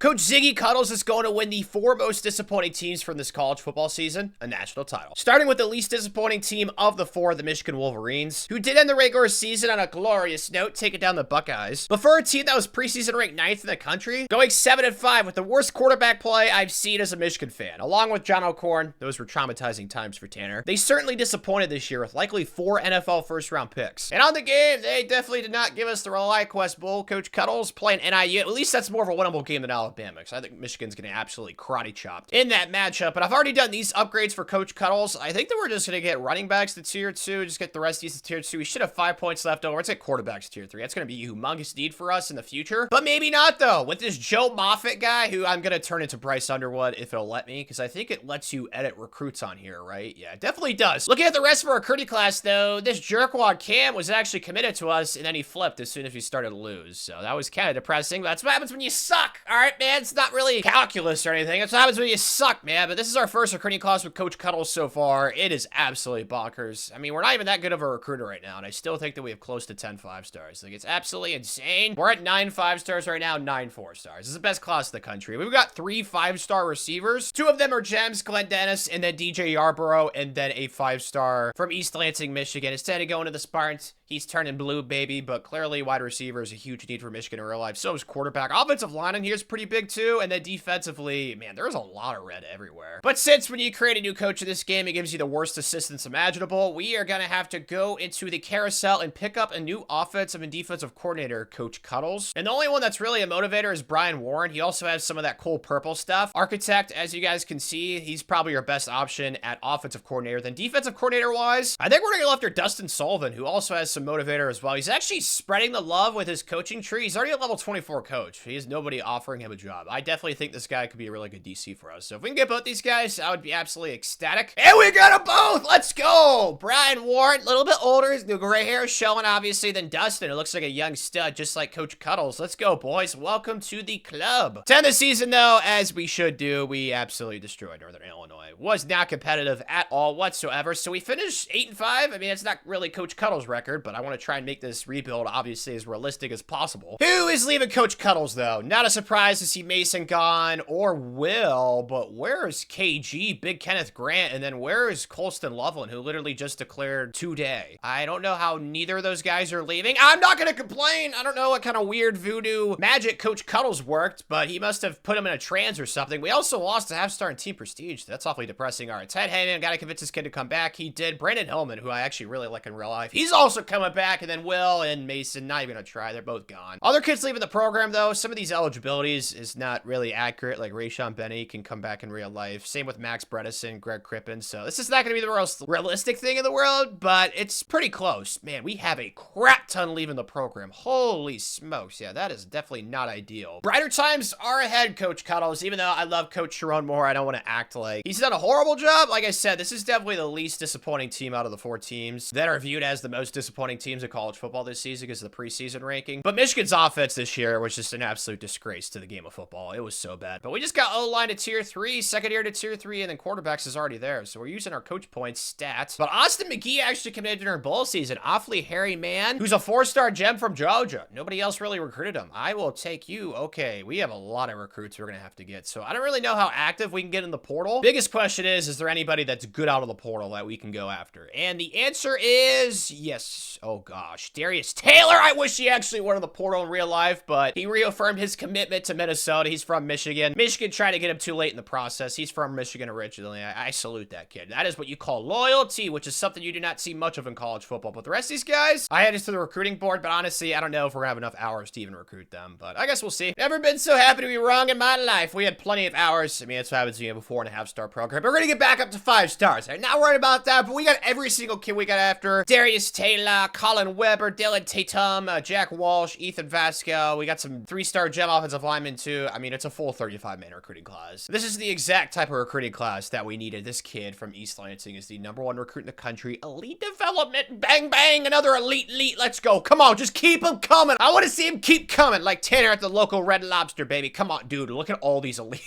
Coach Ziggy Cuddles is going to win the 4 most disappointing teams from this college football season a national title. Starting with the least disappointing team of the 4, the Michigan Wolverines, who did end the regular season on a glorious note, taking down the Buckeyes. But for a team that was preseason ranked 9th in the country, going 7-5 with the worst quarterback play I've seen as a Michigan fan, along with John O'Corn, those were traumatizing times for Tanner. They certainly disappointed this year with likely 4 NFL first-round picks. And on the game, they definitely did not give us the ReliaQuest Bowl. Coach Cuddles playing NIU. At least that's more of a winnable game than Alabama, because I think Michigan's going to absolutely karate chopped in that matchup. But I've already done these upgrades for Coach Cuddles. I think that we're just going to get running backs to tier 2, just get the rest of these to tier 2. We should have 5 points left over. Let's get quarterbacks to tier 3. That's going to be a humongous need for us in the future. But maybe not, though. With this Joe Moffitt guy, who I'm going to turn into Bryce Underwood if it'll let me, because I think it lets you edit recruits on here, right? Yeah, it definitely does. Looking at the rest of our recruiting class, though, this jerkwad Cam was actually committed to us, and then he flipped as soon as we started to lose. So that was kind of depressing. But that's what happens when you suck. All right, man? It's not really calculus or anything. That's what happens when you suck, man. But this is our first recruiting class with Coach Cuddles so far. It is absolutely bonkers. I mean, we're not even that good of a recruiter right now, and I still think that we have close to 10 5-stars. Like, it's absolutely insane. We're at 9 5-stars right now, 9 4-stars. This is the best class in the country. We've got 3 5-star receivers. 2 of them are gems, Glenn Dennis, and then DJ Yarborough, and then a 5-star from East Lansing, Michigan. Instead of going to the Spartans, he's turning blue, baby, but clearly wide receiver is a huge need for Michigan in real life. So is quarterback. Offensive line in here is pretty big, too, and then defensively, man, there's a lot of red everywhere. But since when you create a new coach in this game, it gives you the worst assistance imaginable, we are going to have to go into the carousel and pick up a new offensive and defensive coordinator, Coach Cuddles. And the only one that's really a motivator is Brian Warren. He also has some of that cool purple stuff. Architect, as you guys can see, he's probably your best option at offensive coordinator. Then defensive coordinator-wise, I think we're going to go after Dustin Sullivan, who also has some motivator as well. He's actually spreading the love with his coaching tree. He's already a level 24 coach. He has nobody offering him a job. I definitely think this guy could be a really good DC for us. So if we can get both these guys, I would be absolutely ecstatic. And we got them both! Let's go! Brian Warren, a little bit older, his new gray hair showing, obviously, than Dustin. It looks like a young stud, just like Coach Cuddles. Let's go, boys. Welcome to the club. To end the season, though, as we should do, we absolutely destroyed Northern Illinois. Was not competitive at all whatsoever. So we finished 8-5. I mean, it's not really Coach Cuddles' record, but I want to try and make this rebuild, obviously, as realistic as possible. Who is leaving Coach Cuddles, though? Not a surprise to see Mason gone, or Will, but where is KG, Big Kenneth Grant, and then where is Colston Loveland, who literally just declared today? I don't know how neither of those guys are leaving. I'm not going to complain. I don't know what kind of weird voodoo magic Coach Cuddles worked, but he must have put him in a trance or something. We also lost a half-star in team prestige. That's awfully depressing. All right, Ted Heyman, got to convince this kid to come back. He did. Brandon Hillman, who I actually really like in real life, he's also coming back, and then Will and Mason, not even gonna try. They're both gone. Other kids leaving the program, though, some of these eligibilities is not really accurate. Like Rayshon Benny can come back in real life. Same with Max Bredesen, Greg Crippen. So this is not gonna be the most realistic thing in the world, but it's pretty close. Man, we have a crap ton leaving the program. Holy smokes. Yeah, that is definitely not ideal. Brighter times are ahead, Coach Cuddles. Even though I love Coach Sharon Moore, I don't want to act like he's done a horrible job. Like I said, this is definitely the least disappointing team out of the 4 teams that are viewed as the most disappointing teams in college football this season because of the preseason ranking. But Michigan's offense this year was just an absolute disgrace to the game of football. It was so bad. But we just got O-line to tier 3, secondary to tier 3, and then quarterbacks is already there. So we're using our coach points stats. But Austin McGee actually committed during bowl season. Awfully hairy man who's a 4-star gem from Georgia. Nobody else really recruited him. I will take you. Okay, we have a lot of recruits we're going to have to get. So I don't really know how active we can get in the portal. Biggest question is there anybody that's good out of the portal that we can go after? And the answer is yes. Oh gosh, Darius Taylor. I wish he actually went in the portal in real life, but he reaffirmed his commitment to Minnesota. He's from Michigan. Michigan tried to get him too late in the process. He's from Michigan originally. I salute that kid. That is what you call loyalty, which is something you do not see much of in college football. But the rest of these guys, I added to the recruiting board, but honestly, I don't know if we're gonna have enough hours to even recruit them, but I guess we'll see. Never been so happy to be wrong in my life. We had plenty of hours. I mean, that's what happens when you have a 4.5-star program. But we're gonna get back up to 5 stars. I'm not worried about that, but we got every single kid we got after. Darius Taylor, Colin Weber, Dylan Tatum, Jack Walsh, Ethan Vasco. We got some 3-star gem offensive linemen too. I mean, it's a full 35-man recruiting class. This is the exact type of recruiting class that we needed. This kid from East Lansing is the #1 recruit in the country. Elite development, bang, bang, another elite. Let's go. Come on, just keep him coming. I want to see him keep coming like Tanner at the local Red Lobster, baby. Come on, dude. Look at all these elite.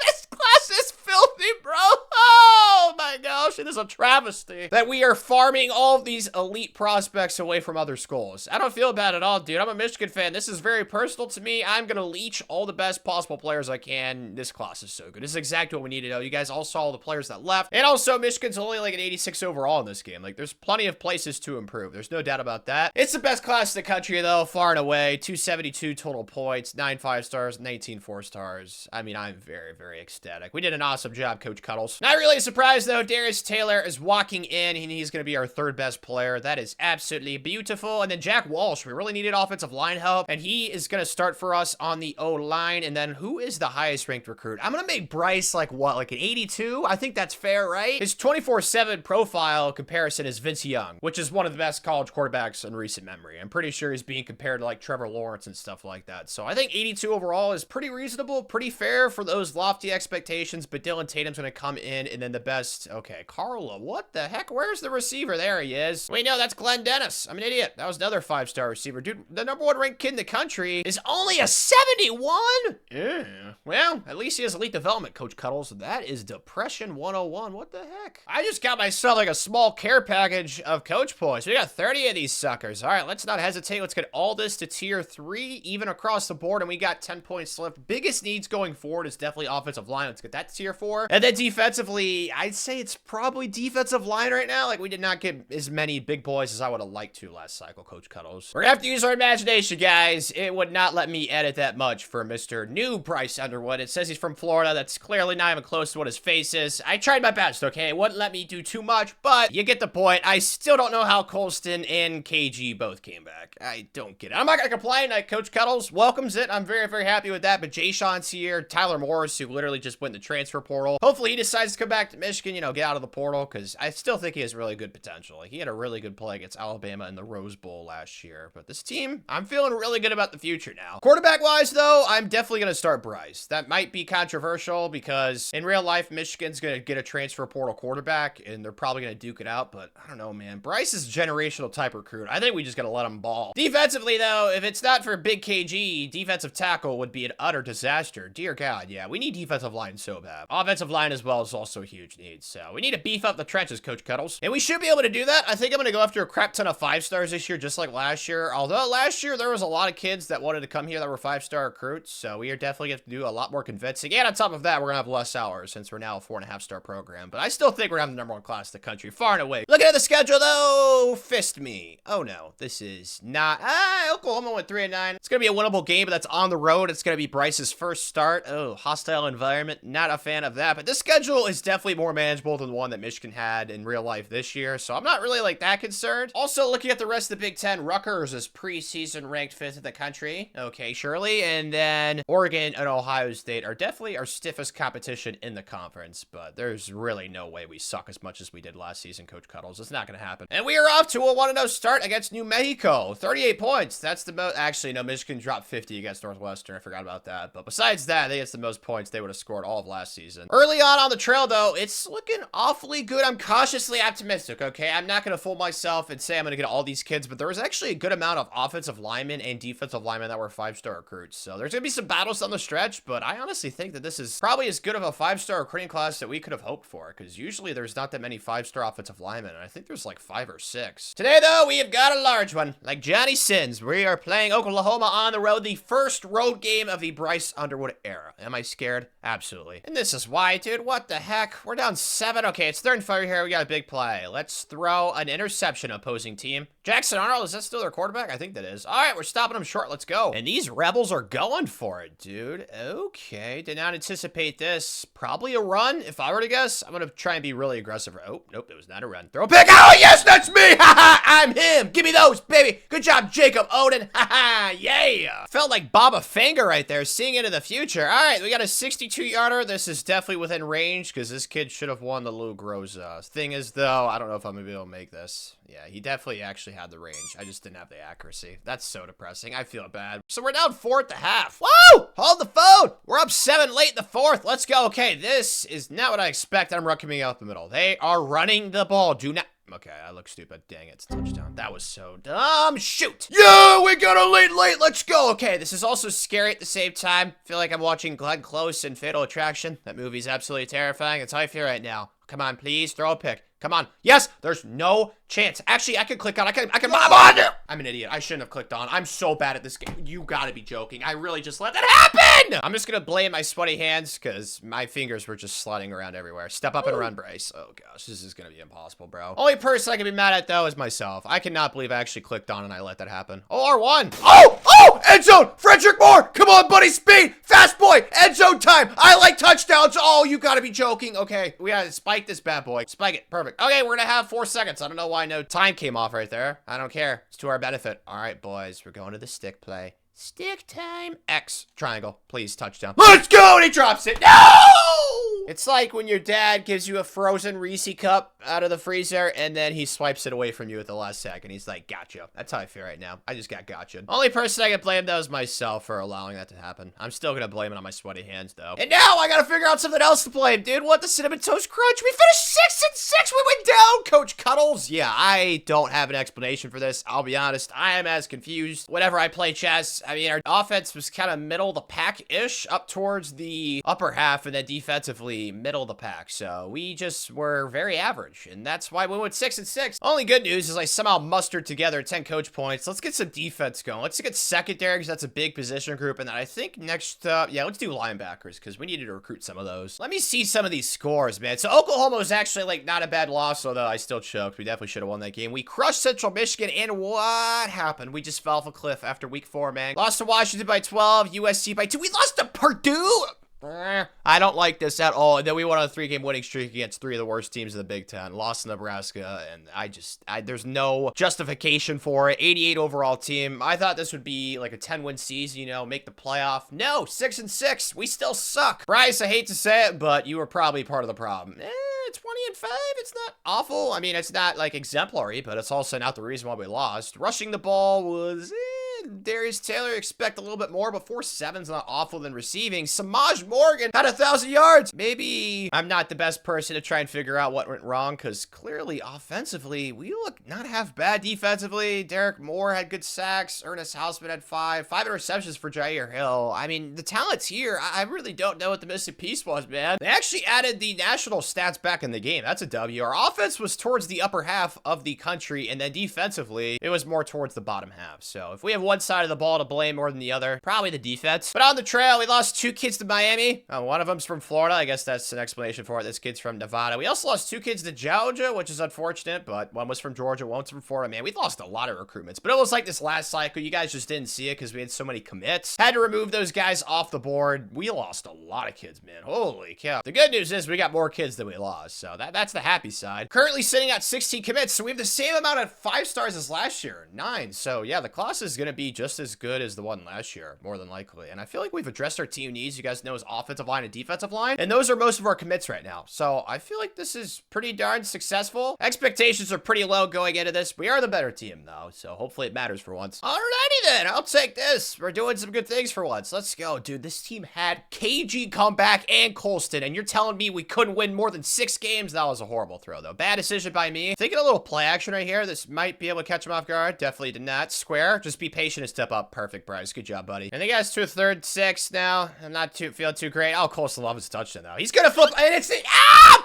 This class is filthy, bro. Oh my my gosh, it is a travesty that we are farming all of these elite prospects away from other schools. I don't feel bad at all, dude. I'm a Michigan fan. This is very personal to me. I'm gonna leech all the best possible players I can. This class is so good. This is exactly what we need to know. You guys all saw all the players that left. And also, Michigan's only like an 86 overall in this game. Like, there's plenty of places to improve. There's no doubt about that. It's the best class in the country, though, far and away. 272 total points, 9 5-stars, 19 4-stars. I mean, I'm very, very ecstatic. We did an awesome job, Coach Cuddles. Not really surprised, though. Darius Taylor is walking in, and he's going to be our third best player. That is absolutely beautiful. And then Jack Walsh, we really needed offensive line help, and he is going to start for us on the O-line. And then who is the highest ranked recruit? I'm going to make Bryce like what, like an 82? I think that's fair, right? His 24/7 profile comparison is Vince Young, which is one of the best college quarterbacks in recent memory. I'm pretty sure he's being compared to like Trevor Lawrence and stuff like that. So I think 82 overall is pretty reasonable, pretty fair for those lofty expectations, but Dylan Tatum's going to come in, and then the best, okay, Carla, what the heck? Where's the receiver? There he is. Wait, no, that's Glenn Dennis. I'm an idiot. That was another 5-star receiver. Dude, the #1 ranked kid in the country is only a 71? Yeah. Well, at least he has elite development, Coach Cuddles. That is depression 101. What the heck? I just got myself like a small care package of coach points. We got 30 of these suckers. All right, let's not hesitate. Let's get all this to tier 3, even across the board, and we got 10 points left. Biggest needs going forward is definitely offensive line. Let's get that to tier 4. And then defensively, I'd say it's probably defensive line right now. Like, we did not get as many big boys as I would have liked to last cycle, Coach Cuddles. We're gonna have to use our imagination, guys. It would not let me edit that much for Mr. New Bryce Underwood. It says he's from Florida. That's clearly not even close to what his face is. I tried my best, okay? It wouldn't let me do too much, but you get the point. I still don't know how Colston and KG both came back. I don't get it. I'm not gonna complain. Coach Cuddles welcomes it. I'm very, very happy with that, but Jay Sean's here. Tyler Morris, who literally just went in the transfer portal. Hopefully he decides to come back to Michigan, you know, get out of the portal, because I still think he has really good potential. Like, he had a really good play against Alabama in the Rose Bowl last year, but this team, I'm feeling really good about the future now. Quarterback-wise, though, I'm definitely going to start Bryce. That might be controversial, because in real life, Michigan's going to get a transfer portal quarterback, and they're probably going to duke it out, but I don't know, man. Bryce is a generational type recruit. I think we just got to let him ball. Defensively, though, if it's not for big KG, defensive tackle would be an utter disaster. Dear God, yeah, we need defensive line so bad. Offensive line as well is also a huge need, so we need to beef up the trenches, Coach Cuddles. And we should be able to do that. I think I'm going to go after a crap ton of 5-stars this year, just like last year. Although last year, there was a lot of kids that wanted to come here that were 5-star recruits, so we are definitely going to do a lot more convincing. And on top of that, we're going to have less hours since we're now a 4.5-star program. But I still think we're having the #1 class in the country, far and away. Looking at the schedule, though, fist me. Oh, no, this is not... Oklahoma went 3-9. It's going to be a winnable game, but that's on the road. It's going to be Bryce's first start. Oh, hostile environment. Not a fan of that. But this schedule is definitely more manageable than the one that Michigan had in real life this year, so I'm not really like that concerned. Also, looking at the rest of the Big Ten, Rutgers is preseason ranked 5th in the country. Okay, surely. And then Oregon and Ohio State are definitely our stiffest competition in the conference, but there's really no way we suck as much as we did last season, Coach Cuddles. It's not going to happen. And we are off to a 1-0 start against New Mexico. 38 points. That's the most... Actually, no, Michigan dropped 50 against Northwestern. I forgot about that. But besides that, I think it's the most points they would have scored all of last season. Early on the trail, though, it's looking awfully good. I'm cautiously optimistic, okay? I'm not going to fool myself and say I'm going to get all these kids, but there was actually a good amount of offensive linemen and defensive linemen that were 5-star recruits. So there's going to be some battles on the stretch, but I honestly think that this is probably as good of a 5-star recruiting class that we could have hoped for, because usually there's not that many 5-star offensive linemen, and I think there's like 5 or 6. Today, though, we have got a large one. Like Johnny Sins, we are playing Oklahoma on the road, the first road game of the Bryce Underwood era. Am I scared? Absolutely. And this is why, dude. What the heck? We're down 7. Okay, it's 3rd and 4 here. We got a big play. Let's throw an interception, opposing team. Jackson Arnold, is that still their quarterback? I think that is. All right, we're stopping them short. Let's go. And these Rebels are going for it, dude. Okay, did not anticipate this. Probably a run, if I were to guess. I'm going to try and be really aggressive. Oh, nope, it was not a run. Throw a pick. Oh, yes, that's me. Haha, I'm him. Give me those, baby. Good job, Jacob Oden. Haha, yeah. Felt like Baba Fanga right there, seeing into the future. All right, we got a 62-yarder. This is definitely within range, because this kid should have won the Lou Groza. Thing is, though, I don't know if I'm going to be able to make this. Yeah, he definitely actually had the range. I just didn't have the accuracy. That's so depressing. I feel bad. So we're down 4 at the half. Woo! Hold the phone. We're up up 7 late in the 4th. Let's go. Okay, this is not what I expect. I'm coming out the middle. They are running the ball. Do not. Okay, I look stupid. Dang it, it's a touchdown. That was so dumb. Shoot. Yeah, we got a lead late. Let's go. Okay, this is also scary at the same time. I feel like I'm watching Glenn Close in Fatal Attraction. That movie's absolutely terrifying. That's how I feel right now. Come on, please, throw a pick. Come on. Yes, there's no chance. Actually, I could click on. I can. I'm an idiot. I shouldn't have clicked on. I'm so bad at this game. You gotta be joking. I really just let that happen. I'm just gonna blame my sweaty hands because my fingers were just sliding around everywhere. Step up and run, Bryce. Oh gosh, this is gonna be impossible, bro. Only person I can be mad at though is myself. I cannot believe I actually clicked on and I let that happen. Oh, R1. Oh, end zone. Frederick Moore. Come on, buddy. Speed. Fast boy. End zone time. I like touchdowns. Oh, you gotta be joking. Okay, we gotta spike this bad boy. Spike it. Perfect. Okay, we're gonna have 4 seconds. I don't know why no time came off right there. I don't care. It's to our benefit. All right, boys, we're going to the stick play. Stick time. X. Triangle. Please, touchdown. Let's go! And he drops it. No! It's like when your dad gives you a frozen Reese cup out of the freezer, and then he swipes it away from you at the last second. He's like, gotcha. That's how I feel right now. I just got gotcha. Only person I can blame, though, is myself for allowing that to happen. I'm still gonna blame it on my sweaty hands, though. And now I gotta figure out something else to blame, dude. What, the Cinnamon Toast Crunch? We finished 6-6. We went down, Coach Cuddles. Yeah, I don't have an explanation for this. I'll be honest. I am as confused. Whenever I play chess, I mean, our offense was kind of middle of the pack-ish, up towards the upper half, and then defensively middle of the pack. So we just were very average, and that's why we went 6-6. Only good news is I somehow mustered together 10 coach points. Let's get some defense going. Let's get secondary, because that's a big position group, and then I think next, yeah, let's do linebackers, because we needed to recruit some of those. Let me see some of these scores, man. So Oklahoma was actually, like, not a bad loss, although I still choked. We definitely should have won that game. We crushed Central Michigan, and what happened? We just fell off a cliff after week 4, man. Lost to Washington by 12, USC by 2. We lost to Purdue! I don't like this at all. And then we went on a 3-game winning streak against 3 of the worst teams in the Big Ten. Lost to Nebraska, and there's no justification for it. 88 overall team. I thought this would be like a 10-win season, you know, make the playoff. No, 6-6. We still suck. Bryce, I hate to say it, but you were probably part of the problem. 20-5. It's not awful. I mean, it's not like exemplary, but it's also not the reason why we lost. Rushing the ball was Darius Taylor, expect a little bit more, but 4.7's not awful than receiving. Samaj Morgan had 1,000 yards. Maybe I'm not the best person to try and figure out what went wrong, because clearly offensively, we look not half bad defensively. Derek Moore had good sacks. Ernest Hausman had 5 interceptions for Jair Hill. I mean, the talent's here. I really don't know what the missing piece was, man. They actually added the national stats back in the game. That's a W. Our offense was towards the upper half of the country, and then defensively, it was more towards the bottom half. So if we have one side of the ball to blame more than the other, probably the defense. But on the trail, we lost 2 kids to Miami. One of them's from Florida. I guess that's an explanation for it. This kid's from Nevada. We also lost 2 kids to Georgia, which is unfortunate, but one was from Georgia, one's from Florida. Man, we lost a lot of recruitments, but it was like this last cycle. You guys just didn't see it because we had so many commits. Had to remove those guys off the board. We lost a lot of kids, man. Holy cow. The good news is we got more kids than we lost, so that's the happy side. Currently sitting at 16 commits, so we have the same amount of 5 stars as last year, 9. So yeah, the class is going to be just as good as the one last year, more than likely. And I feel like we've addressed our team needs. You guys know is offensive line and defensive line, and those are most of our commits right now. So I feel like this is pretty darn successful. Expectations are pretty low going into this. We are the better team though, so hopefully it matters for once. Alrighty then, I'll take this. We're doing some good things for once. Let's go, dude. This team had KG come back and Colston, and you're telling me we couldn't win more than 6 games? That was a horrible throw though. Bad decision by me. Thinking a little play action right here. This might be able to catch him off guard. Definitely did not. Square. Just be patient and step up. Perfect, Bryce. Good job, buddy. And the guy's to a 3rd 6 now. I'm not feeling too great. Oh, Colston loves his touchdown though. He's gonna flip, and it's the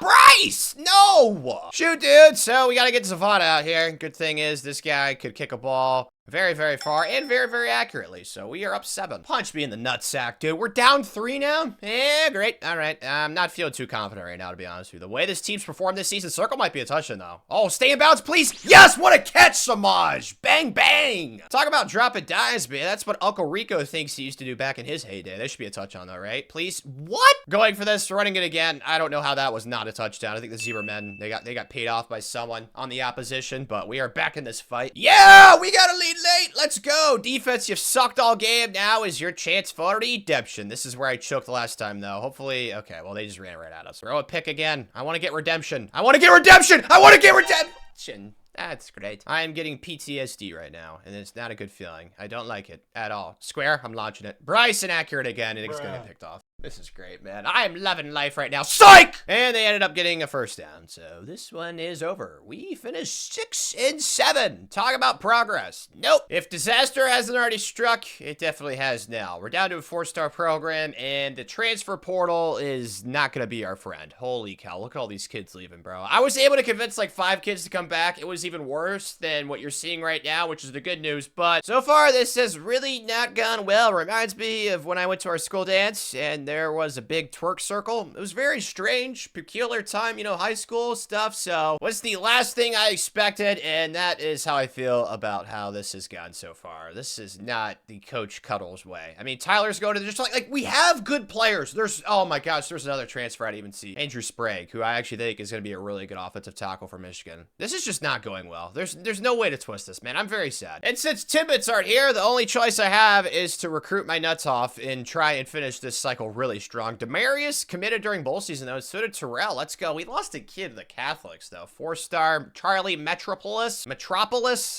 Bryce! No! Shoot, dude. So we gotta get Zavada out here. Good thing is this guy could kick a ball very, very far and very, very accurately. So we are up 7. Punch me in the nutsack, dude. We're down 3 now. Yeah, great. All right. I'm not feeling too confident right now, to be honest with you. The way this team's performed this season, circle might be a touchdown, though. Oh, stay in bounds, please. Yes, what a catch, Samaj. Bang, bang. Talk about dropping dimes, man. That's what Uncle Rico thinks he used to do back in his heyday. There should be a touchdown, though, right? Please. What? Going for this, running it again. I don't know how that was not a touchdown. I think the Zebra men, they got paid off by someone on the opposition, but we are back in this fight. Yeah, we got a lead late. Let's go. Defense, you've sucked all game. Now is your chance for redemption. This is where I choked the last time, though. Hopefully, okay, well, they just ran right at us. Throw a pick again. I want to get redemption. I want to get redemption. I want to get redemption. That's great. I am getting PTSD right now, and it's not a good feeling. I don't like it at all. Square, I'm launching it. Bryce inaccurate again, and it's going to get picked off. This is great, man. I am loving life right now. Psych! And they ended up getting a first down. So this one is over. We finished 6-7. Talk about progress. Nope. If disaster hasn't already struck, it definitely has now. We're down to a 4-star program, and the transfer portal is not going to be our friend. Holy cow. Look at all these kids leaving, bro. I was able to convince like 5 kids to come back. It was even worse than what you're seeing right now, which is the good news. But so far, this has really not gone well. Reminds me of when I went to our school dance, and there was a big twerk circle. It was very strange, peculiar time, you know, high school stuff. So was the last thing I expected, and that is how I feel about how this has gone so far. This is not the Coach Cuddles way. I mean, Tyler's going to just like we have good players. There's, oh my gosh, there's another transfer I didn't even see. Andrew Sprague, who I actually think is going to be a really good offensive tackle for Michigan. This is just not going well. There's no way to twist this, man. I'm very sad. And since Tibbets aren't here, the only choice I have is to recruit my nuts off and try and finish this cycle really strong. Demarius committed during bowl season, though, and so did Terrell. Let's go. We lost a kid to the Catholics, though. 4-star Charlie Metropolis.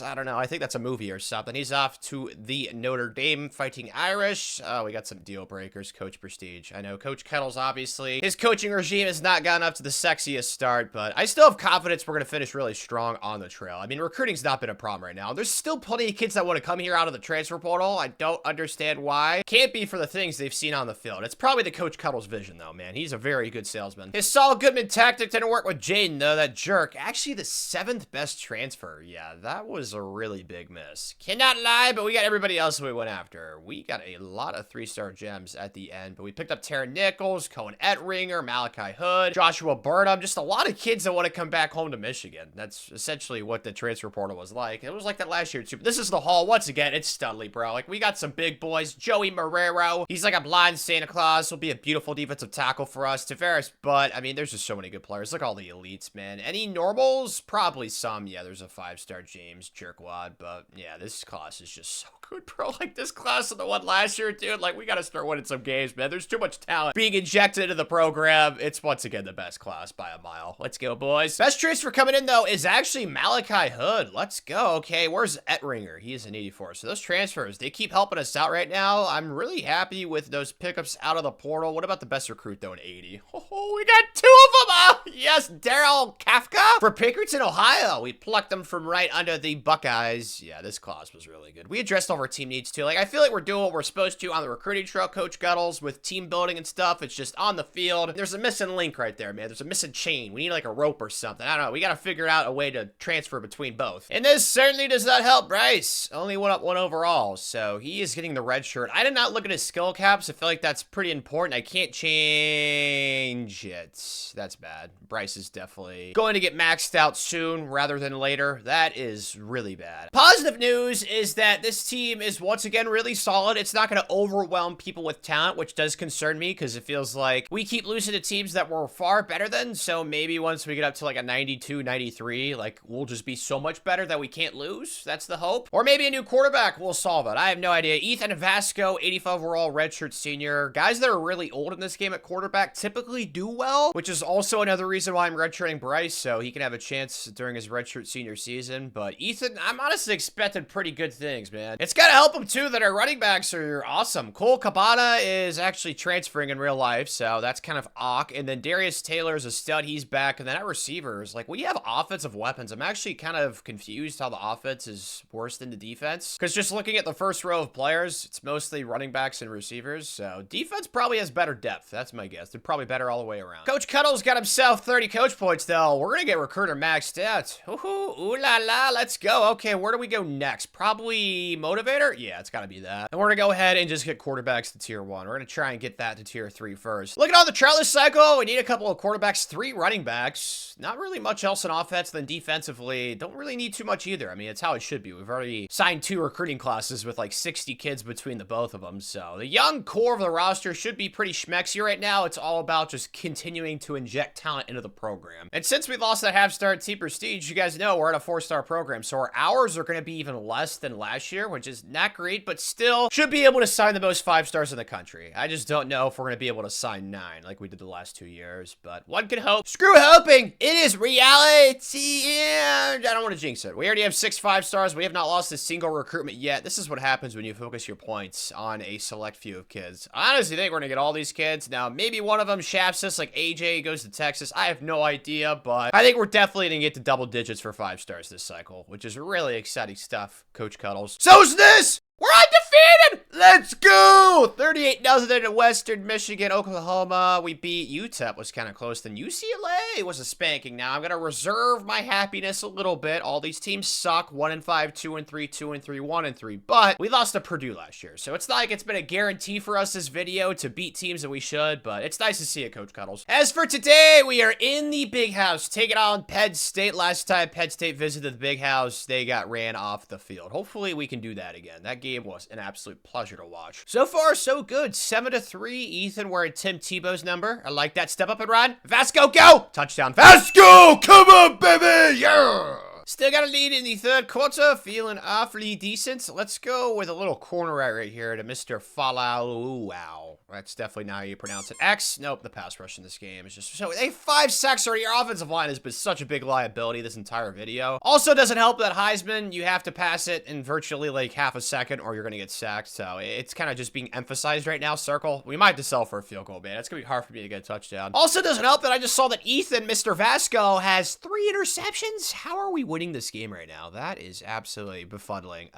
I don't know. I think that's a movie or something. He's off to the Notre Dame Fighting Irish. Oh, we got some deal breakers. Coach Prestige. I know Coach Kettles, obviously. His coaching regime has not gotten up to the sexiest start, but I still have confidence we're going to finish really strong on the trail. I mean, recruiting's not been a problem right now. There's still plenty of kids that want to come here out of the transfer portal. I don't understand why. Can't be for the things they've seen on the field. It's probably the Coach Cuddles vision, though, man. He's a very good salesman. His Saul Goodman tactic didn't work with Jaden, though. That jerk. Actually, the 7th best transfer. Yeah, that was a really big miss. Cannot lie, but we got everybody else we went after. We got a lot of 3-star gems at the end, but we picked up Taryn Nichols, Cohen Ettringer, Malachi Hood, Joshua Burnham, just a lot of kids that want to come back home to Michigan. That's essentially what the transfer portal was like. It was like that last year, too. But this is the haul. Once again, it's Studley, bro. Like, we got some big boys. Joey Marrero. He's like a blind Santa Claus. He'll be a beautiful defensive tackle for us. Tavares, but, I mean, there's just so many good players. Look at all the elites, man. Any normals? Probably some. Yeah, there's a 5-star James Jerkwad, but, yeah, this class is just so good, bro. Like, this class and the one last year, dude. Like, we got to start winning some games, man. There's too much talent being injected into the program. It's, once again, the best class by a mile. Let's go, boys. Best transfer coming in, though, is actually Malachi Hood. Let's go. Okay, where's Ettringer? He is an 84. So those transfers, they keep helping us out right now. I'm really happy with those pickups out of the portal. What about the best recruit, though, in 80? Oh, we got 2 of them. Oh, yes, Daryl Kafka for Pinkerton, Ohio. We plucked them from right under the Buckeyes. Yeah, this class was really good. We addressed all of our team needs, too. Like, I feel like we're doing what we're supposed to on the recruiting trail, Coach Guttles, with team building and stuff. It's just on the field. There's a missing link right there, man. There's a missing chain. We need, like, a rope or something. I don't know. We got to figure out a way to transfer between both. And this certainly does not help Bryce. Only went up 1 overall, so he is getting the red shirt. I did not look at his skill caps. I feel like that's pretty important. I can't change it. That's bad. Bryce is definitely going to get maxed out soon rather than later. That is really bad. Positive news is that this team is once again really solid. It's not going to overwhelm people with talent, which does concern me because it feels like we keep losing to teams that we're far better than. So maybe once we get up to like a 92, 93, like we'll just be so much better that we can't lose. That's the hope. Or maybe a new quarterback will solve it. I have no idea. Ethan Vasco, 85 overall, redshirt senior. Guys that are really old in this game at quarterback typically do well, which is also another reason why I'm redshirting Bryce, so he can have a chance during his redshirt senior season. But Ethan, I'm honestly expecting pretty good things, man. It's gotta help him too that our running backs are awesome. Cole Cabana is actually transferring in real life, so that's kind of awk. And then Darius Taylor's a stud. He's back. And then at receivers, like, we have offensive weapons. I'm actually kind of confused how the offense is worse than the defense, because just looking at the first row of players, it's mostly running backs and receivers. So defense probably has better depth. That's my guess. They're probably better all the way around. Coach Cuddles got himself 30 coach points, though. We're gonna get recruiter maxed out. Ooh la la. Let's go. Okay, where do we go next? Probably motivator? Yeah, it's gotta be that. And we're gonna go ahead and just get quarterbacks to tier 1. We're gonna try and get that to tier 3 first. Looking on the trailer cycle, we need a couple of quarterbacks, 3 running backs. Not really much else in offense than defensively. Don't really need too much either. I mean, it's how it should be. We've already signed 2 recruiting classes with like 60 kids between the both of them. So the young core of the roster should be pretty schmexy right now. It's all about just continuing to inject talent into the program. And since we lost that half-star T Prestige, you guys know we're at a 4-star program. So our hours are going to be even less than last year, which is not great, but still should be able to sign the most 5-stars in the country. I just don't know if we're going to be able to sign 9 like we did the last 2 years, but one can hope. Screw hoping. It is reality, and I don't want to jinx it. We already have 6 5-stars. We have not lost a single recruitment yet. This is what happens when you focus your points on a select few of kids. I honestly think we're going to get all these kids. Now, maybe one of them shafts us, like AJ goes to Texas. I have no idea, but I think we're definitely going to get to double digits for 5-stars this cycle, which is really exciting stuff, Coach Cuddles. So's this! We're undefeated! Let's go! 38-0 in Western Michigan, Oklahoma. We beat UTEP, was kind of close. Then UCLA was a spanking. Now, I'm going to reserve my happiness a little bit. All these teams suck. 1-5, 2-3, 2-3, 1-3. But we lost to Purdue last year. So it's not like it's been a guarantee for us this video to beat teams that we should. But it's nice to see it, Coach Cuddles. As for today, we are in the Big House. Taking on Penn State. Last time Penn State visited the Big House, they got ran off the field. Hopefully, we can do that again. That game was an absolute pleasure to watch. So far, so good. 7-3. Ethan wearing Tim Tebow's number. I like that. Step up and run. Vasco, go! Touchdown. Vasco! Come on, baby! Yeah! Still got a lead in the third quarter. Feeling awfully decent. Let's go with a little corner right here to Mr. Falau. That's definitely not how you pronounce it. X. Nope, the pass rush in this game is just so. Hey, 5 sacks already. Your offensive line has been such a big liability this entire video. Also, doesn't help that Heisman, you have to pass it in virtually like half a second or you're going to get sacked. So it's kind of just being emphasized right now, Circle. We might have to sell for a field goal, man. It's going to be hard for me to get a touchdown. Also, doesn't help that I just saw that Ethan, Mr. Vasco, has 3 interceptions. How are we winning this game right now? That is absolutely befuddling.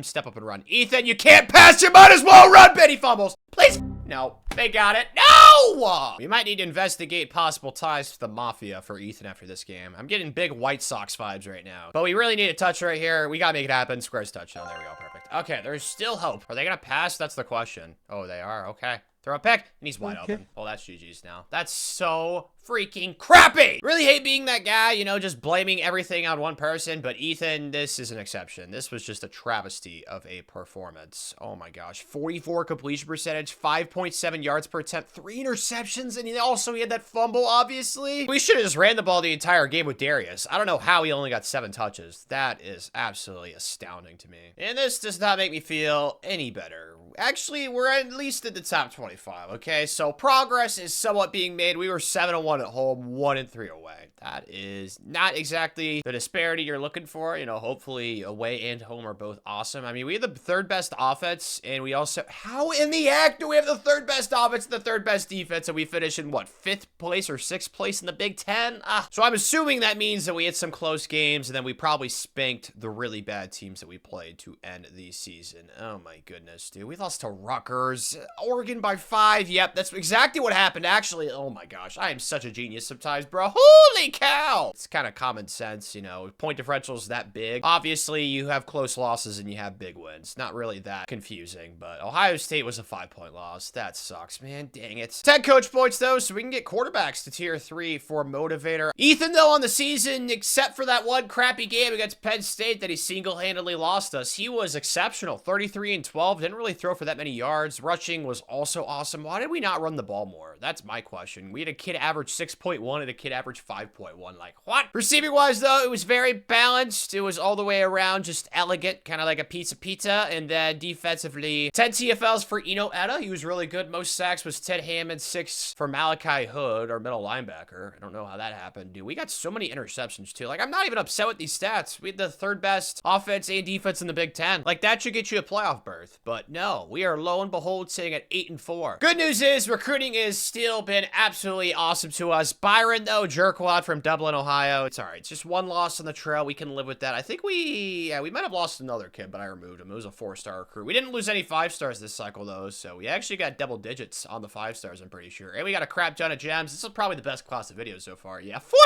Step up and run. Ethan, you can't pass. You might as well run. Benny fumbles. Please. No, they got it. No! We might need to investigate possible ties to the Mafia for Ethan after this game. I'm getting big White Sox vibes right now. But we really need a touch right here. We gotta make it happen. Squares touchdown. There we go. Perfect. Okay, there's still hope. Are they gonna pass? That's the question. Oh, they are. Okay. Throw a pick, and he's wide open. Oh, that's GG's now. That's so freaking crappy. Really hate being that guy, you know, just blaming everything on one person. But Ethan, this is an exception. This was just a travesty of a performance. Oh my gosh. 44 completion percentage, 5.7 yards per attempt, 3 interceptions. And he had that fumble, obviously. We should have just ran the ball the entire game with Darius. I don't know how he only got 7 touches. That is absolutely astounding to me. And this does not make me feel any better. Actually, we're at least in the top 25, okay? So progress is somewhat being made. We were 7-1 at home, 1-3 away. That is not exactly the disparity you're looking for. You know, hopefully away and home are both awesome. I mean, we have the 3rd best offense, and we also... How in the heck do we have the 3rd best offense and the 3rd best defense, and we finish in, what, 5th place or 6th place in the Big Ten? So I'm assuming that means that we had some close games, and then we probably spanked the really bad teams that we played to end the season. Oh my goodness, dude. We lost to Rutgers. Oregon by 5. Yep, that's exactly what happened, actually. Oh my gosh, I am such a genius sometimes, bro. Holy cow! It's kind of common sense, you know. Point differential's that big. Obviously, you have close losses and you have big wins. Not really that confusing, but Ohio State was a 5-point loss. That sucks, man. Dang it. 10 coach points, though, so we can get quarterbacks to tier 3 for motivator. Ethan, though, on the season, except for that one crappy game against Penn State that he single-handedly lost us, he was exceptional. 33-12. Didn't really throw for that many yards. Rushing was also awesome. Why did we not run the ball more? That's my question. We had a kid average 6.1 and a kid average 5.1. Like, what? Receiving wise, though, it was very balanced. It was all the way around just elegant, kind of like a pizza. And then defensively, 10 TFLs for Eno Etta. He was really good. Most sacks was Ted Hammond, 6 for Malachi Hood, our middle linebacker. I don't know how that happened, dude. We got so many interceptions, too. Like, I'm not even upset with these stats. We had the 3rd best offense and defense in the Big Ten. Like, that should get you a playoff berth. But no, we are lo and behold sitting at 8-4. Good news is recruiting has still been absolutely awesome to us. Byron, though, jerkwad from Dublin, Ohio. It's all right. It's just 1 loss on the trail. We can live with that. I think we might have lost another kid, but I removed him. It was a 4-star recruit. We didn't lose any 5-stars this cycle, though, so we actually got double digits on the 5-stars, I'm pretty sure. And we got a crap ton of gems. This is probably the best class of videos so far. Yeah, 14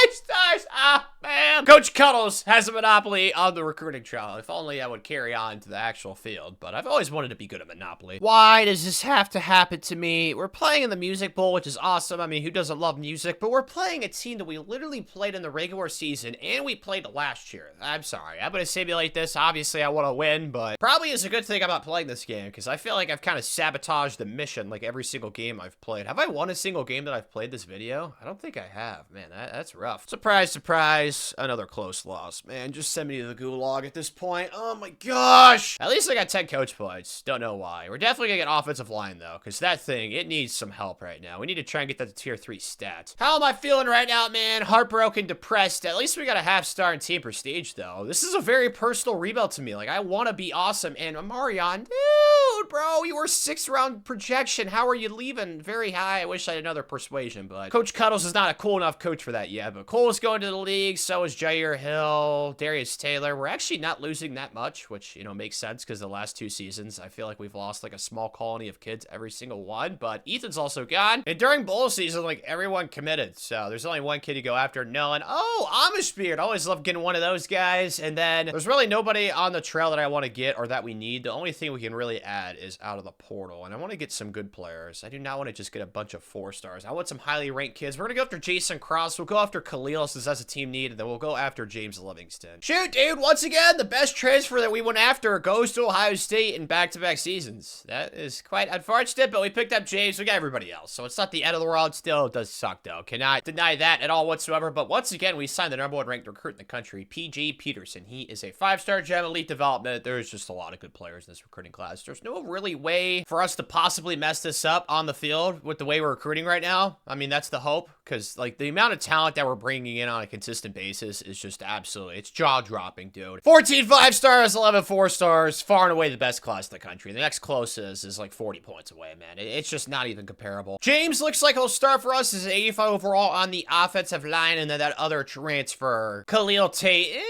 5-stars! Ah, man. Coach Cuddles has a monopoly on the recruiting trail. If only I would carry on to the actual field, but I've always wanted to be good at Monopoly. Why does this have to happen to me? We're playing in the Music Bowl, which is awesome. I mean, who doesn't love music? But we're playing a team that we literally played in the regular season, and we played last year. I'm sorry. I'm going to simulate this. Obviously, I want to win, but probably is a good thing I'm not playing this game, because I feel like I've kind of sabotaged the mission like every single game I've played. Have I won a single game that I've played this video? I don't think I have. Man, that That's rough. Surprise, surprise. Another close loss. Man, just send me to the gulag at this point. Oh my gosh. At least I got 10 coach points. Don't know why. We're definitely gonna get offensive line though, because that thing, it needs some help right now. We need to try and get that to tier 3 stats. How am I feeling right now, man? Heartbroken, depressed. At least we got a half star in team prestige though. This is a very personal rebuild to me. Like, I want to be awesome. And Marion, dude, bro, you were 6th round projection. How are you leaving very high? I wish I had another persuasion, but Coach Cuddles is not a cool enough coach for that yet. But Cole is going to the league. So is Jair Hill, Darius Taylor. We're actually not losing that much, which, you know, makes sense because the last 2 seasons, I feel like we've lost like a small colony of kids every single one. But Ethan's also gone. And during bowl season, like, everyone committed. So there's only one kid to go after. Nolan. Oh, Amish Beard. Always love getting one of those guys. And then there's really nobody on the trail that I want to get or that we need. The only thing we can really add is out of the portal. And I want to get some good players. I do not want to just get a bunch of 4 stars. I want some highly ranked kids. We're going to go after Jason Cross. We'll go after Khalil since that's a team need. And then we'll go after James Livingston. Shoot, dude. Once again, the best transfer that we went after goes to Ohio State in back-to-back seasons. That is quite unfortunate, but we picked up James. We got everybody else. So it's not the end of the world. Still, it does suck, though. Cannot deny that at all whatsoever. But once again, we signed the #1 ranked recruit in the country, PJ Peterson. He is a 5-star gem, elite development. There's just a lot of good players in this recruiting class. There's no really way for us to possibly mess this up on the field with the way we're recruiting right now. I mean, that's the hope, because like the amount of talent that we're bringing in on a consistent basis is just absolutely, it's jaw-dropping, dude. 14 5-stars, 11 4-stars, far and away the best class in the country. The next closest is like 40 points away, man. It's just not even comparable. James looks like he'll start for us as an 85 overall on the offensive line, and then that other transfer, Khalil Tate,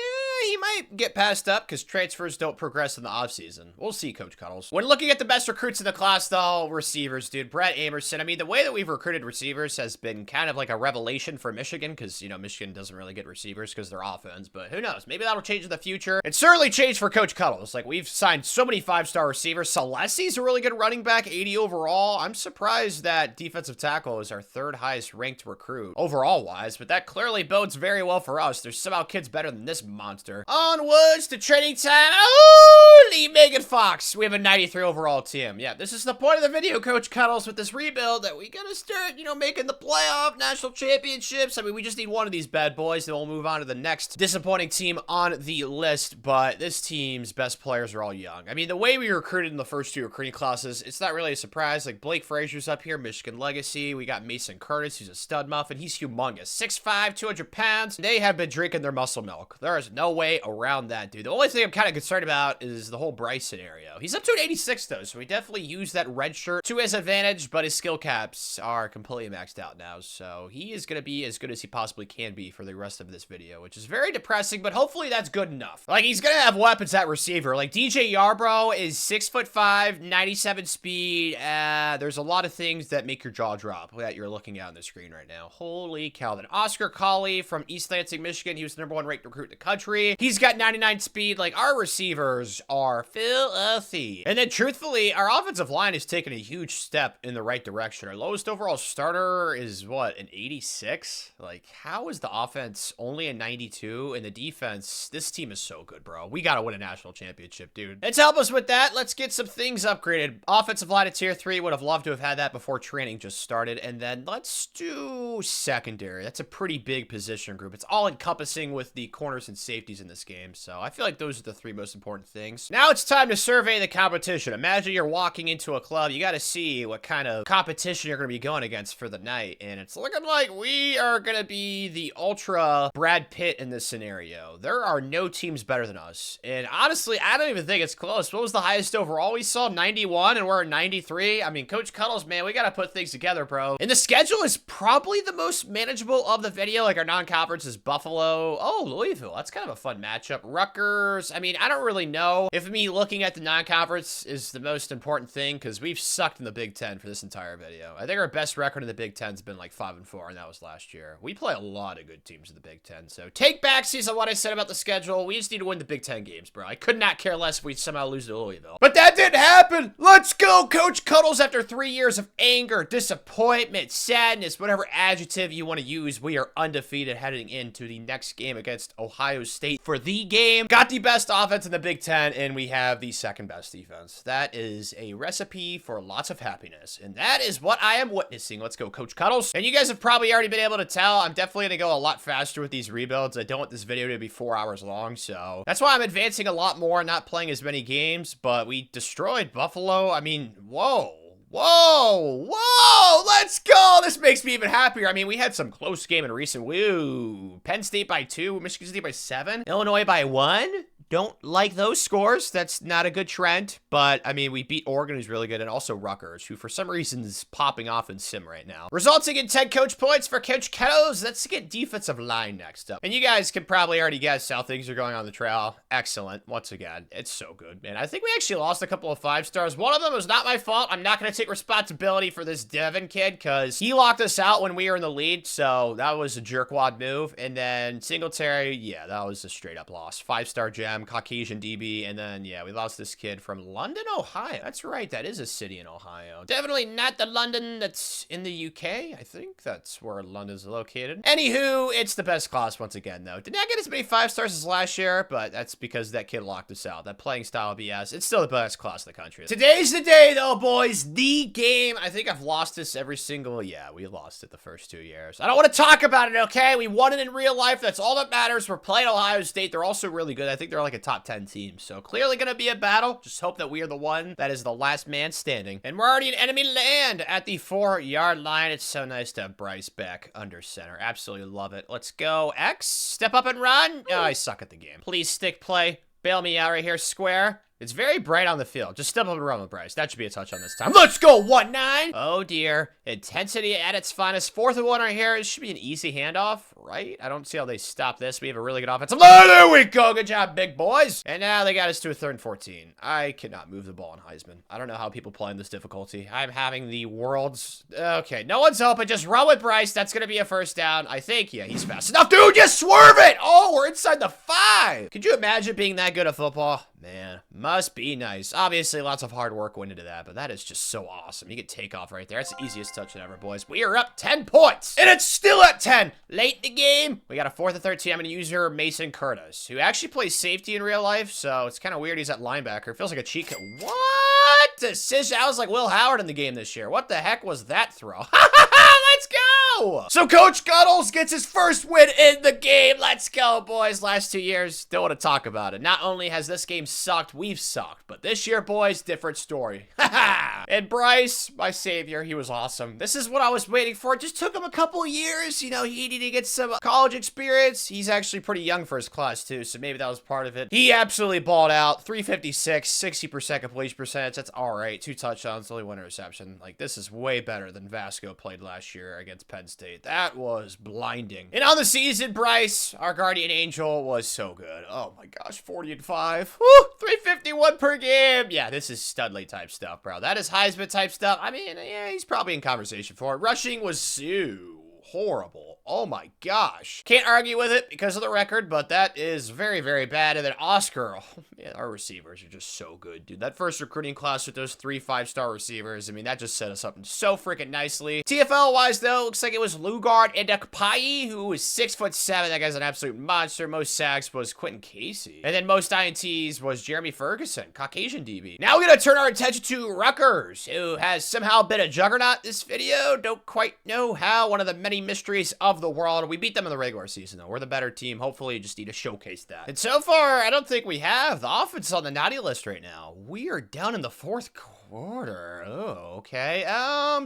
he might get passed up because transfers don't progress in the offseason. We'll see, Coach Cuddles. When looking at the best recruits in the class, though, receivers, dude. Brett Amerson. I mean, the way that we've recruited receivers has been kind of like a revelation for Michigan because, you know, Michigan doesn't really get receivers because they're offense, but who knows? Maybe that'll change in the future. It certainly changed for Coach Cuddles. Like, we've signed so many 5-star receivers. Celesti's a really good running back, 80 overall. I'm surprised that defensive tackle is our 3rd highest ranked recruit overall-wise, but that clearly bodes very well for us. There's somehow kids better than this monster. Onwards to training time. Holy Megan Fox. We have a 93 overall team. Yeah, this is the point of the video, Coach Cuddles, with this rebuild that we gotta start, you know, making the playoff, national championships. I mean, we just need one of these bad boys, then we'll move on to the next disappointing team on the list, but this team's best players are all young. I mean, the way we recruited in the first 2 recruiting classes, it's not really a surprise. Like, Blake Frazier's up here, Michigan Legacy. We got Mason Curtis, who's a stud muffin. He's humongous. 6'5", 200 pounds. They have been drinking their muscle milk. There is no way around that, dude. The only thing I'm kind of concerned about is the whole Bryce scenario. He's up to an 86, though, so we definitely use that red shirt to his advantage, but his skill caps are completely maxed out now, so he is going to be as good as he possibly can be for the rest of this video, which is very depressing, but hopefully that's good enough. Like, he's going to have weapons at receiver. Like, DJ Yarbrough is 6'5", 97 speed. There's a lot of things that make your jaw drop that you're looking at on the screen right now. Holy cow. Then Oscar Colley from East Lansing, Michigan. He was the #1 ranked recruit in the country. He's got 99 speed. Like, our receivers are filthy. And then, truthfully, our offensive line has taken a huge step in the right direction. Our lowest overall starter is, what, an 86? Like, how is the offense only a 92? And the defense, this team is so good, bro. We gotta win a national championship, dude. Let's help us with that. Let's get some things upgraded. Offensive line at tier 3. Would have loved to have had that before training just started. And then let's do secondary. That's a pretty big position group. It's all encompassing with the corners and safeties in this game. So I feel like those are the 3 most important things. Now it's time to survey the competition. Imagine you're walking into a club. You got to see what kind of competition you're going to be going against for the night. And it's looking like we are going to be the ultra Brad Pitt in this scenario. There are no teams better than us. And honestly, I don't even think it's close. What was the highest overall we saw? 91, and we're at 93. I mean, Coach Cuddles, man, we got to put things together, bro. And the schedule is probably the most manageable of the video. Like, our non-conference is Buffalo. Oh, Louisville. That's kind of a fun matchup. Rutgers. I mean, I don't really know if me looking at the non-conference is the most important thing, because we've sucked in the Big Ten for this entire video. I think our best record in the Big Ten's been like 5-4, and that was last year. We play a lot of good teams in the Big Ten, so take back on what I said about the schedule. We just need to win the Big Ten games, bro. I could not care less if we somehow lose to Louisville. But that did it happen. Let's go, Coach Cuddles. After 3 years of anger, disappointment, sadness, whatever adjective you want to use, we are undefeated heading into the next game against Ohio State for the game. Got the best offense in the Big Ten, and we have the second best defense. That is a recipe for lots of happiness, and that is what I am witnessing. Let's go, Coach Cuddles. And you guys have probably already been able to tell, I'm definitely going to go a lot faster with these rebuilds. I don't want this video to be 4 hours long, so that's why I'm advancing a lot more, not playing as many games, but we destroyed Buffalo. I mean, whoa. Whoa, let's go. This makes me even happier. I mean, we had some close game in recent. Woo. Penn State by 2, Michigan State by 7, Illinois by 1. Don't like those scores. That's not a good trend. But, I mean, we beat Oregon, who's really good, and also Rutgers, who for some reason is popping off in sim right now. Resulting in 10 coach points for Coach Kettles. Let's get defensive line next up. And you guys can probably already guess how things are going on the trail. Excellent. Once again, it's so good, man. I think we actually lost a couple of 5 stars. One of them was not my fault. I'm not going to take responsibility for this Devin kid because he locked us out when we were in the lead. So that was a jerkwad move. And then Singletary, yeah, that was a straight up loss. 5-star gem. Caucasian DB, and then, yeah, we lost this kid from London, Ohio. That's right, that is a city in Ohio. Definitely not the London that's in the UK. I think that's where London's located. Anywho, it's the best class once again, though. Did not get as many 5 stars as last year, but that's because that kid locked us out. That playing style BS. It's still the best class in the country. Today's the day, though, boys. The game. I think I've lost this every single, yeah, we lost it the first 2 years. I don't want to talk about it, okay? We won it in real life. That's all that matters. We're playing Ohio State. They're also really good. I think they're like a top 10 team. So clearly going to be a battle. Just hope that we are the one that is the last man standing. And we're already in enemy land at the 4-yard line. It's so nice to have Bryce back under center. Absolutely love it. Let's go. X, step up and run. Oh, I suck at the game. Please stick play. Bail me out right here, square. It's very bright on the field. Just step up and run with Bryce. That should be a touchdown this time. Let's go, 1-9. Oh, dear. Intensity at its finest. 4th and 1 right here. It should be an easy handoff, right? I don't see how they stop this. We have a really good offensive line. There we go. Good job, big boys. And now they got us to a 3rd and 14. I cannot move the ball in Heisman. I don't know how people play in this difficulty. I'm having the world's... Okay, no one's open. Just run with Bryce. That's going to be a 1st down. I think. Yeah, he's fast enough. Dude, just swerve it. Oh, we're inside the 5. Could you imagine being that good at football? Man, must be nice. Obviously, lots of hard work went into that, but that is just so awesome. You can take off right there. That's the easiest touchdown ever, boys. We are up 10 points, and it's still at 10. Late in the game, we got a 4th and 13. I'm going to use her Mason Curtis, who actually plays safety in real life, so it's kind of weird he's at linebacker. Feels like a cheat code. What? I was like Will Howard in the game this year. What the heck was that throw? Let's go! So Coach Cuddles gets his first win in the game. Let's go, boys. Last 2 years, don't want to talk about it. Not only has this game sucked, we've sucked. But this year, boys, different story. And Bryce, my savior, he was awesome. This is what I was waiting for. It just took him a couple years. You know, he needed to get some college experience. He's actually pretty young for his class, too, so maybe that was part of it. He absolutely balled out. 356, 60% completion percentage. That's all right. 2 touchdowns, only 1 interception. Like, this is way better than Vasco played last year against Penn State. That was blinding. And on the season, Bryce, our guardian angel, was so good. Oh my gosh, 40 and 5. Woo! 351 per game. Yeah, this is Studley type stuff, bro. That is Heisman type stuff. I mean, yeah, he's probably in conversation for it. Rushing was so horrible. Oh my gosh. Can't argue with it because of the record, but that is very, very bad. And then Oscar, oh man, our receivers are just so good, dude. That first recruiting class with those 3 5-star receivers, I mean, that just set us up so freaking nicely. TFL-wise, though, looks like it was Lugard Ndakpai, who was 6'7". That guy's an absolute monster. Most sacks was Quentin Casey. And then most INTs was Jeremy Ferguson, Caucasian DB. Now we're going to turn our attention to Rutgers, who has somehow been a juggernaut this video. Don't quite know how. One of the many mysteries of the world. We beat them in the regular season, though. We're the better team. Hopefully, you just need to showcase that. And so far, I don't think we have. The offense on the naughty list right now. We are down in the 4th quarter. Oh, okay.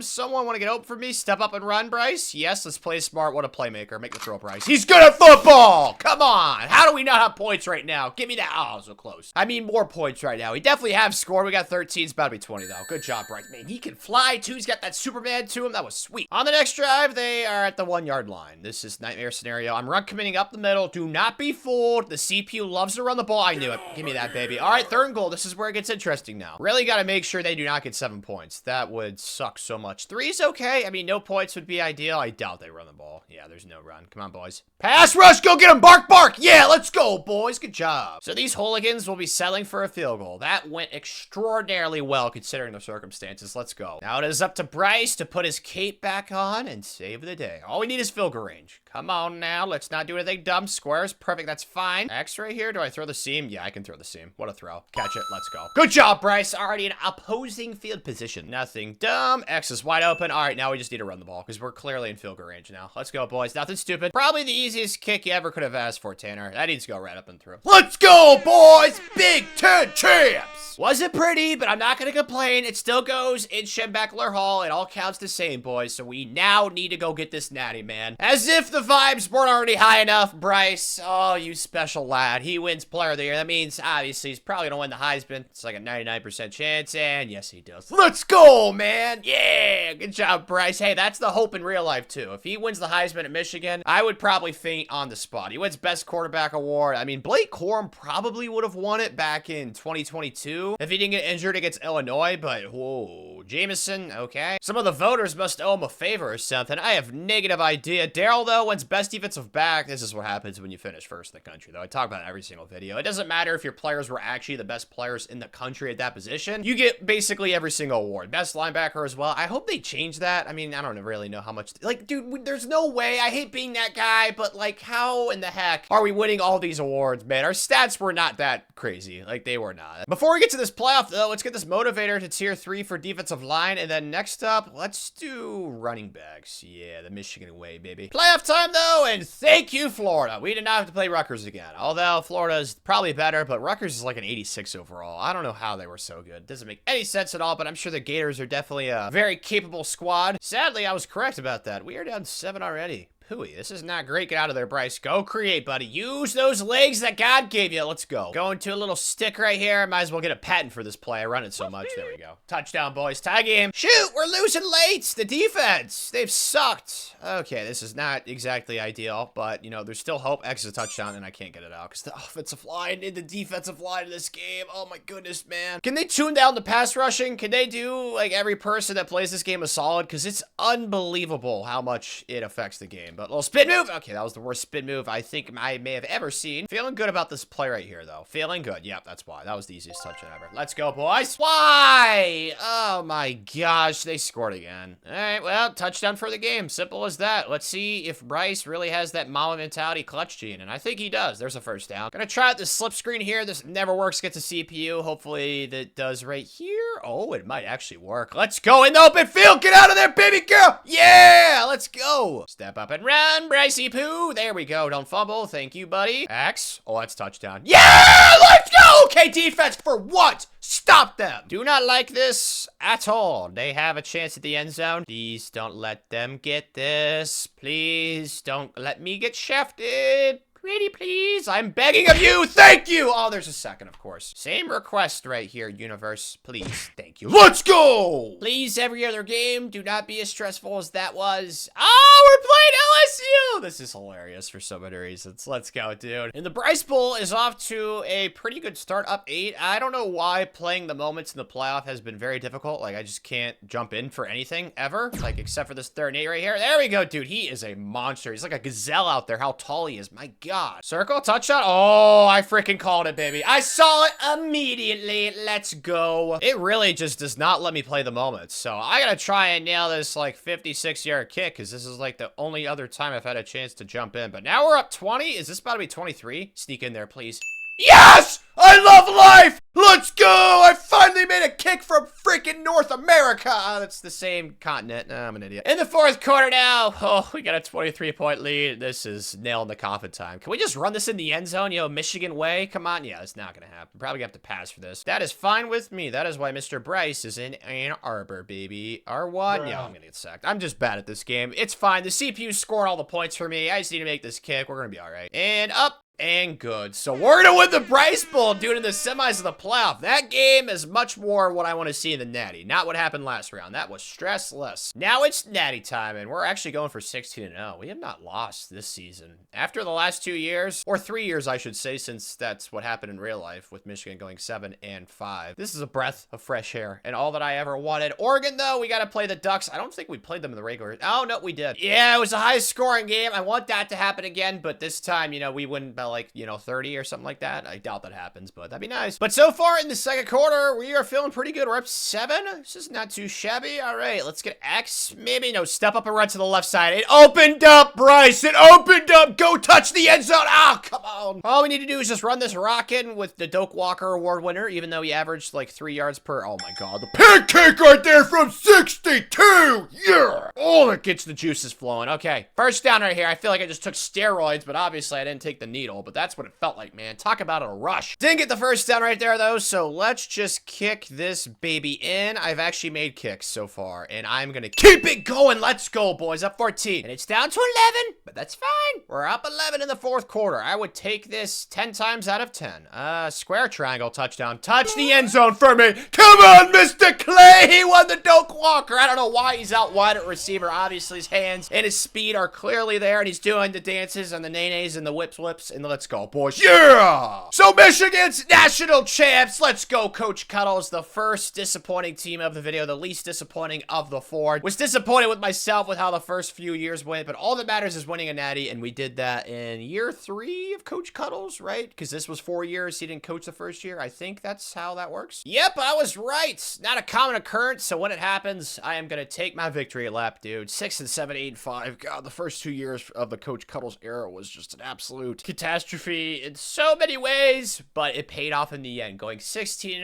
Someone want to get open for me? Step up and run, Bryce? Yes, let's play smart. What a playmaker. Make the throw, Bryce. He's good at football! Come on! How do we not have points right now? Give me that. Oh, so close. I mean, more points right now. We definitely have scored. We got 13. It's about to be 20, though. Good job, Bryce. Man, he can fly, too. He's got that Superman to him. That was sweet. On the next drive, they are at the 1-yard line. This is nightmare scenario. I'm run committing up the middle. Do not be fooled. The CPU loves to run the ball. I knew it. Give me that, baby. All right, 3rd and goal. This is where it gets interesting now. Really got to make sure they they do not get 7 points. That would suck so much. 3's okay. I mean, no points would be ideal. I doubt they run the ball. Yeah, there's no run. Come on, boys. Pass rush, go get him. Bark, bark. Yeah, let's go, boys. Good job. So these hooligans will be settling for a field goal. That went extraordinarily well considering the circumstances. Let's go. Now it is up to Bryce to put his cape back on and save the day. All we need is field goal range. Come on now. Let's not do anything dumb. Squares. Perfect. That's fine. X right here. Do I throw the seam? Yeah, I can throw the seam. What a throw. Catch it. Let's go. Good job, Bryce. Already in opposing field position. Nothing dumb. X is wide open. All right, now we just need to run the ball because we're clearly in field goal range now. Let's go, boys. Nothing stupid. Probably the easiest kick you ever could have asked for, Tanner. That needs to go right up and through. Let's go, boys. Big Ten champs. Wasn't pretty, but I'm not going to complain. It still goes in Schembechler Hall. It all counts the same, boys. So we now need to go get this natty, man. As if the vibes weren't already high enough, Bryce. Oh, you special lad. He wins player of the year. That means, obviously, he's probably going to win the Heisman. It's like a 99% chance, and yes, he does. Let's go, man. Yeah, good job, Bryce. Hey, that's the hope in real life, too. If he wins the Heisman at Michigan, I would probably faint on the spot. He wins Best Quarterback Award. I mean, Blake Corum probably would have won it back in 2022 if he didn't get injured against Illinois, but whoa, Jameson, okay. Some of the voters must owe him a favor or something. I have negative idea. Darrell, though, wins Best Defensive Back. This is what happens when you finish first in the country, though. I talk about it in every single video. It doesn't matter if your players were actually the best players in the country at that position. You get basically every single award. Best linebacker as well. I hope they change that. I mean, I don't really know how much, like, dude, there's no way. I hate being that guy, but like, how in the heck are we winning all these awards, man? Our stats were not that crazy. Like, they were not. Before we get to this playoff, though, let's get this motivator to tier 3 for defensive line, and then next up, let's do running backs. Yeah, the Michigan way, baby. Playoff time, though, and thank you, Florida. We did not have to play Rutgers again, although Florida is probably better, but Rutgers is like an 86 overall. I don't know how they were so good. Doesn't make any sense at all, but I'm sure the Gators are definitely a very capable squad. Sadly, I was correct about that. We are down 7 already. Pooey, this is not great. Get out of there, Bryce. Go create, buddy. Use those legs that God gave you. Let's go. Going to a little stick right here. Might as well get a patent for this play. I run it so much. There we go. Touchdown, boys. Tie game. Shoot, we're losing late. The defense. They've sucked. Okay, this is not exactly ideal, but, you know, there's still hope. X is a touchdown, and I can't get it out because the offensive line and the defensive line of this game. Oh, my goodness, man. Can they tune down the pass rushing? Can they do, like, every person that plays this game a solid? Because it's unbelievable how much it affects the game. But a little spin move. Okay, that was the worst spin move I think I may have ever seen. Feeling good about this play right here, though. Feeling good. Yep, that's why. That was the easiest touchdown ever. Let's go, boys. Why? Oh, my gosh. They scored again. All right, well, touchdown for the game. Simple as that. Let's see if Bryce really has that mama mentality clutch gene, and I think he does. There's a first down. Gonna try out the slip screen here. This never works. Gets a CPU. Hopefully that does right here. Oh, it might actually work. Let's go in the open field. Get out of there, baby girl. Yeah, let's go. Step up and run, Brycey Poo. There we go. Don't fumble. Thank you, buddy. X. Oh, that's touchdown. Yeah, let's go. Okay, defense for what? Stop them. Do not like this at all. They have a chance at the end zone. Please don't let them get this. Please don't let me get shafted. Pretty please. I'm begging of you. Thank you. Oh, there's a second, of course. Same request right here, universe. Please. Thank you. Let's go. Please, every other game, do not be as stressful as that was. Oh, we're playing LSU. This is hilarious for so many reasons. Let's go, dude. And the Bryce Bowl is off to a pretty good start, up 8. I don't know why playing the moments in the playoff has been very difficult. Like, I just can't jump in for anything ever. Like, except for this 3rd and 8 right here. There we go, dude. He is a monster. He's like a gazelle out there. How tall he is. My God. Circle, touchdown. Oh, I freaking called it, baby. I saw it immediately. Let's go. It really just does not let me play the moments. So I gotta try and nail this like 56-yard kick because this is like the only other time I've had a chance to jump in. But now we're up 20. Is this about to be 23? Sneak in there, please. Yes! I love life! Let's go! I finally made a kick from freaking North America! That's the same continent. Nah, I'm an idiot. In the 4th quarter now. Oh, we got a 23-point lead. This is nail in the coffin time. Can we just run this in the end zone? Yo, Michigan way? Come on. Yeah, it's not gonna happen. Probably gonna have to pass for this. That is fine with me. That is why Mr. Bryce is in Ann Arbor, baby. R1? Yeah, I'm gonna get sacked. I'm just bad at this game. It's fine. The CPU's scoring all the points for me. I just need to make this kick. We're gonna be all right. And up. And good. So we're gonna win the Price Bowl, dude, in the semis of the playoff. That game is much more what I want to see in the Natty. Not what happened last round. That was stressless. Now it's Natty time, and we're actually going for 16-0. We have not lost this season. After the last 2 years, or 3 years, I should say, since that's what happened in real life with Michigan going 7-5. This is a breath of fresh air and all that I ever wanted. Oregon, though, we got to play the Ducks. I don't think we played them in the regular. Oh, no, we did. Yeah, it was a high-scoring game. I want that to happen again, but this time, you know, we win by like, 30 or something like that. I doubt that happens, but that'd be nice. But so far in the second quarter, we are feeling pretty good. We're up 7. This is not too shabby. All right, let's get X. Maybe, no, step up and run to the left side. It opened up, Bryce. It opened up. Go touch the end zone. Oh, come on. All we need to do is just run this rockin' with the Doak Walker Award winner, even though he averaged like 3 yards per. Oh my God, the pancake right there from 62. Yeah. Oh, that gets the juices flowing. Okay, first down right here. I feel like I just took steroids, but obviously I didn't take the needle, but that's what it felt like, man. Talk about a rush. Didn't get the first down right there, though, so let's just kick this baby in. I've actually made kicks so far, and I'm gonna keep it going. Let's go, boys. Up 14. And it's down to 11, but that's fine. We're up 11 in the fourth quarter. I would take this 10 times out of 10. Square triangle touchdown. Touch the end zone for me. Come on, Mr. Clay. He won the Doak Walker. I don't know why he's out wide at receiver. Obviously, his hands and his speed are clearly there, and he's doing the dances and the nays and the whips, and let's go, boys. Yeah! So Michigan's national champs. Let's go, Coach Cuddles. The first disappointing team of the video, the least disappointing of the 4. Was disappointed with myself with how the first few years went, but all that matters is winning a natty, and we did that in year 3 of Coach Cuddles, right? Because this was 4 years. He didn't coach the first year. I think that's how that works. Yep, I was right. Not a common occurrence, so when it happens, I am going to take my victory lap, dude. 6 and 7, 8 and 5. God, the first 2 years of the Coach Cuddles era was just an absolute catastrophe in so many ways, but it paid off in the end, going 16-0.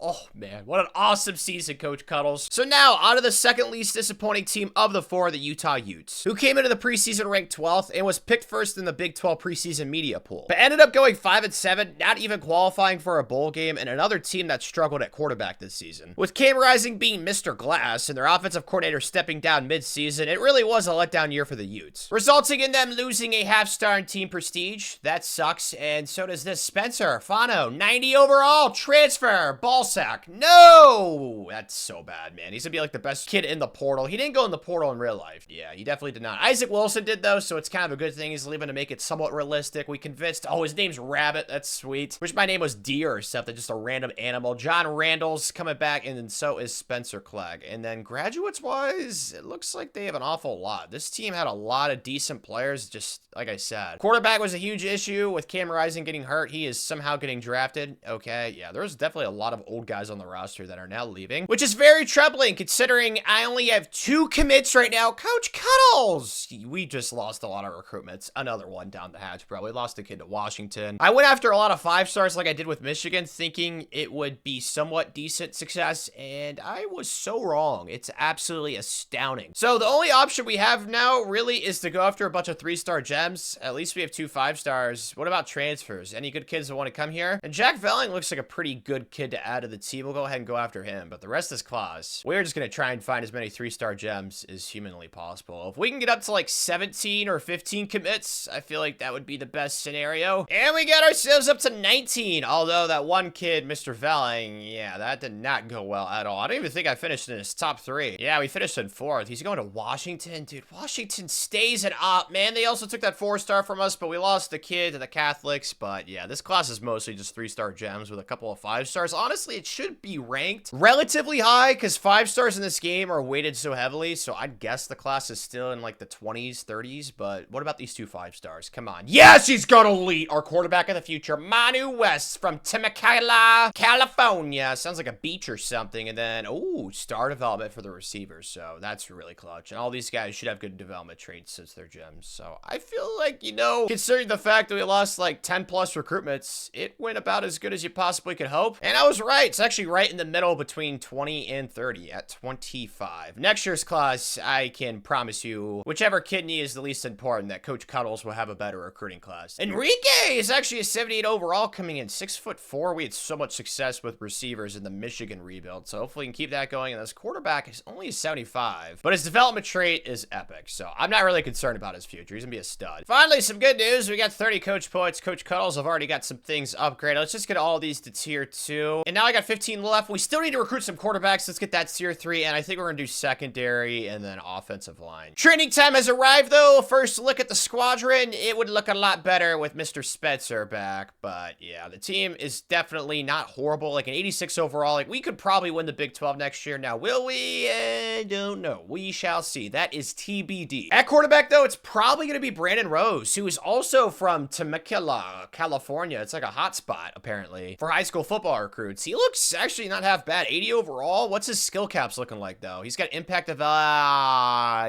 Oh, man, what an awesome season, Coach Cuddles. So now, out of the second least disappointing team of the 4, the Utah Utes, who came into the preseason ranked 12th and was picked first in the Big 12 preseason media pool, but ended up going 5 and 7, not even qualifying for a bowl game, and another team that struggled at quarterback this season. With Cam Rising being Mr. Glass and their offensive coordinator stepping down mid-season, it really was a letdown year for the Utes, resulting in them losing a half-star in team prestige. That sucks, and so does this Spencer Fano, 90 overall, transfer, ball sack. No! That's so bad, man. He's gonna be like the best kid in the portal. He didn't go in the portal in real life. Yeah, he definitely did not. Isaac Wilson did, though, so it's kind of a good thing he's leaving to make it somewhat realistic. We convinced, oh, his name's Rabbit. That's sweet. Wish my name was Deer or something, just a random animal. John Randall's coming back, and then so is Spencer Clegg. And then graduates-wise, it looks like they have an awful lot. This team had a lot of decent players, just like I said. Quarterback was a huge issue with Cam Rising getting hurt. He is somehow getting drafted. Okay, yeah, there's definitely a lot of old guys on the roster that are now leaving, which is very troubling considering I only have 2 commits right now. Coach Cuddles! We just lost a lot of recruitments. Another one down the hatch, bro. We lost a kid to Washington. I went after a lot of 5-stars like I did with Michigan, thinking it would be somewhat decent success, and I was so wrong. It's absolutely astounding. So the only option we have now really is to go after a bunch of 3-star gems. At least we have 2 5-stars. What about transfers? Any good kids that want to come here? And Jack Velling looks like a pretty good kid to add to the team. We'll go ahead and go after him, but the rest is class. We're just going to try and find as many 3-star gems as humanly possible. If we can get up to like 17 or 15 commits, I feel like that would be the best scenario. And we got ourselves up to 19, although that one kid, Mr. Velling, yeah, that did not go well at all. I don't even think I finished in his top 3. Yeah, we finished in 4th. He's going to Washington. Dude, Washington stays at op, man. They also took that 4-star from us, but we lost the kid to the Catholics. But yeah, this class is mostly just 3-star gems with a couple of 5-stars. Honestly, it should be ranked relatively high because 5-stars in this game are weighted so heavily. So I'd guess the class is still in like the 20s, 30s. But what about these 2 5-stars? Come on. Yes, he's gonna lead our quarterback of the future, Manu West from Temecula, California. Sounds like a beach or something. And then, oh, star development for the receivers. So that's really clutch. And all these guys should have good development traits since they're gems. So I feel like, you know, considering the fact that we lost like 10 plus recruitments, it went about as good as you possibly could hope. And I was right. It's actually right in the middle between 20 and 30 at 25. Next year's class, I can promise you, whichever kidney is the least important, that Coach Cuddles will have a better recruiting class. Enrique is actually a 78 overall coming in 6'4". We had so much success with receivers in the Michigan rebuild. So hopefully we can keep that going. And this quarterback is only a 75, but his development trait is epic. So I'm not really concerned about his future. He's gonna be a stud. Finally, some good news. We got 30 coach points. Coach Cuddles have already got some things upgraded. Let's just get all these to tier 2. And now I got 15 left. We still need to recruit some quarterbacks. Let's get that tier 3. And I think we're going to do secondary and then offensive line. Training time has arrived, though. First look at the squadron. It would look a lot better with Mr. Spencer back. But yeah, the team is definitely not horrible. Like an 86 overall. Like we could probably win the Big 12 next year. Now, will we? I don't know. We shall see. That is TBD. At quarterback, though, it's probably going to be Brandon Rose, who is also from Temecula, California. It's like a hot spot, apparently, for high school football recruits. He looks actually not half bad. 80 overall. What's his skill caps looking like, though? He's got impact of,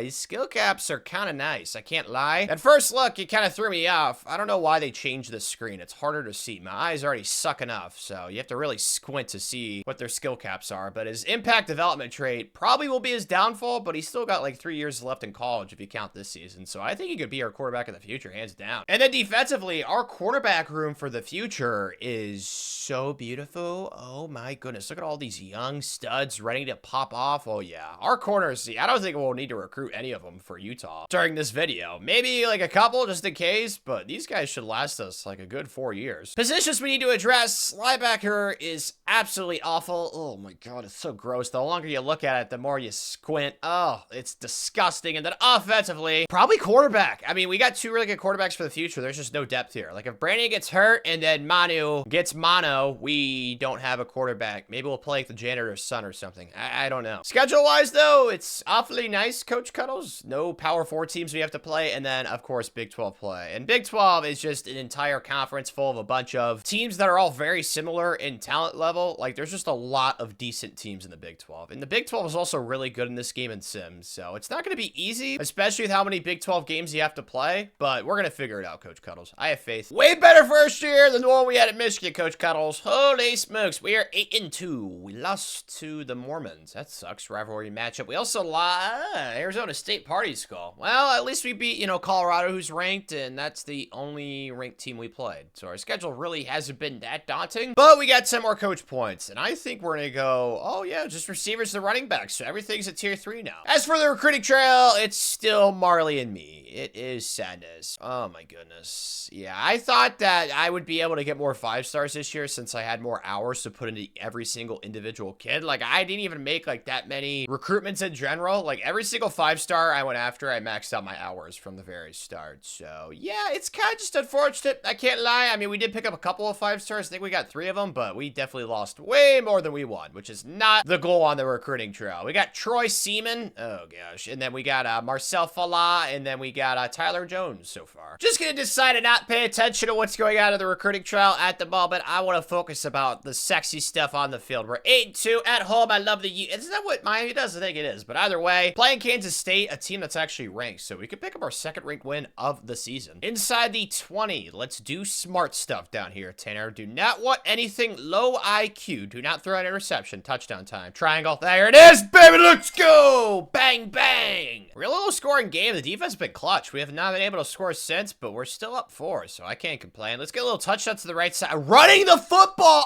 his skill caps are kind of nice. I can't lie. At first look, it kind of threw me off. I don't know why they changed the screen. It's harder to see. My eyes already suck enough, so you have to really squint to see what their skill caps are. But his impact development trait probably will be his downfall, but he's still got like 3 years left in college if you count this season. So I think he could be our quarterback of the future, hands down. And then defensively, our quarterback room for the future is so beautiful. Oh my goodness. Look at all these young studs ready to pop off. Oh yeah. Our corners, see, I don't think we'll need to recruit any of them for Utah during this video. Maybe like a couple just in case, but these guys should last us like a good 4 years. Positions we need to address. Linebacker is absolutely awful. Oh my God, it's so gross. The longer you look at it, the more you squint. Oh, it's disgusting. And then offensively, probably quarterback. I mean, we got 2 really good quarterbacks for the future. There's just no depth here. Like if Brandon gets hurt and then Manu gets mono, we don't have a quarterback. Maybe we'll play like the janitor's son or something. I don't know. Schedule-wise, though, it's awfully nice, Coach Cuddles. No Power 4 teams we have to play. And then, of course, Big 12 play. And Big 12 is just an entire conference full of a bunch of teams that are all very similar in talent level. Like, there's just a lot of decent teams in the Big 12. And the Big 12 is also really good in this game in Sims. So it's not going to be easy, especially with how many Big 12 games you have to play. But we're going to figure it out, Coach Cuddles. I have faith. Way better first year than the one we had at Michigan, Coach Cuddles. Holy smokes. We are 8-2. We lost to the Mormons. That sucks. Rivalry matchup. We also lost Arizona State Party Skull. Well, at least we beat, you know, Colorado, who's ranked, and that's the only ranked team we played. So our schedule really hasn't been that daunting, but we got 10 more coach points, and I think we're going to go, oh yeah, just receivers to running backs. So everything's at tier 3 now. As for the recruiting trail, it's still Marley and me. It is sadness. Oh my goodness. Yeah, I thought that I would be able to get more 5 stars this year since I had more hours to put into every single individual kid. Like, I didn't even make like that many recruitments in general. Like, every single 5-star I went after, I maxed out my hours from the very start. So yeah, it's kind of just unfortunate. I can't lie. I mean, we did pick up a couple of 5 stars. I think we got 3 of them, but we definitely lost way more than we won, which is not the goal on the recruiting trail. We got Troy Seaman. Oh gosh. And then we got Marcel Fala, and then we got Tyler Jones so far. Just gonna decide to not pay attention to what's going on in the recruiting trail at the moment. I want to focus about the sexy stuff on the field. We're 8-2 at home. I love the U. Isn't that what Miami does? I think it is. But either way, playing Kansas State, a team that's actually ranked, so we could pick up our 2nd ranked win of the season. Inside the 20, let's do smart stuff down here, Tanner. Do not want anything low IQ. Do not throw an interception. Touchdown time. Triangle. There it is, baby. Let's go. Bang, bang. Real low scoring game. The defense has been clutch. We have not been able to score since, but we're still up 4, so I can't complain. Let's get a little touchdown to the right side. Running the football.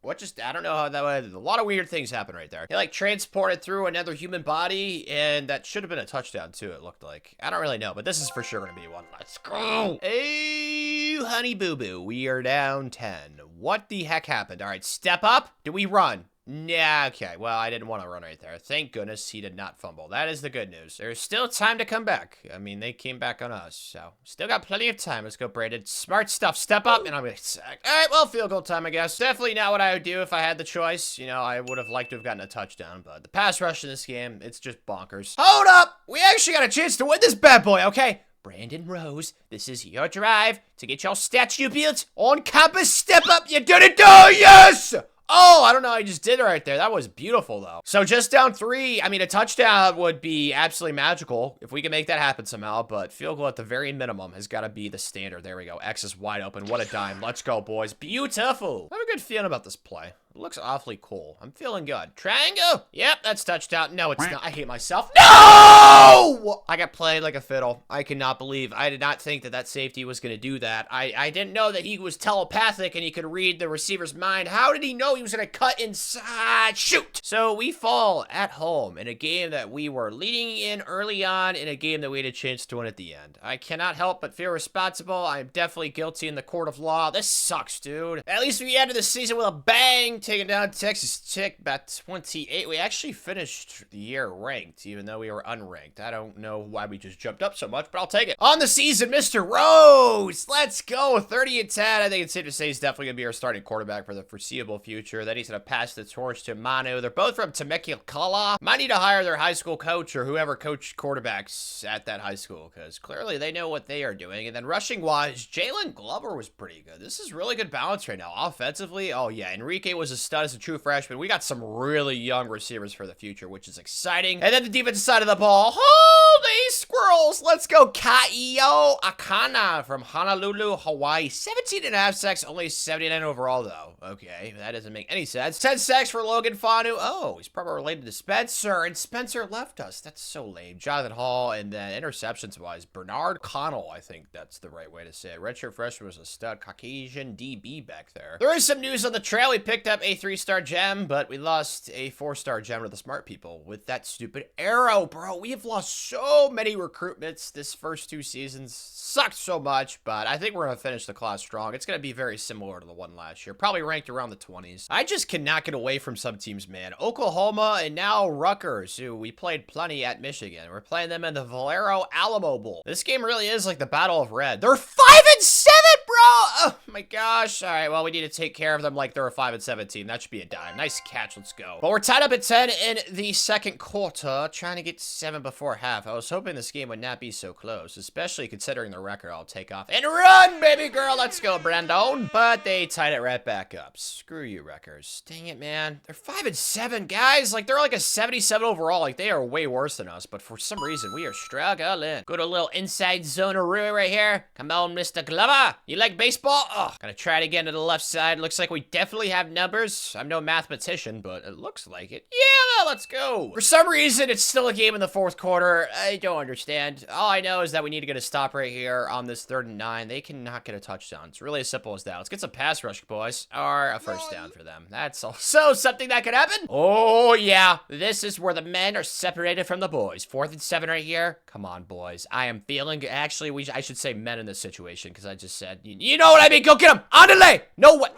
What just, I don't know how that was. A lot of weird things happened right there. He like transported through another human body, and that should have been a touchdown too, it looked like. I don't really know, but this is for sure going to be one. Let's go. Hey, honey boo boo. We are down 10. What the heck happened? All right, step up. Do we run? Yeah, okay. Well, I didn't want to run right there. Thank goodness he did not fumble. That is the good news. There's still time to come back. I mean, they came back on us, so still got plenty of time. Let's go, Brandon. Smart stuff. Step up, and I'm going to sack. All right, well, field goal time, I guess. Definitely not what I would do if I had the choice. You know, I would have liked to have gotten a touchdown, but the pass rush in this game, it's just bonkers. Hold up! We actually got a chance to win this bad boy, okay? Brandon Rose, this is your drive to get your statue built on campus. Step up, you did it, yes! Oh, I don't know how I just did it right there. That was beautiful, though. So just down 3. I mean, a touchdown would be absolutely magical if we can make that happen somehow, but field goal at the very minimum has got to be the standard. There we go. X is wide open. What a dime. Let's go, boys. Beautiful. I have a good feeling about this play. It looks awfully cool. I'm feeling good. Triangle. Yep, that's touchdown. No, it's not. I hate myself. No! I got played like a fiddle. I cannot believe. I did not think that that safety was going to do that. I didn't know that he was telepathic and he could read the receiver's mind. How did he know he was going to cut inside? Shoot! So we fall at home in a game that we were leading in early on, in a game that we had a chance to win at the end. I cannot help but feel responsible. I'm definitely guilty in the court of law. This sucks, dude. At least we ended the season with a bang, taking down Texas Tech about 28. We actually finished the year ranked, even though we were unranked. I don't know why we just jumped up so much, but I'll take it. On the season, Mr. Rose. Let's go. 30-10. I think it's safe to say he's definitely going to be our starting quarterback for the foreseeable future. Then he's going to pass the torch to Manu. They're both from Temecula. Might need to hire their high school coach or whoever coached quarterbacks at that high school, because clearly they know what they are doing. And then rushing-wise, Jalen Glover was pretty good. This is really good balance right now. Offensively, oh yeah, Enrique was a stud as a true freshman. We got some really young receivers for the future, which is exciting. And then the defensive side of the ball, holy squirrels, let's go. Kaio Akana from Honolulu, Hawaii. 17.5 sacks, only 79 overall though. Okay, that doesn't make any sense. 10 sacks for Logan Fanu. Oh, he's probably related to Spencer, and Spencer left us. That's so lame. Jonathan Hall, and then interceptions-wise, Bernard Connell, I think that's the right way to say it. Redshirt freshman was a stud. Caucasian DB back there. There is some news on the trail. We picked up a 3-star gem, but we lost a 4-star gem to the smart people with that stupid arrow, bro. We have lost so many recruitments this first 2 seasons. Sucked so much, but I think we're going to finish the class strong. It's going to be very similar to the one last year. Probably ranked around the 20s. I just cannot get away from some teams, man. Oklahoma and now Rutgers, who we played plenty at Michigan. We're playing them in the Valero Alamo Bowl. This game really is like the Battle of Red. They're 5-7, bro! Oh my gosh. All right, well, we need to take care of them like they're a 5-7 team. That should be a dime. Nice catch. Let's go. But we're tied up at 10 in the second quarter, trying to get 7 before half. I was hoping this game would not be so close, especially considering the record. I'll take off and run, baby girl. Let's go, Brandon. But they tied it right back up. Screw you, Rutgers. Dang it, man. They're 5-7, guys. Like, they're like a 77 overall. Like, they are way worse than us, but for some reason, we are struggling. Go to a little inside zone right here. Come on, Mr. Glover. You like baseball? Oh, gonna try it again to the left side. Looks like we definitely have numbers. I'm no mathematician, but it looks like it. Yeah, let's go. For some reason, it's still a game in the fourth quarter. I don't understand. All I know is that we need to get a stop right here on this 3rd and 9. They cannot get a touchdown. It's really as simple as that. Let's get some pass rush, boys, or a first down for them. That's also something that could happen. Oh, yeah. This is where the men are separated from the boys. 4th and 7 right here. Come on, boys. I am feeling, actually, I should say men in this situation, because I just said, you know what I mean? Go get him. On delay. No way.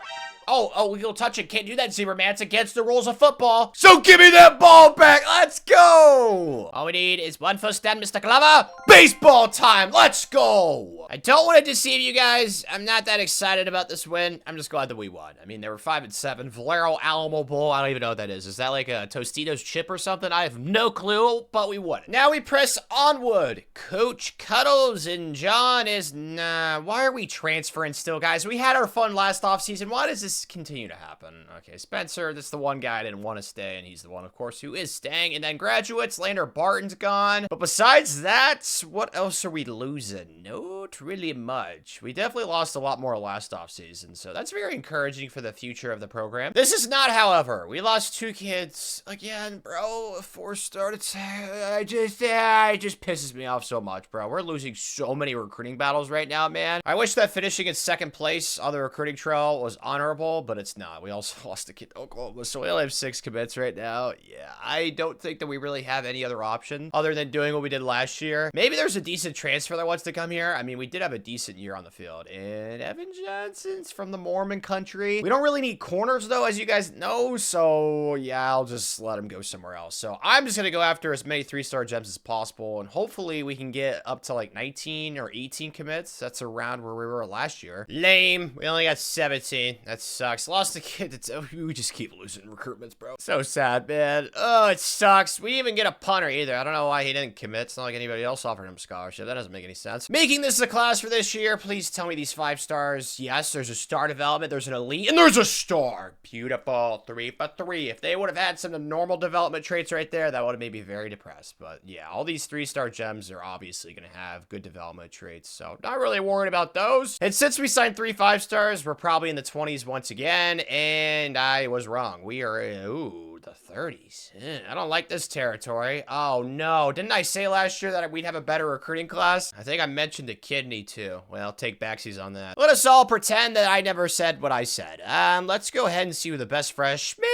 Oh, we'll touch it. Can't do that, Zebra-Man. It's against the rules of football. So give me that ball back. Let's go. All we need is 1 first down, Mr. Glover. Baseball time. Let's go. I don't want to deceive you guys. I'm not that excited about this win. I'm just glad that we won. I mean, they were 5-7. Valero Alamo Bowl. I don't even know what that is. Is that like a Tostitos chip or something? I have no clue, but we won. Now we press onward. Coach Cuddles and John is, nah, why are we transferring still, guys? We had our fun last offseason. Why does this continue to happen? Okay, Spencer, that's the one guy I didn't want to stay, and he's the one, of course, who is staying. And then graduates, Lander Barton's gone. But besides that, what else are we losing? Not really much. We definitely lost a lot more last offseason, so that's very encouraging for the future of the program. This is not, however. We lost 2 kids again, bro. 4-star. It just pisses me off so much, bro. We're losing so many recruiting battles right now, man. I wish that finishing in 2nd place on the recruiting trail was honorable, but it's not. We also lost a kid to Oklahoma, so we only have 6 commits right now. Yeah, I don't think that we really have any other option other than doing what we did last year. Maybe there's a decent transfer that wants to come here. I mean, we did have a decent year on the field. And Evan Johnson's from the Mormon country. We don't really need corners, though, as you guys know, so yeah, I'll just let him go somewhere else. So I'm just gonna go after as many 3-star gems as possible, and hopefully we can get up to like 19 or 18 commits. That's around where we were last year. Lame. We only got 17. That sucks. Lost a kid. We just keep losing recruitments, bro. So sad, man. Oh, it sucks. We didn't even get a punter either. I don't know why he didn't commit. It's not like anybody else offered him a scholarship. That doesn't make any sense. Making this the class for this year. Please tell me these 5 stars. Yes, there's a star development, there's an elite, and there's a star. Beautiful. 3 for 3. If they would have had some normal development traits right there, that would have made me very depressed. But yeah, all these 3-star gems are obviously going to have good development traits, so not really worried about those. And since we signed 3 5-stars, we're probably in the 20s once again, and I was wrong. We are, ooh, the 30s. I don't like this territory. Oh no, didn't I say last year that we'd have a better recruiting class? I think I mentioned a kidney too. Well, take backsies on that. Let us all pretend that I never said what I said. Let's go ahead and see who the best freshman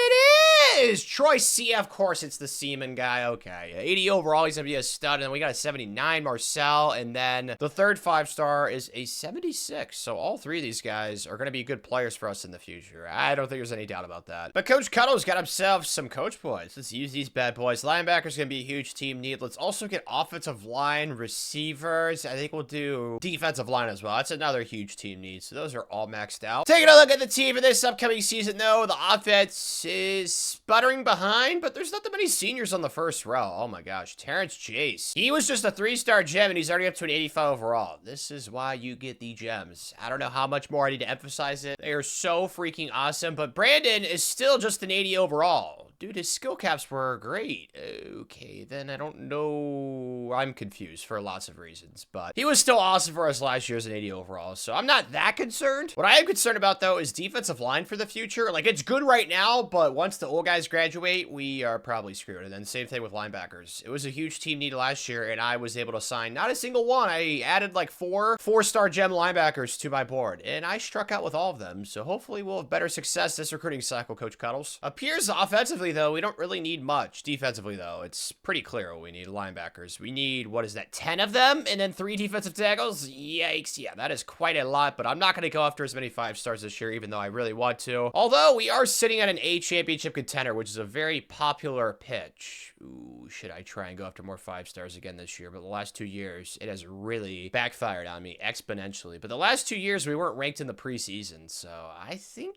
is. Troy C, of course, it's the Seaman guy. Okay, 80 overall, he's gonna be a stud, and then we got a 79 Marcel, and then the third 5-star is a 76. So all 3 of these guys are gonna be good players for us in the future. I don't think there's any doubt about that. But Coach Cuddle's got himself some coach points. Let's use these bad boys. Linebacker's gonna be a huge team need. Let's also get offensive line, receivers. I think we'll do defensive line as well. That's another huge team need. So those are all maxed out. Taking a look at the team for this upcoming season, though, the offense is sputtering behind, but there's not that many seniors on the first row. Oh my gosh, Terrence Chase. He was just a 3-star gem, and he's already up to an 85 overall. This is why you get the gems. I don't know how much more I need to emphasize it. They are so freaking awesome, but Brandon is still just an 80 overall. Dude, his skill caps were great. Okay, then I don't know. I'm confused for lots of reasons, but he was still awesome for us last year as an 80 overall, so I'm not that concerned. What I am concerned about, though, is defensive line for the future. Like, it's good right now, but once the old guys graduate, we are probably screwed. And then same thing with linebackers. It was a huge team need last year, and I was able to sign not a single one. I added like 4 4-star gem linebackers to my board, and I struck out with all of them, so hopefully we'll have better success this recruiting cycle, Coach Cuddles. Appears offensively, though, we don't really need much. Defensively, though, it's pretty clear what we need. Linebackers. We need, what is that, 10 of them? And then 3 defensive tackles? Yikes. Yeah, that is quite a lot, but I'm not going to go after as many 5-stars this year, even though I really want to. Although, we are sitting at an A championship contender, which is a very popular pitch. Ooh, should I try and go after more 5-stars again this year? But the last 2 years, it has really backfired on me exponentially. But the last 2 years, we weren't ranked in the preseason, so I think,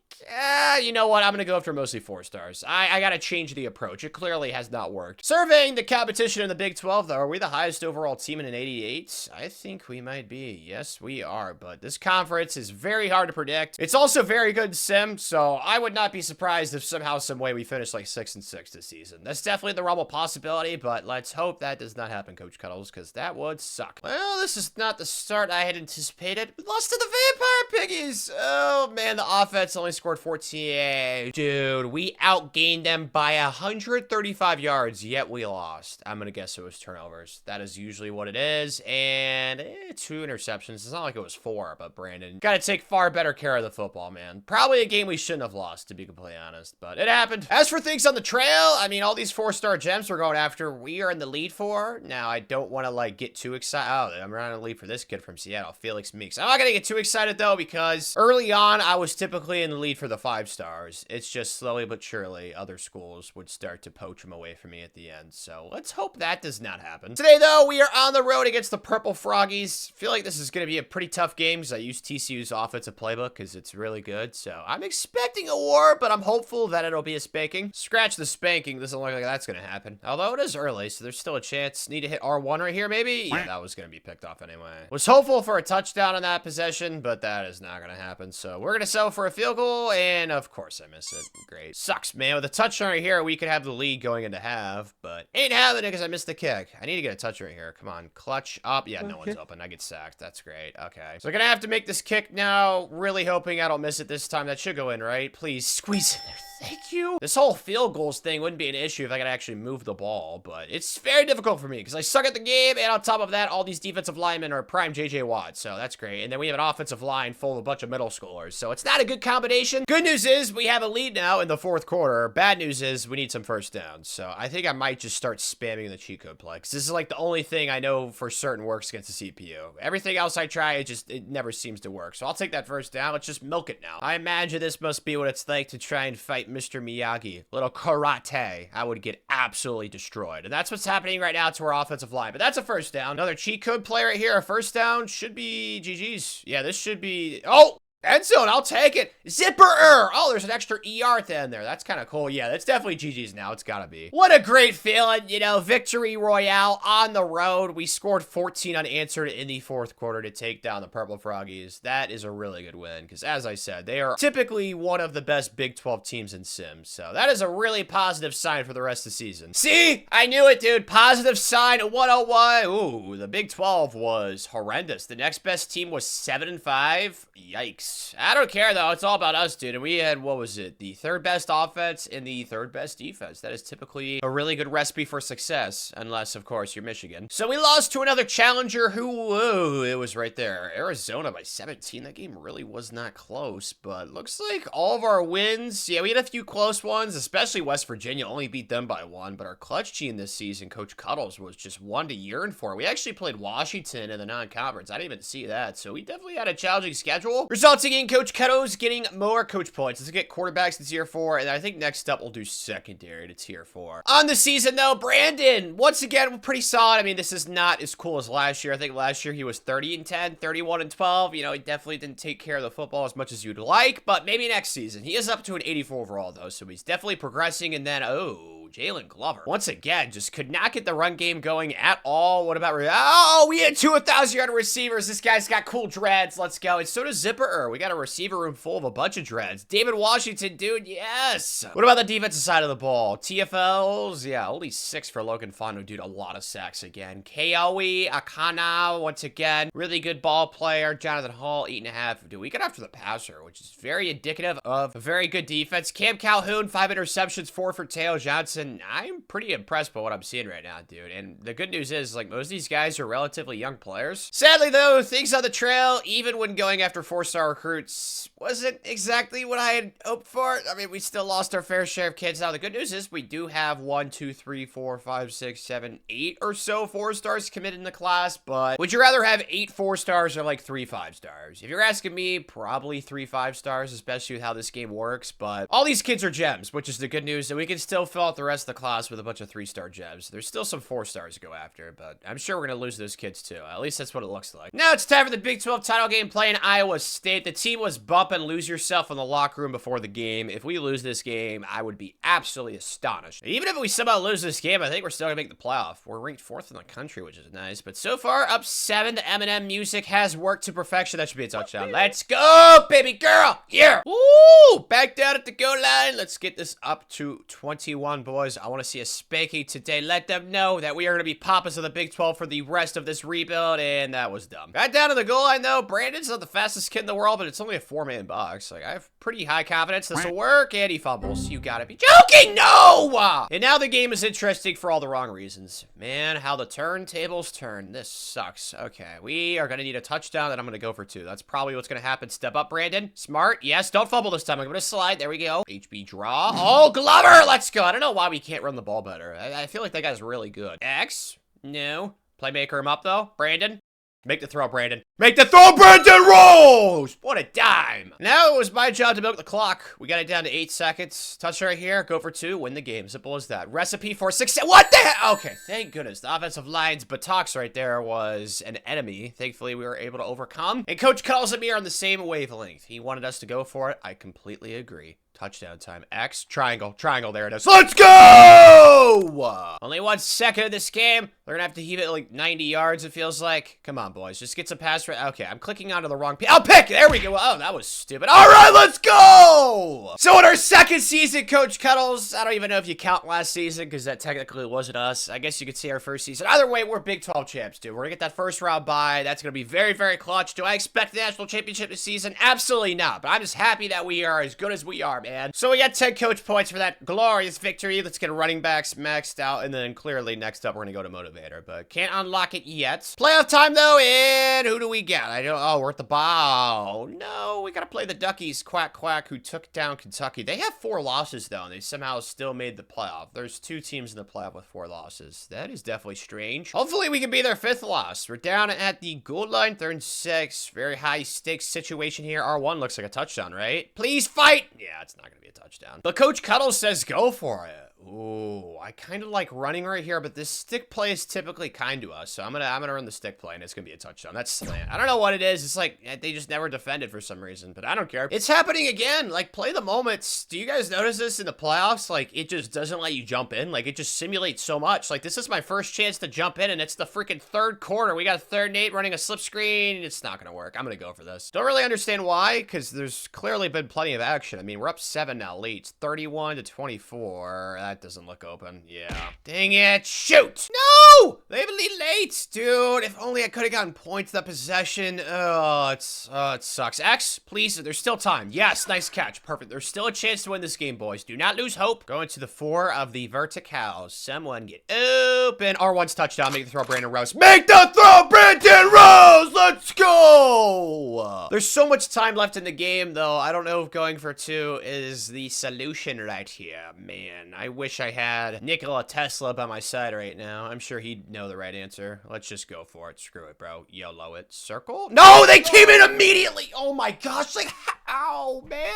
you know what? I'm going to go after mostly 4-stars. I got to change the approach. It clearly has not worked. Surveying the competition in the Big 12, though, are we the highest overall team in an 88? I think we might be. Yes, we are, but this conference is very hard to predict. It's also very good in sim, so I would not be surprised if somehow, some way we finish like 6-6 this season. That's definitely the realm of possibility, but let's hope that does not happen, Coach Cuddles, because that would suck. Well, this is not the start I had anticipated. We lost to the Vampire Piggies. Oh, man, the offense only scored 14. Dude, we outgained them by 135 yards, yet we lost. I'm gonna guess it was turnovers. That is usually what it is, and 2 interceptions. It's not like it was 4, but Brandon gotta take far better care of the football, man. Probably a game we shouldn't have lost, to be completely honest, but it happened. As for things on the trail, I mean, all these 4-star gems we're going after, we are in the lead for. Now, I don't want to, like, get too excited. Oh, I'm running a lead for this kid from Seattle, Felix Meeks. I'm not gonna get too excited, though, because early on, I was typically in the lead for the 5-stars. It's just slowly but surely, other schools would start to poach him away from me at the end, so let's hope that does not happen. Today, though, we are on the road against the Purple Froggies. Feel like this is going to be a pretty tough game because I use TCU's offensive playbook because it's really good, so I'm expecting a war, but I'm hopeful that it'll be a spanking. Scratch the spanking, doesn't look like that's going to happen, although it is early, so there's still a chance. Need to hit R1 right here, maybe? Yeah, that was going to be picked off anyway. Was hopeful for a touchdown on that possession, but that is not going to happen, so we're going to settle for a field goal, and of course I miss it. Great. Sucks, man. With a touchdown right here, we could have the lead going into half, but ain't happening because I missed the kick. I need to get a touch right here. Come on, clutch up. Yeah, no one's open. I get sacked. That's great. Okay, so I'm gonna have to make this kick now. Really hoping I don't miss it this time. That should go in, right? Please squeeze in there. Thank you. This whole field goals thing wouldn't be an issue if I could actually move the ball, but it's very difficult for me because I suck at the game, and on top of that, all these defensive linemen are prime JJ Watt, so that's great. And then we have an offensive line full of a bunch of middle schoolers, so it's not a good combination. Good news is we have a lead now in the 4th quarter. Bad news is we need some first downs, so I think I might just start spamming the cheat code play because this is like the only thing I know for certain works against the CPU. Everything else I try, it never seems to work, so I'll take that first down. Let's just milk it now. I imagine this must be what it's like to try and fight Mr. Miyagi. Little karate. I would get absolutely destroyed. And that's what's happening right now to our offensive line. But that's a first down. Another cheat code play right here. A first down should be GG's. Yeah, this should be... Oh! End zone, I'll take it. Zipper. Oh, there's an extra ER at the end there. That's kind of cool. Yeah, that's definitely GG's now. It's gotta be. What a great feeling. You know, victory royale on the road. We scored 14 unanswered in the fourth quarter to take down the Purple Froggies. That is a really good win because, as I said, they are typically one of the best Big 12 teams in Sims. So that is a really positive sign for the rest of the season. See? I knew it, dude. Positive sign 101. Ooh, the Big 12 was horrendous. The next best team was 7-5. Yikes. I don't care, though. It's all about us, dude. And we had, what was it? The third best offense and the third best defense. That is typically a really good recipe for success, unless, of course, you're Michigan. So we lost to another challenger who, whoa, it was right there. Arizona by 17. That game really was not close, but looks like all of our wins, yeah, we had a few close ones, especially West Virginia, only beat them by 1, but our clutch team this season, Coach Cuddles, was just one to yearn for. We actually played Washington in the non-conference. I didn't even see that, so we definitely had a challenging schedule, resulting in Coach Cuddles getting more coach points. Let's get quarterbacks to tier 4, and I think next up we'll do secondary to tier 4. On the season, though, Brandon, once again, pretty solid. I mean, this is not as cool as last year. I think last year he was 30-10, 31-12. You know, he definitely didn't take care of the football as much as you'd like, but maybe next season. He is up to an 84 overall, though, so he's definitely progressing. And then, oh, Jalen Glover, once again, just could not get the run game going at all. What about, oh, we had 2 1,000-yard receivers. This guy's got cool dreads. Let's go. And so does Zipper. We got a receiver room full of a bunch of dreads. David Washington, dude, yes. What about the defensive side of the ball? TFLs, yeah, only 6 for Logan Fondo, dude, a lot of sacks again. Kaoe Akana, once again, really good ball player. Jonathan Hall, 8.5. Dude, we got after the passer, which is very indicative of a very good defense. Cam Calhoun, 5 interceptions, 4 for Teo Johnson. I'm pretty impressed by what I'm seeing right now, dude. And the good news is, like, most of these guys are relatively young players. Sadly, though, things on the trail, even when going after 4-star recruits, wasn't exactly what I had hoped for. I mean, we still lost our fair share of kids. Now, the good news is we do have 1, 2, 3, 4, 5, 6, 7, 8 or so 4-stars committed in the class, but would you rather have 8 4-stars or like 3 5-stars? If you're asking me, probably 3 5-stars, especially with how this game works, but all these kids are gems, which is the good news, that we can still fill out the rest of the class with a bunch of 3-star gems. There's still some 4-stars to go after, but I'm sure we're gonna lose those kids too. At least that's what it looks like. Now it's time for the Big 12 title game playing Iowa State. The team was bumping lose yourself in the locker room before the game. If we lose this game, I would be absolutely astonished. And even if we somehow lose this game, I think we're still gonna make the playoff. We're ranked 4th in the country, which is nice, but so far up 7. The Eminem music has worked to perfection. That should be a touchdown. Let's go, baby girl. Here. Woo! Back down at the goal line. Let's get this up to 21, boys. I want to see a spanking today. Let them know that we are going to be papas of the Big 12 for the rest of this rebuild, and that was dumb. Right down to the goal line, though. Brandon's not the fastest kid in the world, but it's only a 4-man box. Like, I have pretty high confidence this will work, and he fumbles. You gotta be joking! No! And now the game is interesting for all the wrong reasons. Man, how the turntables turn. This sucks. Okay, we are going to need a touchdown, and I'm going to go for 2. That's probably what's going to happen. Step up, Brandon. Smart. Yes, don't fumble this time. I'm going to slide. There we go. HB draw. Oh, Glover! Let's go. I don't know why we can't run the ball better. I feel like that guy's really good. X? No. Playmaker him up, though. Brandon? Make the throw, Brandon. Make the throw, Brandon Rose! What a dime. Now it was my job to milk the clock. We got it down to 8 seconds. Touch right here. Go for 2. Win the game. Simple as that. Recipe for success. What the hell? Okay, thank goodness. The offensive line's buttocks right there was an enemy. Thankfully, we were able to overcome. And Coach Cuddles and me are on the same wavelength. He wanted us to go for it. I completely agree. Touchdown time. X. Triangle. Triangle. There it is. Let's go! Only 1 second of this game. They're gonna have to heave it like 90 yards, it feels like. Come on, boys. Just get some pass right. Okay, I'm clicking onto the wrong I'll pick! There we go. Oh, that was stupid. All right, let's go! So in our second season, Coach Cuddles, I don't even know if you count last season, because that technically wasn't us. I guess you could say our first season. Either way, we're Big 12 champs, dude. We're gonna get that first round bye. That's gonna be very, very clutch. Do I expect the national championship this season? Absolutely not. But I'm just happy that we are as good as we are, man. So we got 10 coach points for that glorious victory. Let's get running backs maxed out, and then clearly next up we're gonna go to motivator, but can't unlock it yet. Playoff time though, and who do we get? I don't. Oh, we're at the bow. No, we gotta play the Duckies. Quack quack, who took down Kentucky. They have 4 losses though, and they somehow still made the playoff. There's 2 teams in the playoff with 4 losses. That is definitely strange. Hopefully we can be their 5th loss. We're down at the goal line, 3rd and 6. Very high stakes situation here. R1 looks like a touchdown, right? Please fight. Yeah, it's not gonna be a touchdown. But Coach Cuddles says go for it. Ooh, I kind of like running right here, but this stick play is typically kind to us, so I'm gonna run the stick play, and it's gonna be a touchdown. That's, I don't know what it is. It's like they just never defended for some reason, but I don't care. It's happening again. Like, play the moments. Do you guys notice this in the playoffs? Like, it just doesn't let you jump in. Like, it just simulates so much. Like, this is my first chance to jump in, and it's the freaking third quarter. We got 3rd and 8 running a slip screen. It's not gonna work. I'm gonna go for this. Don't really understand why, because there's clearly been plenty of action. I mean, we're up 7 now, leads 31 to 24. That doesn't look open. Yeah. Dang it. Shoot. No! They have a lead late. Dude, if only I could have gotten points that possession. Oh, it sucks. X, please. There's still time. Yes, nice catch. Perfect. There's still a chance to win this game, boys. Do not lose hope. Going to the 4 of the verticals. Someone get open. R1's touchdown. Make the throw, Brandon Rose. Make the throw, Brandon Rose! Let's go! There's so much time left in the game, though. I don't know if going for 2 is the solution right here. Man, I wish I had Nikola Tesla by my side right now. I'm sure he'd know the right answer. Let's just go for it. Screw it, bro. YOLO it. Circle? No, they came in immediately! Oh my gosh, like, how, man?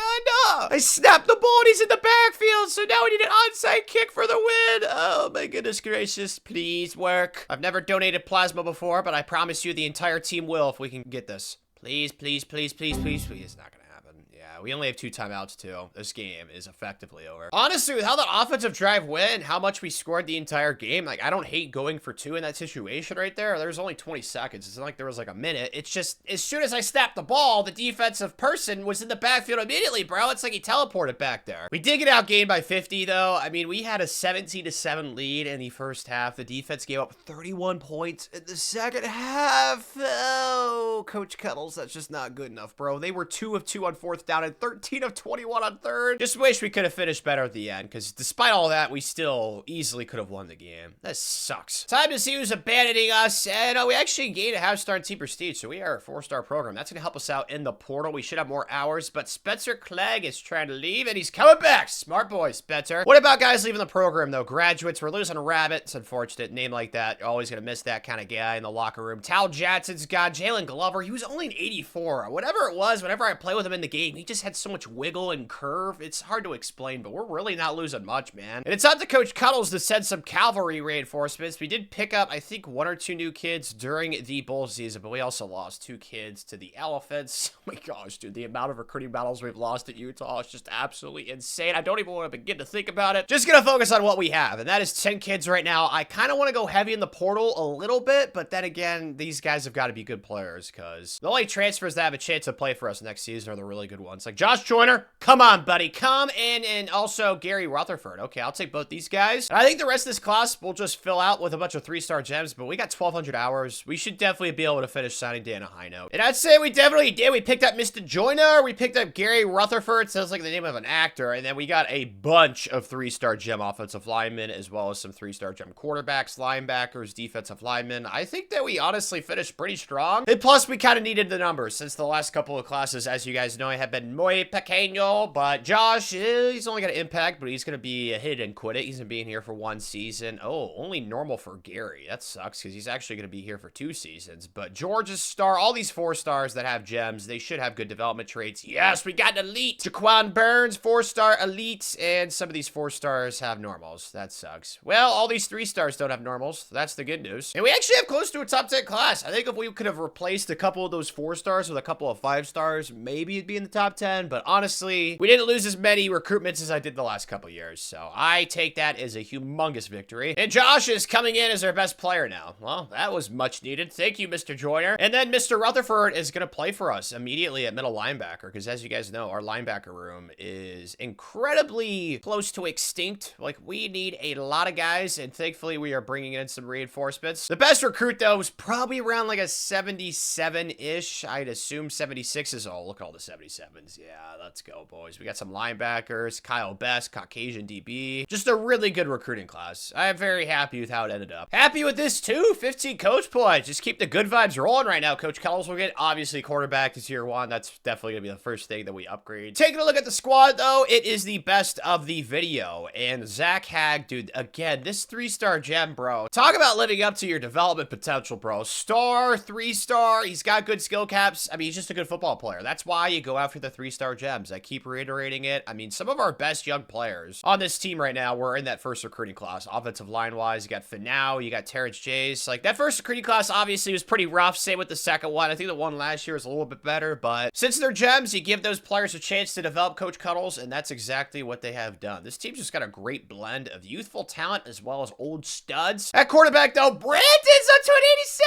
I snapped the ball and he's in the backfield, so now we need an onside kick for the win. Oh my goodness gracious. Please work. I've never donated plasma before, but I promise you the entire team will if we can get this. Please, please, please, please, please, please. It's not gonna happen. Yeah, we only have 2 timeouts, too. This game is effectively over. Honestly, with how the offensive drive went, how much we scored the entire game, like, I don't hate going for 2 in that situation right there. There's only 20 seconds. It's not like there was, like, a minute. It's just, as soon as I snapped the ball, the defensive person was in the backfield immediately, bro. It's like he teleported back there. We did get outgained by 50, though. I mean, we had a 17-7 lead in the first half. The defense gave up 31 points in the second half. Oh, Coach Cuddles, that's just not good enough, bro. They were 2 of 2 on 4th down and 13 of 21 on 3rd. Just wish we could have finished better at the end, because despite all that, we still easily could have won the game. That sucks. Time to see who's abandoning us, and we actually gained a half-star in Team Prestige, so we are a 4-star program. That's gonna help us out in the portal. We should have more hours, but Spencer Clegg is trying to leave, and he's coming back. Smart boy, Spencer. What about guys leaving the program, though? Graduates, we're losing a Rabbit. It's unfortunate. Name like that, you're always gonna miss that kind of guy in the locker room. Tal Jackson's got Jalen Glover. He was only an 84. Whatever it was, whenever I play with him in the game, he just had so much wiggle and curve. It's hard to explain, but we're really not losing much, man. And it's up to Coach Cuddles to send some cavalry reinforcements. We did pick up, I think, 1 or 2 new kids during the bowl season, but we also lost 2 kids to the Elephants. Oh my gosh, dude, the amount of recruiting battles we've lost at Utah is just absolutely insane. I don't even want to begin to think about it. Just gonna focus on what we have, and that is 10 kids right now. I kind of want to go heavy in the portal a little bit, but then again, these guys have got to be good players, because the only transfers that have a chance to play for us next season are the really good ones. Like Josh Joyner, come on, buddy, come in, and also Gary Rutherford. Okay, I'll take both these guys. And I think the rest of this class will just fill out with a bunch of 3-star gems, but we got 1,200 hours. We should definitely be able to finish signing day on a high note. And I'd say we definitely did. We picked up Mr. Joyner. We picked up Gary Rutherford. Sounds like the name of an actor. And then we got a bunch of 3-star gem offensive linemen, as well as some 3-star gem quarterbacks, linebackers, defensive linemen. I think that we honestly finished pretty strong. And plus, we kind of needed the numbers since the last couple of classes, as you guys know, have been muy pequeño. But Josh, he's only got an impact, but he's going to be a hit and quit it. He's going to be in here for 1 season. Oh, only normal for Gary. That sucks because he's actually going to be here for 2 seasons. But George's star, all these 4-stars that have gems, they should have good development traits. Yes, we got an elite. Jaquan Burns, 4-star elite, and some of these 4-stars have normals. That sucks. Well, all these 3-stars don't have normals. That's the good news. And we actually have close to a top 10 class. I think if we could have replaced a couple of those 4-stars with a couple of 5-stars, maybe it'd be in the top 10. But honestly, we didn't lose as many recruitments as I did the last couple years. So I take that as a humongous victory. And Josh is coming in as our best player now. Well, that was much needed. Thank you, Mr. Joyner. And then Mr. Rutherford is going to play for us immediately at middle linebacker, because as you guys know, our linebacker room is incredibly close to extinct. Like, we need a lot of guys, and thankfully we are bringing in some reinforcements. The best recruit, though, was probably around like a 77-ish. I'd assume 76 is all. Look at all the 77s. Yeah, let's go, boys. We got some linebackers, Kyle Best, Caucasian DB. Just a really good recruiting class. I am very happy with how it ended up. Happy with this, too. 15 coach points. Just keep the good vibes rolling right now. Coach Cuddles will get, obviously, quarterback is year 1. That's definitely going to be the first thing that we upgrade. Taking a look at the squad, though, it is the best of the video. And Zach Hag, dude, again, this 3-star gem, bro. Talk about living up to your development potential, bro. Star, 3-star. He's He's got good skill caps. I mean, he's just a good football player. That's why you go after the 3-star gems. I keep reiterating it. I mean, some of our best young players on this team right now were in that first recruiting class. Offensive line-wise, you got Finau, you got Terrence Jace. Like, that first recruiting class obviously was pretty rough. Same with the second one. I think the one last year was a little bit better, but since they're gems, you give those players a chance to develop, Coach Cuddles, and that's exactly what they have done. This team's just got a great blend of youthful talent as well as old studs. At quarterback, though, Brandon's up to an 87.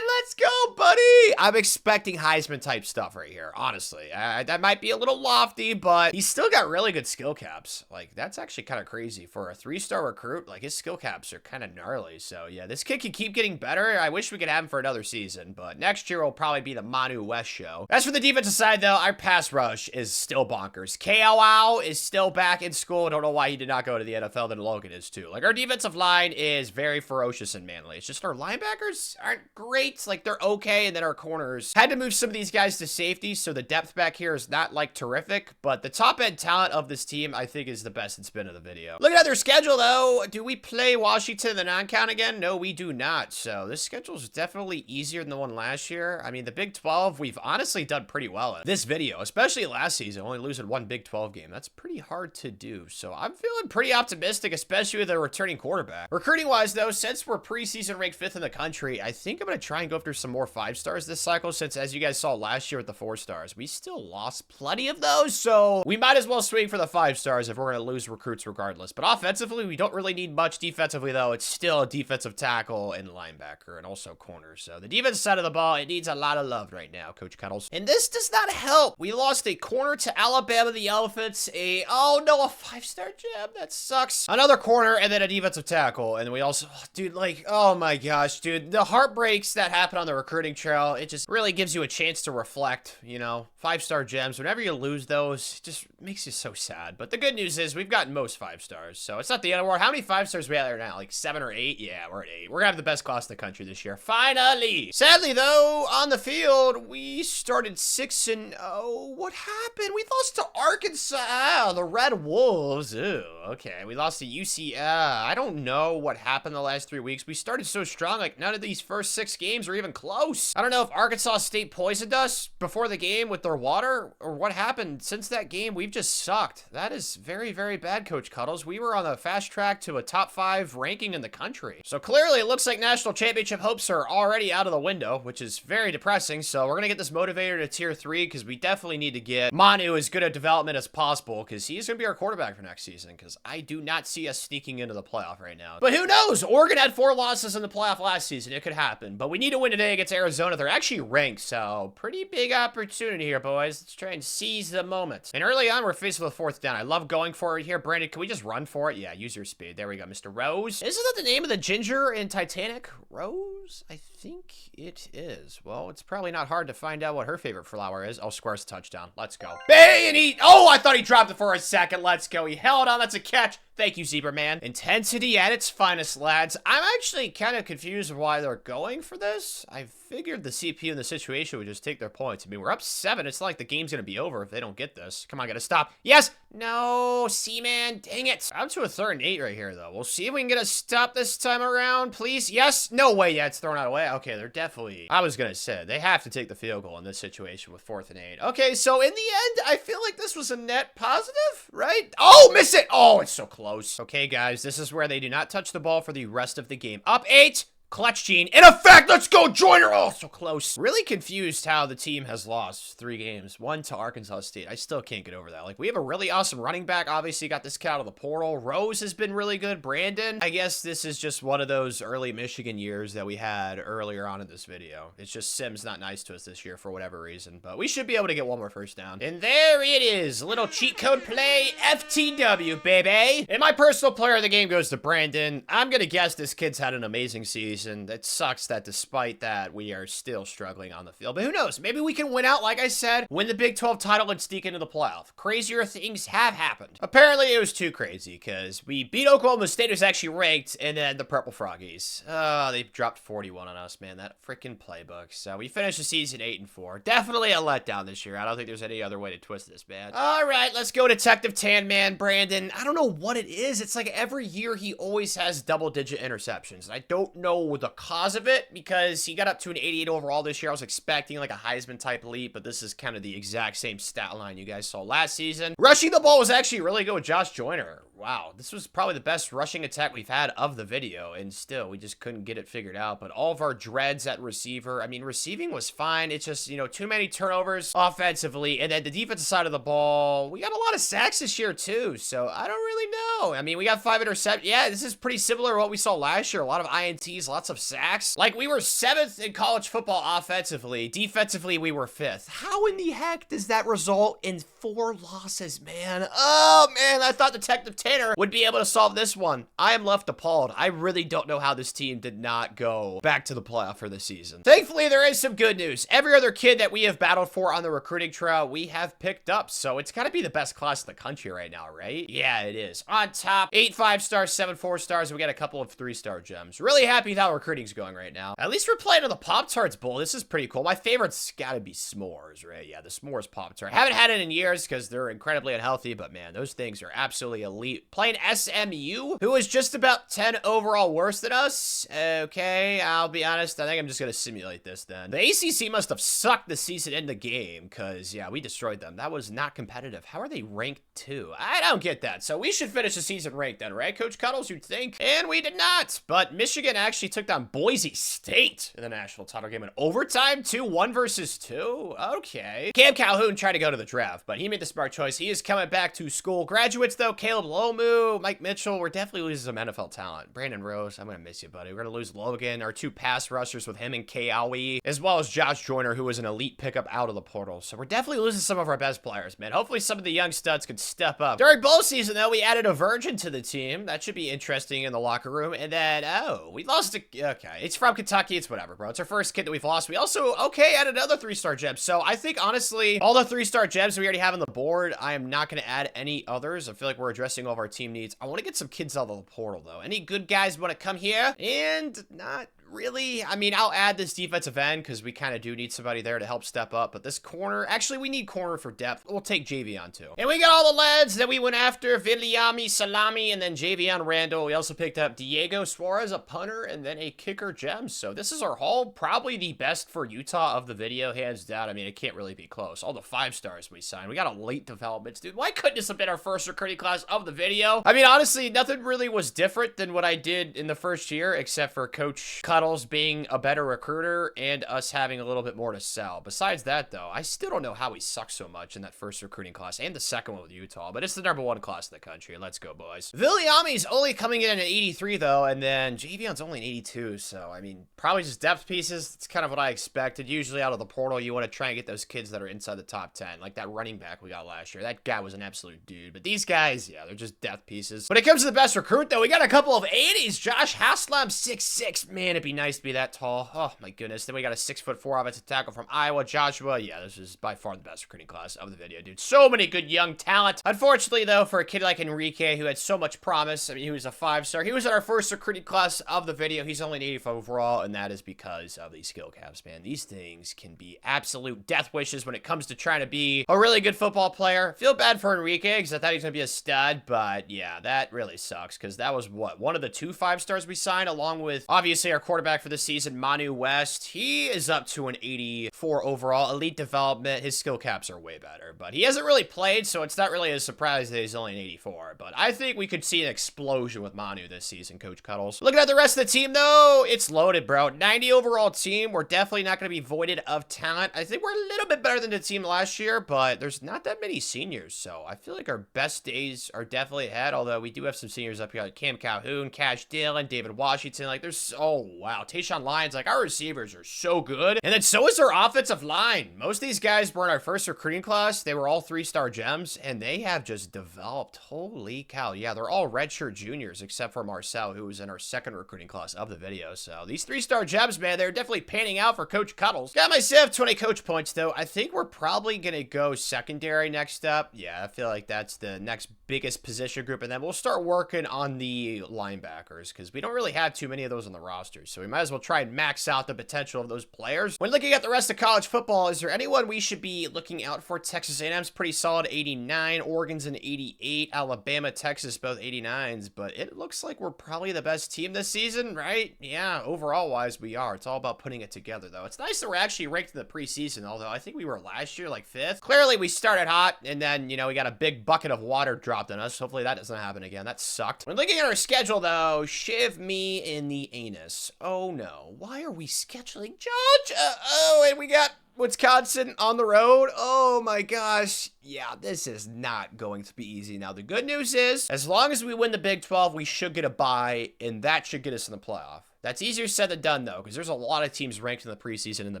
Let's go, buddy. I'm expecting Heisman-type stuff right here, honestly. That might be a little lofty, but he's still got really good skill caps. Like, that's actually kind of crazy. For a 3-star recruit, like, his skill caps are kind of gnarly. So, yeah, this kid can keep getting better. I wish we could have him for another season, but next year will probably be the Manu West show. As for the defensive side, though, our pass rush is still bonkers. KOW is still back in school. I don't know why he did not go to the NFL. Then Logan is, too. Like, our defensive line is very ferocious and manly. It's just our linebackers aren't great. Like, they're okay, and then our corners had to move some of these guys to safety, so the depth back here is not, like, terrific, but the top-end talent of this team, I think, is the best it's been in the video. Looking at their schedule, though, do we play Washington in the non-count again? No, we do not, so this schedule is definitely easier than the one last year. I mean, the Big 12, we've honestly done pretty well in this video, especially last season, only losing one Big 12 game. That's pretty hard to do, so I'm feeling pretty optimistic, especially with a returning quarterback. Recruiting-wise, though, since we're preseason ranked 5th in the country, I think I'm going to try and go after some more 5-stars this cycle, since as you guys saw last year with the 4-stars, we still lost plenty of those, so we might as well swing for the 5-stars if we're going to lose recruits regardless. But offensively, we don't really need much. Defensively, though, it's still a defensive tackle and linebacker and also corner. So the defense side of the ball, it needs a lot of love right now, Coach Cuddles. And this does not help. We lost a corner to Alabama, the Elephants, a 5-star gem. That sucks. Another corner and then a defensive tackle. And we also, dude, like, oh my gosh, dude, the heartbreaks that happen on the recruiting trail, it just really gives you a chance to reflect, you know. 5-star gems, whenever you lose those, it just makes you so sad. But the good news is we've gotten most 5-stars, so it's not the end of the world. How many 5-stars we have there now? Like 7 or 8? Yeah, we're at 8. We're gonna have the best class in the country this year. Finally! Sadly, though, on the field, we started 6-0. What happened? We lost to Arkansas, the Red Wolves. Ew, okay. We lost to UC. I don't know what happened the last 3 weeks. We started so strong, like none of these first 6 games are even close. I don't know if Arkansas State poisoned us before the game with their water or what happened. Since that game, we've just sucked. That is very, very bad, Coach Cuddles. We were on the fast track to a top 5 ranking in the country. So clearly it looks like national championship hopes are already out of the window, which is very depressing. So we're going to get this motivator to tier 3 because we definitely need to get Manu as good a development as possible because he's going to be our quarterback for next season because I do not see us sneaking into the playoff right now. But who knows? Oregon had 4 losses in the playoff last season. It could happen. But we need to win today against Arizona. They're actually ranked, so pretty big opportunity here, boys. Let's try and seize the moment. And early on, we're faced with a 4th down. I love going for it here. Brandon, can we just run for it? Yeah, use your speed. There we go, Mr. Rose. Isn't that the name of the ginger in Titanic? Rose? I think it is. Well, it's probably not hard to find out what her favorite flower is. Oh, Square's touchdown. Let's go. Bay and he... Oh, I thought he dropped it for a second. Let's go. He held on. That's a catch. Thank you, Zebra Man. Intensity at its finest, lads. I'm actually kind of confused why they're going for this. I figured the CPU in the situation would just take their points. I mean, we're up 7. It's not like the game's going to be over if they don't get this. Come on, gotta stop. Yes! No, C-Man. Dang it. I'm to a 3rd and 8 right here, though. We'll see if we can get a stop this time around, please. Yes? No way. Yeah, it's thrown out away. Okay, they're definitely... I was going to say, they have to take the field goal in this situation with 4th and 8. Okay, so in the end, I feel like this was a net positive, right? Oh, miss it! Oh, it's so close. Okay, guys, this is where they do not touch the ball for the rest of the game. Up 8. Clutch Gene. In effect, let's go, Joyner. Oh, so close. Really confused how the team has lost 3 games. 1 to Arkansas State. I still can't get over that. Like, we have a really awesome running back. Obviously, got this kid out of the portal. Rose has been really good. Brandon, I guess this is just one of those early Michigan years that we had earlier on in this video. It's just Sim's not nice to us this year for whatever reason, but we should be able to get 1 more first down. And there it is. A little cheat code play. FTW, baby. And my personal player of the game goes to Brandon. I'm going to guess this kid's had an amazing season. It sucks that despite that, we are still struggling on the field. But who knows? Maybe we can win out, like I said, win the Big 12 title and sneak into the playoff. Crazier things have happened. Apparently, it was too crazy because we beat Oklahoma State, who's actually ranked, and then the Purple Froggies. Oh, they dropped 41 on us, man. That freaking playbook. So we finished the season 8-4. Definitely a letdown this year. I don't think there's any other way to twist this, man. All right, let's go Detective Tan Man, Brandon. I don't know what it is. It's like every year he always has double-digit interceptions. I don't know know the cause of it because he got up to an 88 overall this year. I was expecting like a Heisman type leap, but this is kind of the exact same stat line you guys saw last season. Rushing the ball was actually really good with Josh Joyner. Wow, this was probably the best rushing attack we've had of the video, and still, we just couldn't get it figured out. But all of our dreads at receiver, I mean, receiving was fine. It's just, you know, too many turnovers offensively, and then the defensive side of the ball, we got a lot of sacks this year, too, so I don't really know. I mean, we got 5 interceptions. Yeah, this is pretty similar to what we saw last year. A lot of INTs, lots of sacks. Like, we were 7th in college football offensively. Defensively, we were 5th. How in the heck does that result in 4 losses, man? Oh, man, I thought Detective Tanner would be able to solve this one. I am left appalled. I really don't know how this team did not go back to the playoff for this season. Thankfully, there is some good news. Every other kid that we have battled for on the recruiting trail, we have picked up, so it's gotta be the best class in the country right now, right? Yeah, it is. On top, 8 5-stars, 7 4-stars, and we got a couple of 3-star gems. Really happy with how recruiting's going right now. At least we're playing in the Pop-Tarts Bowl. This is pretty cool. My favorite's gotta be s'mores, right? Yeah, the s'mores Pop-Tart. Haven't had it in years because they're incredibly unhealthy, but man, those things are absolutely elite. Playing SMU, who is just about 10 overall worse than us. Okay, I'll be honest. I think I'm just going to simulate this then. The ACC must have sucked the season in the game because, yeah, we destroyed them. That was not competitive. How are they ranked 2? I don't get that. So we should finish the season ranked then, right, Coach Cuddles, you'd think? And we did not. But Michigan actually took down Boise State in the national title game in overtime, 1 versus 2. Okay. Cam Calhoun tried to go to the draft, but he made the smart choice. He is coming back to school. Graduates, though, Caleb Lomu, Mike Mitchell, we're definitely losing some NFL talent. Brandon Rose, I'm going to miss you, buddy. We're going to lose Logan, our 2 pass rushers with him and Kaowi, as well as Josh Joyner, who was an elite pickup out of the portal. So we're definitely losing some of our best players, man. Hopefully some of the young studs could step up. During bowl season, though, we added a virgin to the team. That should be interesting in the locker room. And then, oh, we lost okay. It's from Kentucky. It's whatever, bro. It's our first kid that we've lost. We also, okay, added another 3-star gem. So I think, honestly, all the 3-star gems we already have on the board, I am not going to add any others. I feel like we're addressing all of our team needs. I want to get some kids out of the portal, though. Any good guys want to come here? And not really. I mean, I'll add this defensive end because we kind of do need somebody there to help step up. But this corner, actually, we need corner for depth. We'll take Javion too. And we got all the lads that we went after: Viliami, Salami, and then Javion Randall. We also picked up Diego Suarez, a punter, and then a kicker gem. So this is our haul. Probably the best for Utah of the video, hands down. I mean, it can't really be close. All the 5-stars we signed. We got a late developments, dude. Why couldn't this have been our first recruiting class of the video? I mean, honestly, nothing really was different than what I did in the first year, except for Coach Cuddles being a better recruiter and us having a little bit more to sell. Besides that, though, I still don't know how we suck so much in that first recruiting class and the second one with Utah, but it's the #1 class in the country. Let's go, boys. Viliami's only coming in at 83, though, and then Javion's only an 82, so, I mean, probably just depth pieces. It's kind of what I expected. Usually out of the portal, you want to try and get those kids that are inside the top 10, like that running back we got last year. That guy was an absolute dude, but these guys, yeah, they're just depth pieces. When it comes to the best recruit, though, we got a couple of 80s. Josh Haslam, 6'6". Man, it'd be nice to be that tall. Oh, my goodness. Then we got a 6'4" offensive tackle from Iowa, Joshua. Yeah, this is by far the best recruiting class of the video, dude. So many good young talent. Unfortunately, though, for a kid like Enrique, who had so much promise, I mean, he was a 5-star. He was in our first recruiting class of the video. He's only an 85 overall, and that is because of these skill caps, man. These things can be absolute death wishes when it comes to trying to be a really good football player. Feel bad for Enrique, because I thought he was going to be a stud, but yeah, that really sucks, because that was, what, one of the 2 5-stars we signed, along with, obviously, our quarterback for the season, Manu West. He is up to an 84 overall. Elite development. His skill caps are way better, but he hasn't really played, so it's not really a surprise that he's only an 84, but I think we could see an explosion with Manu this season, Coach Cuddles. Looking at the rest of the team, though, it's loaded, bro. 90 overall team. We're definitely not going to be voided of talent. I think we're a little bit better than the team last year, but there's not that many seniors, so I feel like our best days are definitely ahead, although we do have some seniors up here, like Cam Calhoun, Cash Dillon, David Washington. Like, there's, oh, wow. Tayshawn Lyons, like, our receivers are so good, and then so is our offensive line. Most of these guys were in our first recruiting class. They were all 3-star gems, and they have just developed. Holy cow. Yeah, they're all redshirt juniors, except for Marcel, who was in our second recruiting class of the video. So these 3-star gems, man, they're definitely panning out for Coach Cuddles. Got myself 20 coach points, though. I think we're probably going to go secondary next up. Yeah, I feel like that's the next biggest position group, and then we'll start working on the linebackers, because we don't really have too many of those on the roster. so we might as well try and max out the potential of those players. When looking at the rest of college football, is there anyone we should be looking out for? Texas A&M's pretty solid, 89. Oregon's an 88. Alabama, Texas, both 89s, but it looks like we're probably the best team this season, right? Yeah, overall wise, we are. It's all about putting it together, though. It's nice that we're actually ranked in the preseason, although I think we were last year like 5th. Clearly, we started hot, and then, you know, we got a big bucket of water dropped on us. Hopefully that doesn't happen again. That sucked. When looking at our schedule, though, shiv me in the anus. Oh, no. Why are we scheduling Georgia? Oh, and we got Wisconsin on the road. Oh my gosh. Yeah, this is not going to be easy. Now, the good news is, as long as we win the Big 12, we should get a bye, and that should get us in the playoff. That's easier said than done, though, because there's a lot of teams ranked in the preseason in the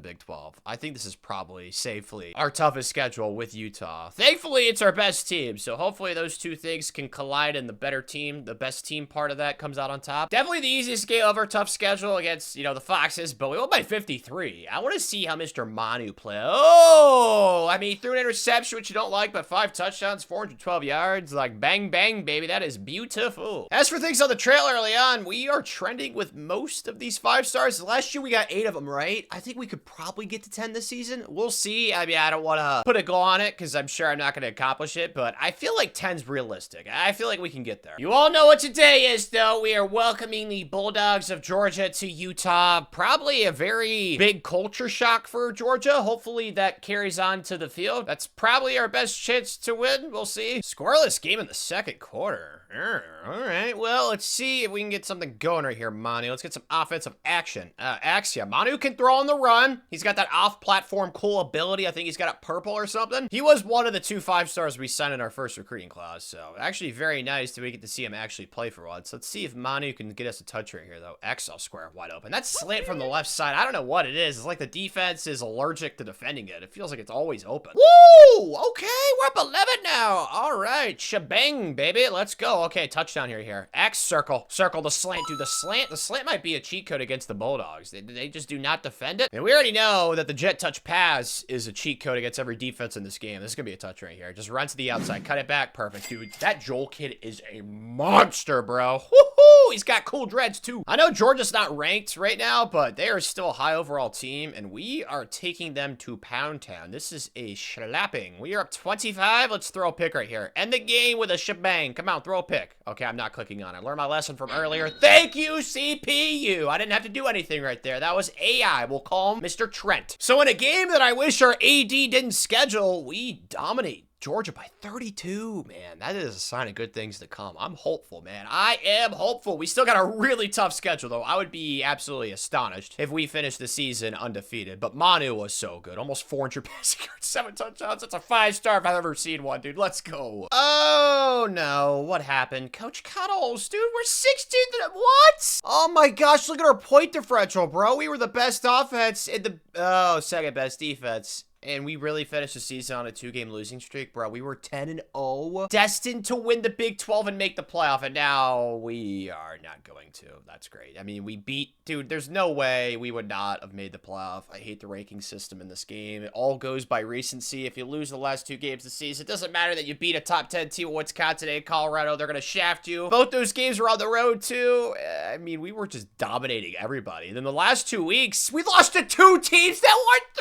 Big 12. I think this is probably, safely, our toughest schedule with Utah. Thankfully, it's our best team, so hopefully those two things can collide, and the better team, the best team part of that comes out on top. Definitely the easiest game of our tough schedule against, you know, the Foxes, but we won by 53. I want to see how Mr. Manu play. Oh! I mean, he threw an interception, which you don't like, but 5 touchdowns, 412 yards. Like, bang, bang, baby. That is beautiful. As for things on the trail early on, we are trending with most of these 5 stars. Last year we got 8 of them, right? I think we could probably get to 10 this season. We'll see. I mean, I don't want to put a goal on it because I'm sure I'm not going to accomplish it, but I feel like 10's realistic. I feel like we can get there. You all know what today is, though. We are welcoming the Bulldogs of Georgia to Utah. Probably a very big culture shock for Georgia. Hopefully that carries on to the field. That's probably our best chance to win. We'll see. Scoreless game in the second quarter. All right, well, let's see if we can get something going right here, Manu. Let's get some offensive action. Axia. Manu can throw on the run. He's got that off-platform cool ability. I think he's got it purple or something. He was one of the 2 5-stars we signed in our first recruiting class, so actually very nice that we get to see him actually play for once. Let's see if Manu can get us a touch right here, though. XL square wide open. That slant from the left side, I don't know what it is. It's like the defense is allergic to defending it. It feels like it's always open. Woo! Okay, we're up 11 now. All right, shebang, baby. Let's go. Okay, touchdown here. X, circle. Circle the slant. Dude, the slant might be a cheat code against the Bulldogs. They just do not defend it. And we already know that the jet touch pass is a cheat code against every defense in this game. This is going to be a touch right here. Just run to the outside. Cut it back. Perfect. Dude, that Joel kid is a monster, bro. Woohoo! He's got cool dreads, too. I know Georgia's not ranked right now, but they are still a high overall team, and we are taking them to Pound Town. This is a slapping. We are up 25. Let's throw a pick right here. End the game with a shebang. Come on, throw a pick. Okay, I'm not clicking on it. Learned my lesson from earlier. Thank you, CPU. I didn't have to do anything right there. That was AI. We'll call him Mr. Trent. So in a game that I wish our AD didn't schedule, we dominate Georgia by 32, man. That is a sign of good things to come. I'm hopeful, man. I am hopeful. We still got a really tough schedule, though. I would be absolutely astonished if we finished the season undefeated. But Manu was so good. Almost 400 passing yards, 7 touchdowns. That's a 5-star if I've ever seen one, dude. Let's go. Oh, no. What happened? Coach Cuddles, dude, we're 16th. What? Oh, my gosh. Look at our point differential, bro. We were the best offense in the, second best defense. And we really finished the season on a 2-game losing streak, bro. We were 10-0, destined to win the Big 12 and make the playoff, and now we are not going to. That's great. I mean, we beat, dude, there's no way we would not have made the playoff. I hate the ranking system in this game. It all goes by recency. If you lose the last 2 games of the season, it doesn't matter that you beat a top 10 team, Wisconsin and Colorado. They're going to shaft you. Both those games were on the road, too. I mean, we were just dominating everybody. Then the last 2 weeks, we lost to 2 teams that won 3-9.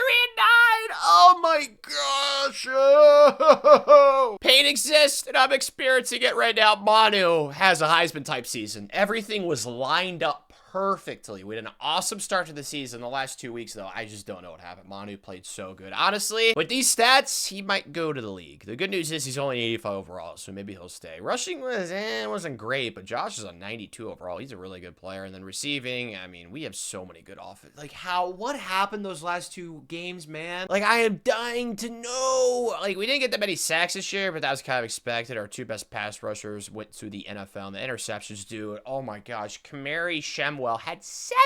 Oh my gosh. Oh. Pain exists, and I'm experiencing it right now. Manu has a Heisman type season. Everything was lined up perfectly. We had an awesome start to the season. The last 2 weeks, though, I just don't know what happened. Manu played so good. Honestly, with these stats, he might go to the league. The good news is he's only 85 overall, so maybe he'll stay. Rushing wasn't great, but Josh is on 92 overall. He's a really good player. And then receiving, I mean, we have so many good offense. Like, what happened those last 2 games, man? Like, I am dying to know. Like, we didn't get that many sacks this year, but that was kind of expected. Our 2 best pass rushers went to the NFL, and the interceptions, dude. Oh my gosh. Kamari Shemwell had 7,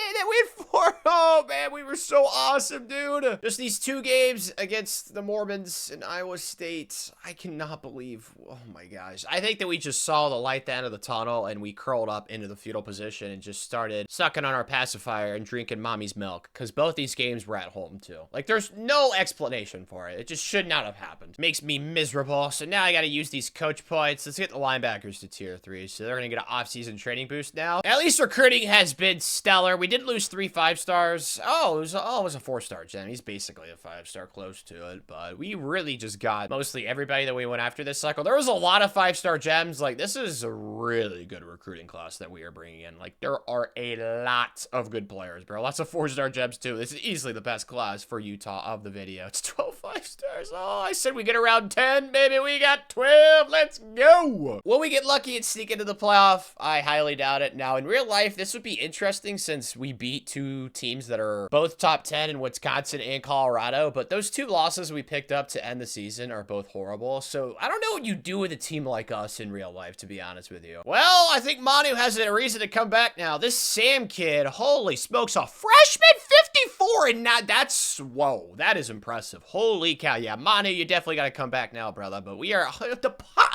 and then we had 4 Oh, man, we were so awesome, dude. Just these 2 games against the Mormons and Iowa State. I cannot believe, oh my gosh. I think that we just saw the light at the end of the tunnel and we curled up into the fetal position and just started sucking on our pacifier and drinking mommy's milk, because both these games were at home too. Like, there's no explanation for it. It just should not have happened. Makes me miserable. So now I got to use these coach points. Let's get the linebackers to tier 3. So they're going to get an off-season training boost now. At least recruiting has been stellar. We did lose 3 5-stars. Oh, it was a 4-star gem. He's basically a 5-star, close to it, but we really just got mostly everybody that we went after this cycle. There was a lot of 5-star gems. Like, this is a really good recruiting class that we are bringing in. Like, there are a lot of good players, bro. Lots of 4-star gems too. This is easily the best class for Utah of the video. It's 12 5-stars. Oh, I said we get around 10. Baby, we got 12. Let's go. Will we get lucky and sneak into the playoff? I highly doubt it. Now, in real life, this would be interesting since we beat 2 teams that are both top 10 in Wisconsin and Colorado, but those 2 losses we picked up to end the season are both horrible. So I don't know what you do with a team like us in real life, to be honest with you. Well, I think Manu has a reason to come back now. This Sam kid, holy smokes, a freshman 54, and now that's, whoa, that is impressive. Holy cow. Yeah, Manu, you definitely got to come back now, brother, but we are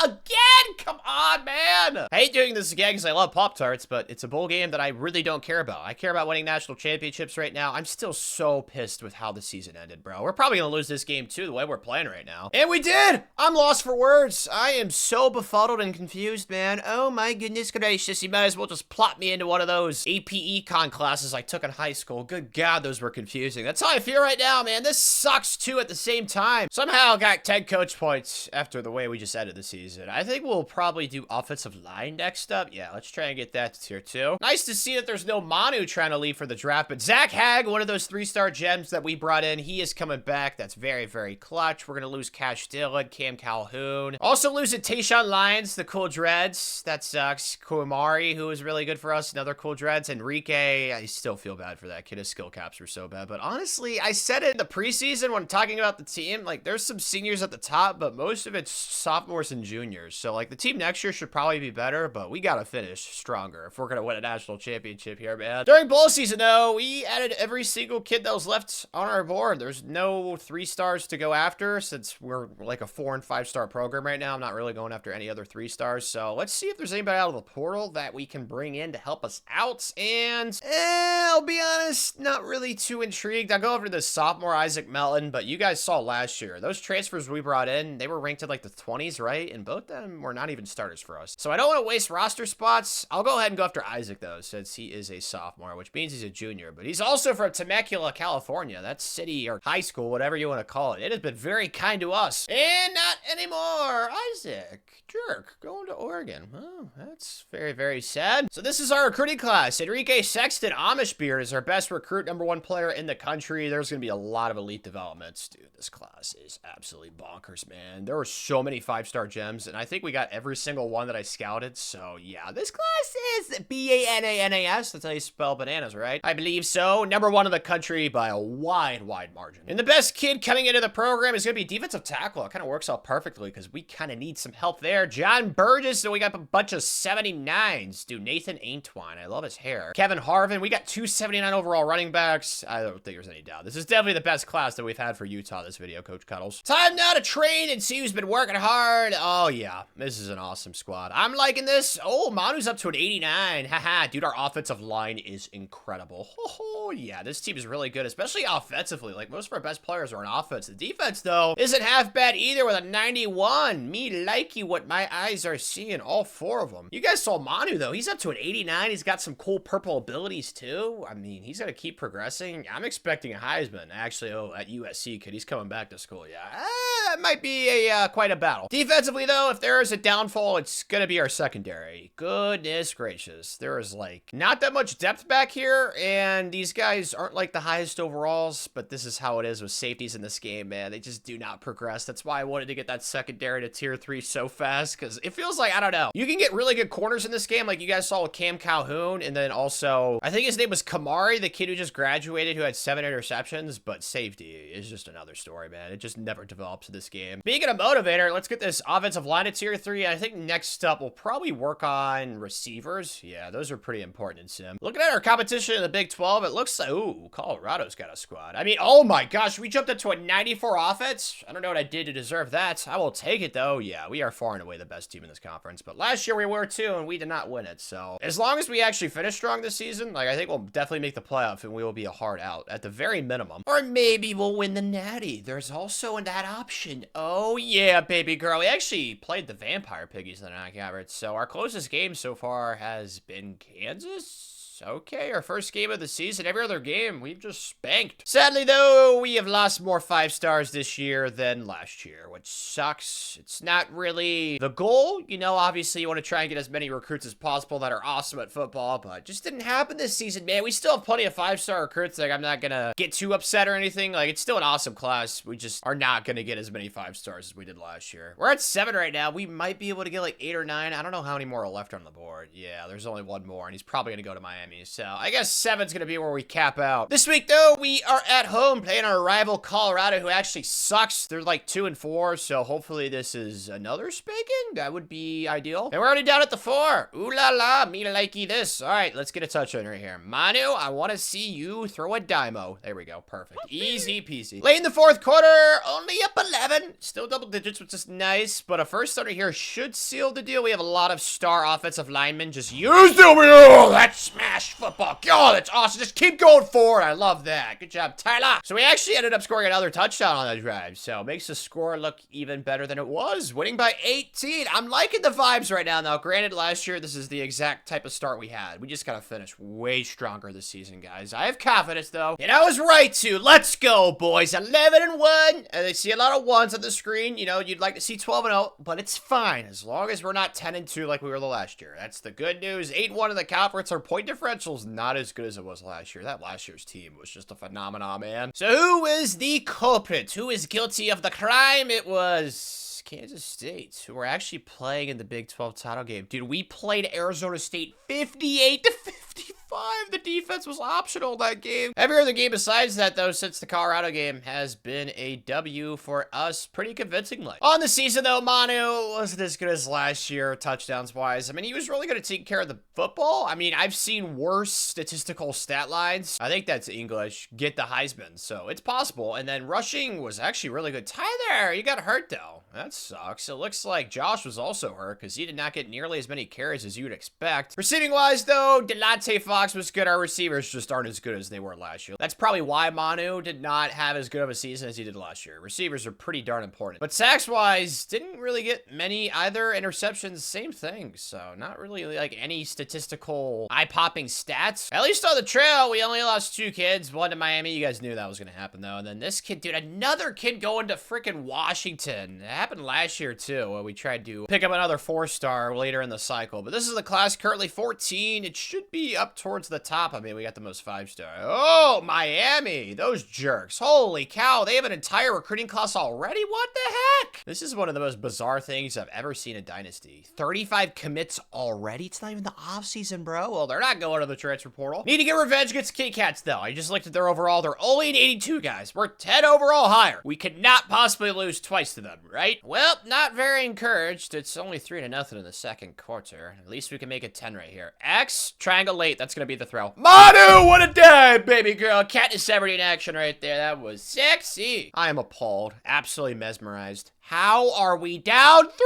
again. Come on, man. I hate doing this again because I love Pop-Tarts, but it's a bowl game that I really don't care about. I care about winning national championships right now. I'm still so pissed with how the season ended, bro. We're probably going to lose this game too, the way we're playing right now. And we did. I'm lost for words. I am so befuddled and confused, man. Oh my goodness gracious. You might as well just plop me into one of those AP Econ classes I took in high school. Good God, those were confusing. That's how I feel right now, man. This sucks too at the same time. Somehow I got 10 coach points after the way we just ended the season. I think we'll probably do offensive line next up. Yeah, let's try and get that to tier 2. Nice to see that there's no Manu trying to leave for the draft, but Zach Hagg, one of those 3-star gems that we brought in, he is coming back. That's very, very clutch. We're going to lose Cash Dillon, Cam Calhoun. Also losing Tayshawn Lyons, the cool dreads. That sucks. Kumari, who was really good for us, another cool dreads. Enrique, I still feel bad for that kid. His skill caps were so bad, but honestly, I said it in the preseason when talking about the team, like, there's some seniors at the top, but most of it's sophomores and juniors. So, like, the team next year should probably be better, but we got to finish stronger if we're going to win a national championship here, man. During bowl season, though, we added every single kid that was left on our board. There's no 3-stars to go after since we're like a 4- and 5-star program right now. I'm not really going after any other 3-stars. So let's see if there's anybody out of the portal that we can bring in to help us out. And I'll be honest, not really too intrigued. I'll go over to the sophomore Isaac Melton, but you guys saw last year, those transfers we brought in, they were ranked in like the 20s, right? And both of them were not even starters for us. So I don't want to waste roster spots. I'll go ahead and go after Isaac though, since he is a sophomore, which means he's a junior, but he's also from Temecula, California. That's city or high school, whatever you want to call it. It has been very kind to us. And not anymore. Isaac, jerk, going to Oregon. Oh, that's very, very sad. So this is our recruiting class. Enrique Sexton, Amish Beard, is our best recruit, #1 player in the country. There's going to be a lot of elite developments. Dude, this class is absolutely bonkers, man. There were so many 5-star gems, and I think we got every single one that I scouted. So yeah, this class is B-A-N-A-N-A-S. That's how you spell bananas, right? I believe so. #1 in the country by a wide, wide margin. And the best kid coming into the program is going to be defensive tackle. It kind of works out perfectly because we kind of need some help there. John Burgess, so we got a bunch of 79s. Dude, Nathan Aintwine, I love his hair. Kevin Harvin, we got 2 79 overall running backs. I don't think there's any doubt. This is definitely the best class that we've had for Utah this video, Coach Cuddles. Time now to train and see who's been working hard. Oh yeah, this is an awesome squad. I'm liking this. Oh, Manu's up to an 89. Haha, dude, our offensive line is incredible. Oh yeah, this team is really good, especially offensively. Like, most of our best players are on offense. The defense, though, isn't half bad either with a 91. Me likey what my eyes are seeing, all 4 of them. You guys saw Manu, though. He's up to an 89. He's got some cool purple abilities, too. I mean, he's going to keep progressing. I'm expecting a Heisman, actually. Oh, at USC, kid. He's coming back to school, yeah. That might be a quite a battle. Defensively, though, if there is a downfall, it's going to be our secondary. Goodness gracious. There is, like, not that much depth back here, and these guys aren't, like, the highest overalls, but this is how it is with safeties in this game, man. They just do not progress. That's why I wanted to get that secondary to tier 3 so fast, because it feels like, I don't know, you can get really good corners in this game, like you guys saw with Cam Calhoun, and then also, I think his name was Kamari, the kid who just graduated who had 7 interceptions, but safety is just another story, man. It just never develops in this this game. Being a motivator, let's get this offensive line at tier 3. I think next up we'll probably work on receivers. Yeah, those are pretty important in Sim. Looking at our competition in the Big 12, it looks like, ooh, Colorado's got a squad. I mean, oh my gosh, we jumped up to a 94 offense. I don't know what I did to deserve that. I will take it though. Yeah, we are far and away the best team in this conference. But last year we were too, and we did not win it. So as long as we actually finish strong this season, like I think we'll definitely make the playoff, and we will be a hard out at the very minimum. Or maybe we'll win the Natty. There's also that option. Oh yeah, baby girl. We actually played the Vampire Piggies in the knockout, so our closest game so far has been Kansas. Okay, our first game of the season. Every other game, we've just spanked. Sadly, though, we have lost more 5 stars this year than last year, which sucks. It's not really the goal. You know, obviously, you want to try and get as many recruits as possible that are awesome at football, but it just didn't happen this season, man. We still have plenty of 5-star recruits. Like, I'm not going to get too upset or anything. Like, it's still an awesome class. We just are not going to get as many 5 stars as we did last year. We're at 7 right now. We might be able to get like 8 or 9. I don't know how many more are left on the board. Yeah, there's only 1 more, and he's probably going to go to Miami. So I guess 7's gonna be where we cap out. This week, though, we are at home playing our rival Colorado, who actually sucks. They're like 2-4, so hopefully this is another spanking. That would be ideal. And we're already down at the 4. Ooh la la, me likey this. All right, let's get a touchdown right here. Manu, I want to see you throw a dymo. There we go, perfect. Easy peasy. Late in the 4th quarter, only up 11. Still double digits, which is nice, but a first starter here should seal the deal. We have a lot of star offensive linemen. Just use them. Oh, that smash football. God, that's awesome. Just keep going forward. I love that. Good job, Tyler. So we actually ended up scoring another touchdown on that drive. So it makes the score look even better than it was. Winning by 18. I'm liking the vibes right now, though. Granted, last year, this is the exact type of start we had. We just got to finish way stronger this season, guys. I have confidence, though. And I was right, too. Let's go, boys. 11-1. And I see a lot of 1s on the screen. You know, you'd like to see 12-0, but it's fine as long as we're not 10-2 like we were the last year. That's the good news. 8-1 in the conference. Our point differential's not as good as it was last year. That last year's team was just a phenomenon, man. So who is the culprit? Who is guilty of the crime? It was Kansas State, who were actually playing in the Big 12 title game. Dude, we played Arizona State 58-55. The defense was optional that game. Every other game besides that, though, since the Colorado game, has been a W for us pretty convincingly. On the season, though, Manu wasn't as good as last year, touchdowns-wise. I mean, he was really going to take care of the football. I mean, I've seen worse statistical stat lines. I think that's English. Get the Heisman, so it's possible. And then rushing was actually really good. Tyler, you got hurt, though. That sucks. It looks like Josh was also hurt because he did not get nearly as many carries as you would expect. Receiving-wise, though, Delonte Fox was good. Our receivers just aren't as good as they were last year. That's probably why Manu did not have as good of a season as he did last year. Receivers are pretty darn important. But sacks-wise, didn't really get many either. Interceptions, same thing. So not really like any statistical eye-popping stats. At least on the trail, we only lost 2 kids. 1 to Miami. You guys knew that was going to happen, though. And then this kid, dude, another kid going to freaking Washington. It happened last year, too, when we tried to pick up another 4-star later in the cycle. But this is the class currently 14. It should be up towards the top. I mean, we got the most 5-star. Oh, Miami. Those jerks. Holy cow. They have an entire recruiting class already? What the heck? This is one of the most bizarre things I've ever seen in Dynasty. 35 commits already? It's not even the offseason, bro. Well, they're not going to the transfer portal. Need to get revenge against Kitty Cats, though. I just looked at their overall. They're only an 82, guys. We're 10 overall higher. We could not possibly lose twice to them, right? Well, not very encouraged. It's only 3-0 in the second quarter. At least we can make it 10 right here. X, triangle late. That's going to be the throw. Manu, what a day, baby girl. Katniss Everdeen in action right there. That was sexy. I am appalled. Absolutely mesmerized. How are we down 3?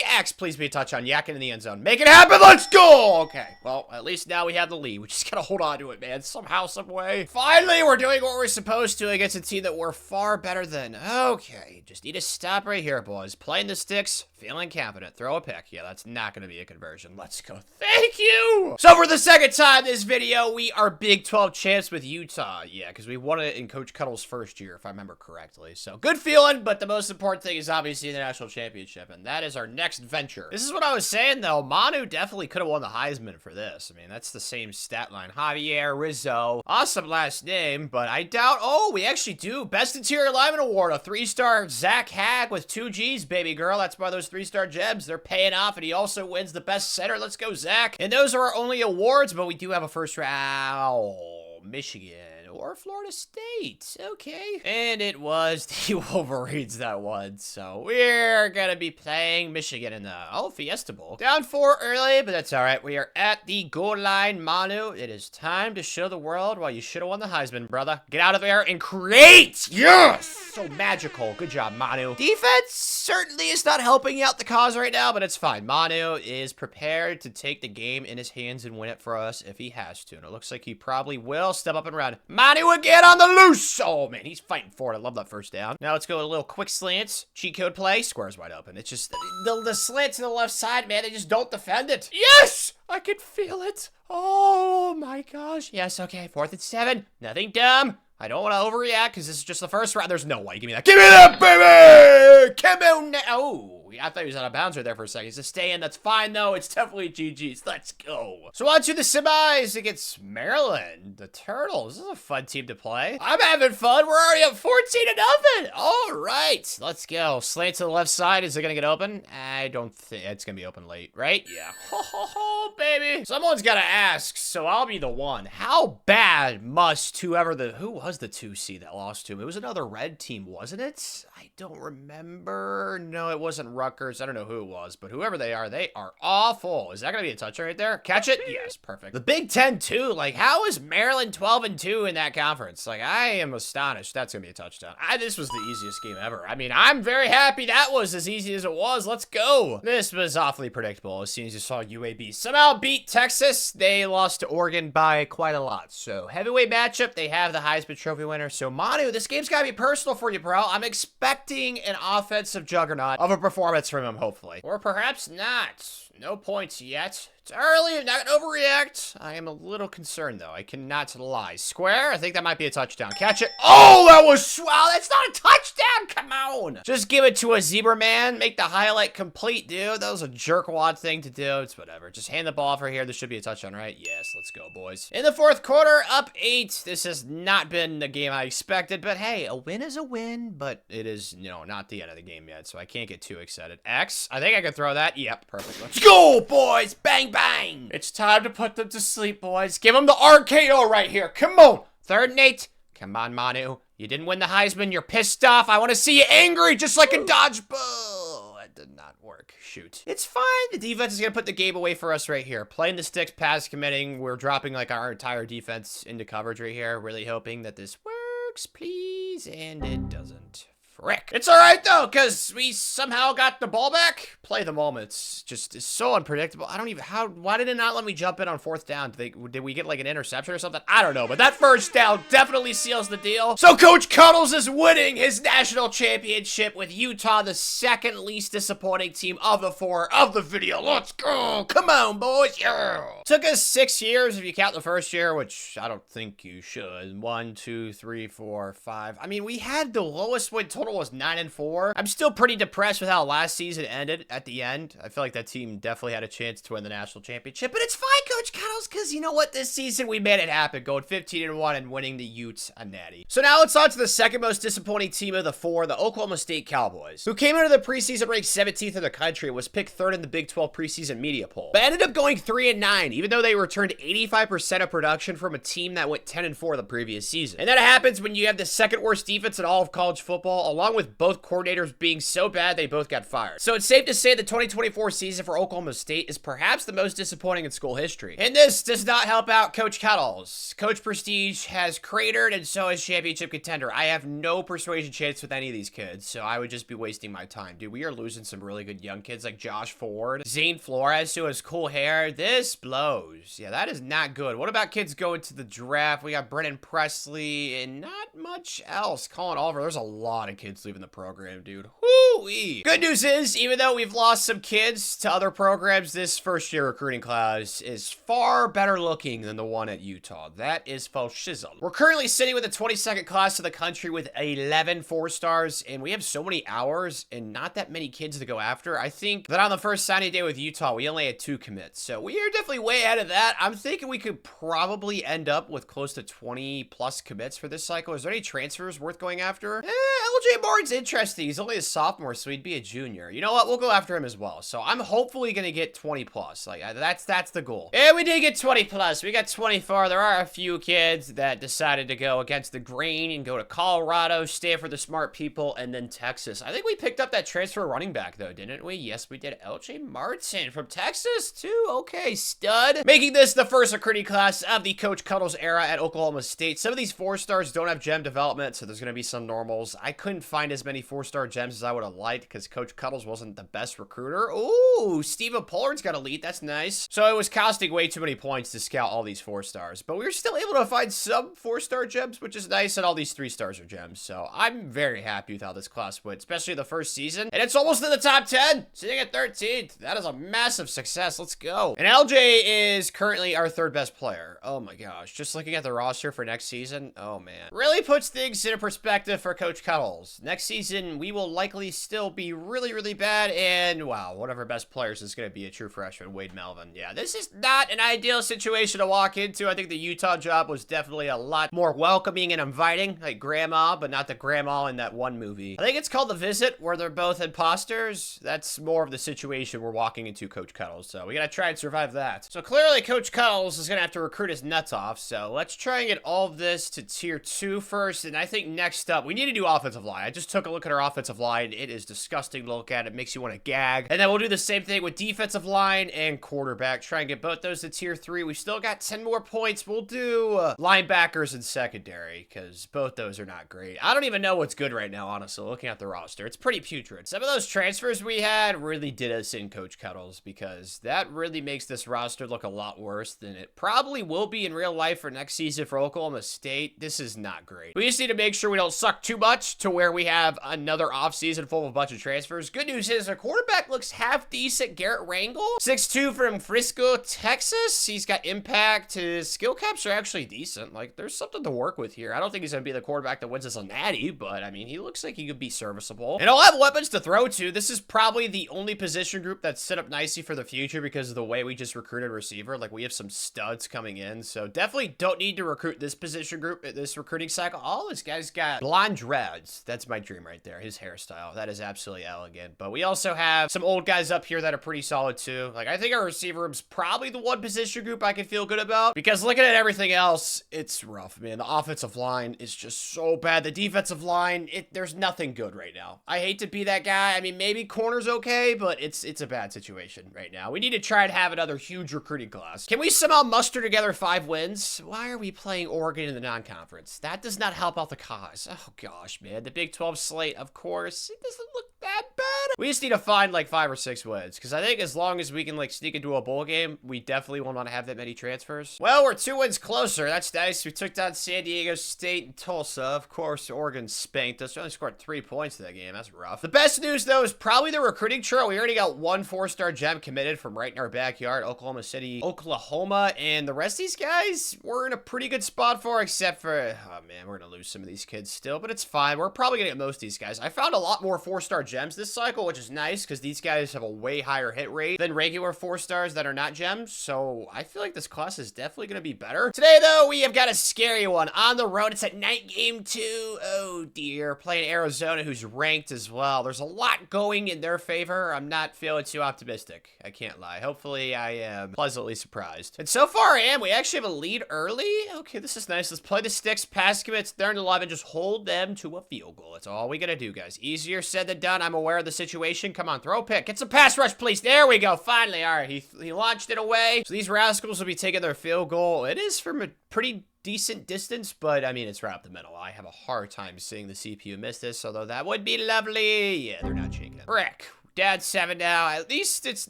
X, please be a touchdown. Yakin in the end zone. Make it happen. Let's go. Okay. Well, at least now we have the lead. We just gotta hold on to it, man. Somehow, some way. Finally, we're doing what we're supposed to against a team that we're far better than. Okay. Just need to stop right here, boys. Playing the sticks. Feeling confident. Throw a pick. Yeah, that's not gonna be a conversion. Let's go. Thank you. So for the second time this video, we are Big 12 champs with Utah. Yeah, because we won it in Coach Cuddle's first year, if I remember correctly. So good feeling, but the most important thing is obviously the national championship, and that is our next venture. This is what I was saying, though. Manu definitely could have won the Heisman for this. I mean, that's the same stat line. Javier Rizzo. Awesome last name, but I doubt... Oh, we actually do. Best Interior Lineman Award. A 3-star Zach Hag with 2 Gs, baby girl. That's why those 3-star Jebs. They're paying off, and he also wins the best center. Let's go, Zach. And those are our only awards, but we do have a first round. Michigan. or Florida State. Okay. And it was the Wolverines that won. So we're going to be playing Michigan in the Fiesta Bowl. Down 4 early, but that's all right. We are at the goal line, Manu. It is time to show the world why you should have won the Heisman, brother. Get out of there and create. Yes. So magical. Good job, Manu. Defense certainly is not helping out the cause right now, but it's fine. Manu is prepared to take the game in his hands and win it for us if he has to. And it looks like he probably will step up and run. Manu again on the loose. Oh, man, he's fighting for it. I love that first down. Now let's go with a little quick slants. Cheat code play. Square's wide open. It's just the slants to the left side, man. They just don't defend it. Yes! I can feel it. Oh, my gosh. Yes, okay. 4th and 7. Nothing dumb. I don't want to overreact because this is just the first round. There's no way. Give me that. Give me that, baby! Come on now. Oh, I thought he was out of bounds right there for a second. He's a stay in. That's fine, though. It's definitely GG's. Let's go. So on to the semis against Maryland. The Turtles. This is a fun team to play. I'm having fun. We're already up 14-0. All right. Let's go. Slant to the left side. Is it going to get open? I don't think it's going to be open late, right? Yeah. Ho, ho, ho, baby. Someone's got to ask, so I'll be the one. How bad must who was the 2 seed that lost to him? It was another red team, wasn't it? I don't remember. No, it wasn't Rutgers. I don't know who it was, but whoever they are awful. Is that going to be a touchdown right there? Catch it? Yes, perfect. The Big Ten, too. Like, how is Maryland 12-2 in that conference? Like, I am astonished. That's going to be a touchdown. This was the easiest game ever. I mean, I'm very happy that was as easy as it was. Let's go. This was awfully predictable as soon as you saw UAB somehow beat Texas. They lost to Oregon by quite a lot. So, heavyweight matchup. They have the Heisman Trophy winner. So, Manu, this game's got to be personal for you, bro. I'm expecting an offensive juggernaut of a performance from him, hopefully. Or perhaps not. No points yet. It's early. I'm not going to overreact. I am a little concerned, though. I cannot lie. Square? I think that might be a touchdown. Catch it. Oh, that was... Wow, that's not a touchdown. Come on. Just give it to a zebra man. Make the highlight complete, dude. That was a jerkwad thing to do. It's whatever. Just hand the ball for here. This should be a touchdown, right? Yes, let's go, boys. In the 4th quarter, up 8. This has not been the game I expected, but hey, a win is a win, but it is, not the end of the game yet, so I can't get too excited. X, I think I can throw that. Yep, perfect. Let's go, boys. Bang, bang. It's time to put them to sleep, boys. Give them the RKO right here. Come on. 3rd and 8. Come on, Manu. You didn't win the Heisman. You're pissed off. I want to see you angry, just like a dodgeball. That did not work. Shoot. It's fine. The defense is going to put the game away for us right here. Playing the sticks, pass committing. We're dropping like our entire defense into coverage right here. Really hoping that this works, please. And it doesn't. Frick. It's all right, though, because we somehow got the ball back. Play the moments. Just is so unpredictable. I don't even... Why did it not let me jump in on 4th down? Did we get, like, an interception or something? I don't know, but that first down definitely seals the deal. So Coach Cuddles is winning his national championship with Utah, the 2nd least disappointing team of the 4 of the video. Let's go. Come on, boys. Yeah. Took us 6 years if you count the first year, which I don't think you should. 1, 2, 3, 4, 5. I mean, we had the lowest win total was 9-4. I'm still pretty depressed with how last season ended at the end. I feel like that team definitely had a chance to win the national championship, but it's fine, Coach Cuddles, because you know what? This season we made it happen, going 15-1 and winning the Utes a natty. So now let's on to the 2nd most disappointing team of the 4, the Oklahoma State Cowboys, who came into the preseason ranked 17th in the country and was picked 3rd in the Big 12 preseason media poll, but ended up going 3-9, even though they returned 85% of production from a team that went 10-4 the previous season. And that happens when you have the 2nd worst defense in all of college football, along with both coordinators being so bad they both got fired. So it's safe to say the 2024 season for Oklahoma State is perhaps the most disappointing in school history. And this does not help out Coach Cuddles. Coach Prestige has cratered, and so has championship contender. I have no persuasion chance with any of these kids, so I would just be wasting my time. Dude, we are losing some really good young kids like Josh Ford, Zane Flores, who has cool hair. This blows. Yeah, that is not good. What about kids going to the draft? We got Brennan Presley and not much else. Colin Oliver. There's a lot of kids leaving the program, dude. Whoo-wee. Good news is, even though we've lost some kids to other programs, this first-year recruiting class is far better looking than the one at Utah. That is faux shizzle. We're currently sitting with the 22nd class of the country with 11 4-stars, and we have so many hours and not that many kids to go after. I think that on the first signing day with Utah, we only had 2 commits, so we are definitely way ahead of that. I'm thinking we could probably end up with close to 20-plus commits for this cycle. Is there any transfers worth going after? LJ Martin's interesting. He's only a sophomore, so he'd be a junior. You know what? We'll go after him as well. So I'm hopefully going to get 20 plus. Like, that's the goal. Okay, we did get 20 plus. We got 24. There are a few kids that decided to go against the grain and go to Colorado, stay for the smart people, and then Texas. I think we picked up that transfer running back, though, didn't we? Yes, we did. LJ Martin from Texas, too. Okay, stud. Making this the first recruiting class of the Coach Cuddles era at Oklahoma State. Some of these 4-stars don't have gem development, so there's going to be some normals. I couldn't find as many 4-star gems as I would have liked because Coach Cuddles wasn't the best recruiter. Ooh, Steven Pollard's got elite. That's nice. So it was costing way too many points to scout all these 4-stars, but we were still able to find some 4-star gems, which is nice, and all these 3-stars are gems. So I'm very happy with how this class went, especially the first season. And it's almost in the top 10, sitting at 13th. That is a massive success. Let's go. And LJ is currently our 3rd best player. Oh my gosh. Just looking at the roster for next season, oh man. Really puts things in perspective for Coach Cuddles. Next season, we will likely still be really, really bad, and wow, one of our best players is going to be a true freshman, Wade Melvin. Yeah, this is not an ideal situation to walk into. I think the Utah job was definitely a lot more welcoming and inviting, like Grandma, but not the grandma in that one movie. I think it's called The Visit, where they're both imposters. That's more of the situation we're walking into, Coach Cuddles, so we gotta try and survive that. So clearly, Coach Cuddles is gonna have to recruit his nuts off, so let's try and get all of this to tier 2 first, and I think next up, we need to do offensive line. I just took a look at our offensive line. It is disgusting to look at. It makes you want to gag. And then we'll do the same thing with defensive line and quarterback. Try and get both those to tier 3. We still got 10 more points. We'll do linebackers and secondary, because both those are not great. I don't even know what's good right now, honestly, looking at the roster. It's pretty putrid. Some of those transfers we had really did us in, Coach Cuddles, because that really makes this roster look a lot worse than it probably will be in real life for next season for Oklahoma State. This is not great. We just need to make sure we don't suck too much to where we have another offseason full of a bunch of transfers. Good news is our quarterback looks half decent. Garrett Rangel, 6'2" from Frisco, Texas. He's got impact. His skill caps are actually decent. Like, there's something to work with here. I don't think he's going to be the quarterback that wins us a natty, but I mean, he looks like he could be serviceable. And I'll have weapons to throw to. This is probably the only position group that's set up nicely for the future because of the way we just recruited receiver. Like, we have some studs coming in, so definitely don't need to recruit this position group at this recruiting cycle. Oh, this guy's got blonde dreads. That's my dream right there. His hairstyle. That is absolutely elegant. But we also have some old guys up here that are pretty solid too. Like, I think our receiver room's probably the one position group I can feel good about, because looking at everything else, it's rough, man. The offensive line is just so bad. The defensive line, there's nothing good right now. I hate to be that guy. I mean, maybe corner's okay, but it's a bad situation right now. We need to try and have another huge recruiting class. Can we somehow muster together 5 wins? Why are we playing Oregon in the non-conference? That does not help out the cause. Oh gosh, man. The Big 12 slate, of course, it doesn't look that bad. We just need to find like 5 or 6 wins, because I think as long as we can like sneak into a bowl game, we definitely won't want to have that many transfers. Well, we're 2 wins closer. That's nice. We took down San Diego State and Tulsa. Of course, Oregon spanked us. We only scored 3 points in that game. That's rough. The best news, though, is probably the recruiting trail. We already got 1 4-star gem committed from right in our backyard, Oklahoma City, Oklahoma, and the rest of these guys we're in a pretty good spot for, except for, oh man, we're gonna lose some of these kids still, but it's fine. We're probably gonna get most of these guys. I found a lot more 4-star gems this cycle, which is nice, because these guys have a way higher hit rate than regular 4-stars that are not gems, so I feel like this class is definitely gonna be better. Today, though, we have got a scary one on the road. It's at night game 2. Oh dear, playing Arizona, who's ranked as well. There's a lot going in their favor. I'm not feeling too optimistic. I can't lie. Hopefully, I am pleasantly surprised. And so far, I am. We actually have a lead early. Okay, this is nice. Let's play the sticks, pass commits, third and 11, just hold them to a field goal. That's all we gotta do, guys. Easier said than done. I'm aware of the situation. Come on, throw a pick. Get some pass rush, please. There we go. Finally. All right, he launched it away. So these rascals will be taking their field goal. It is from a pretty decent distance, but I mean, it's right up the middle. I have a hard time seeing the CPU miss this, although that would be lovely. Yeah, they're not shaking it. Brick. Dad's 7 now. At least it's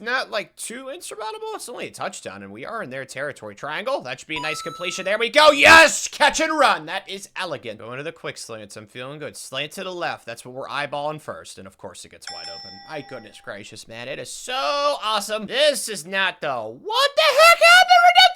not like too insurmountable. It's only a touchdown, and we are in their territory. Triangle. That should be a nice completion. There we go. Yes! Catch and run. That is elegant. Going to the quick slants. I'm feeling good. Slant to the left. That's what we're eyeballing first, and of course it gets wide open. My goodness gracious, man. It is so awesome. This is not the... What the heck happened? We're down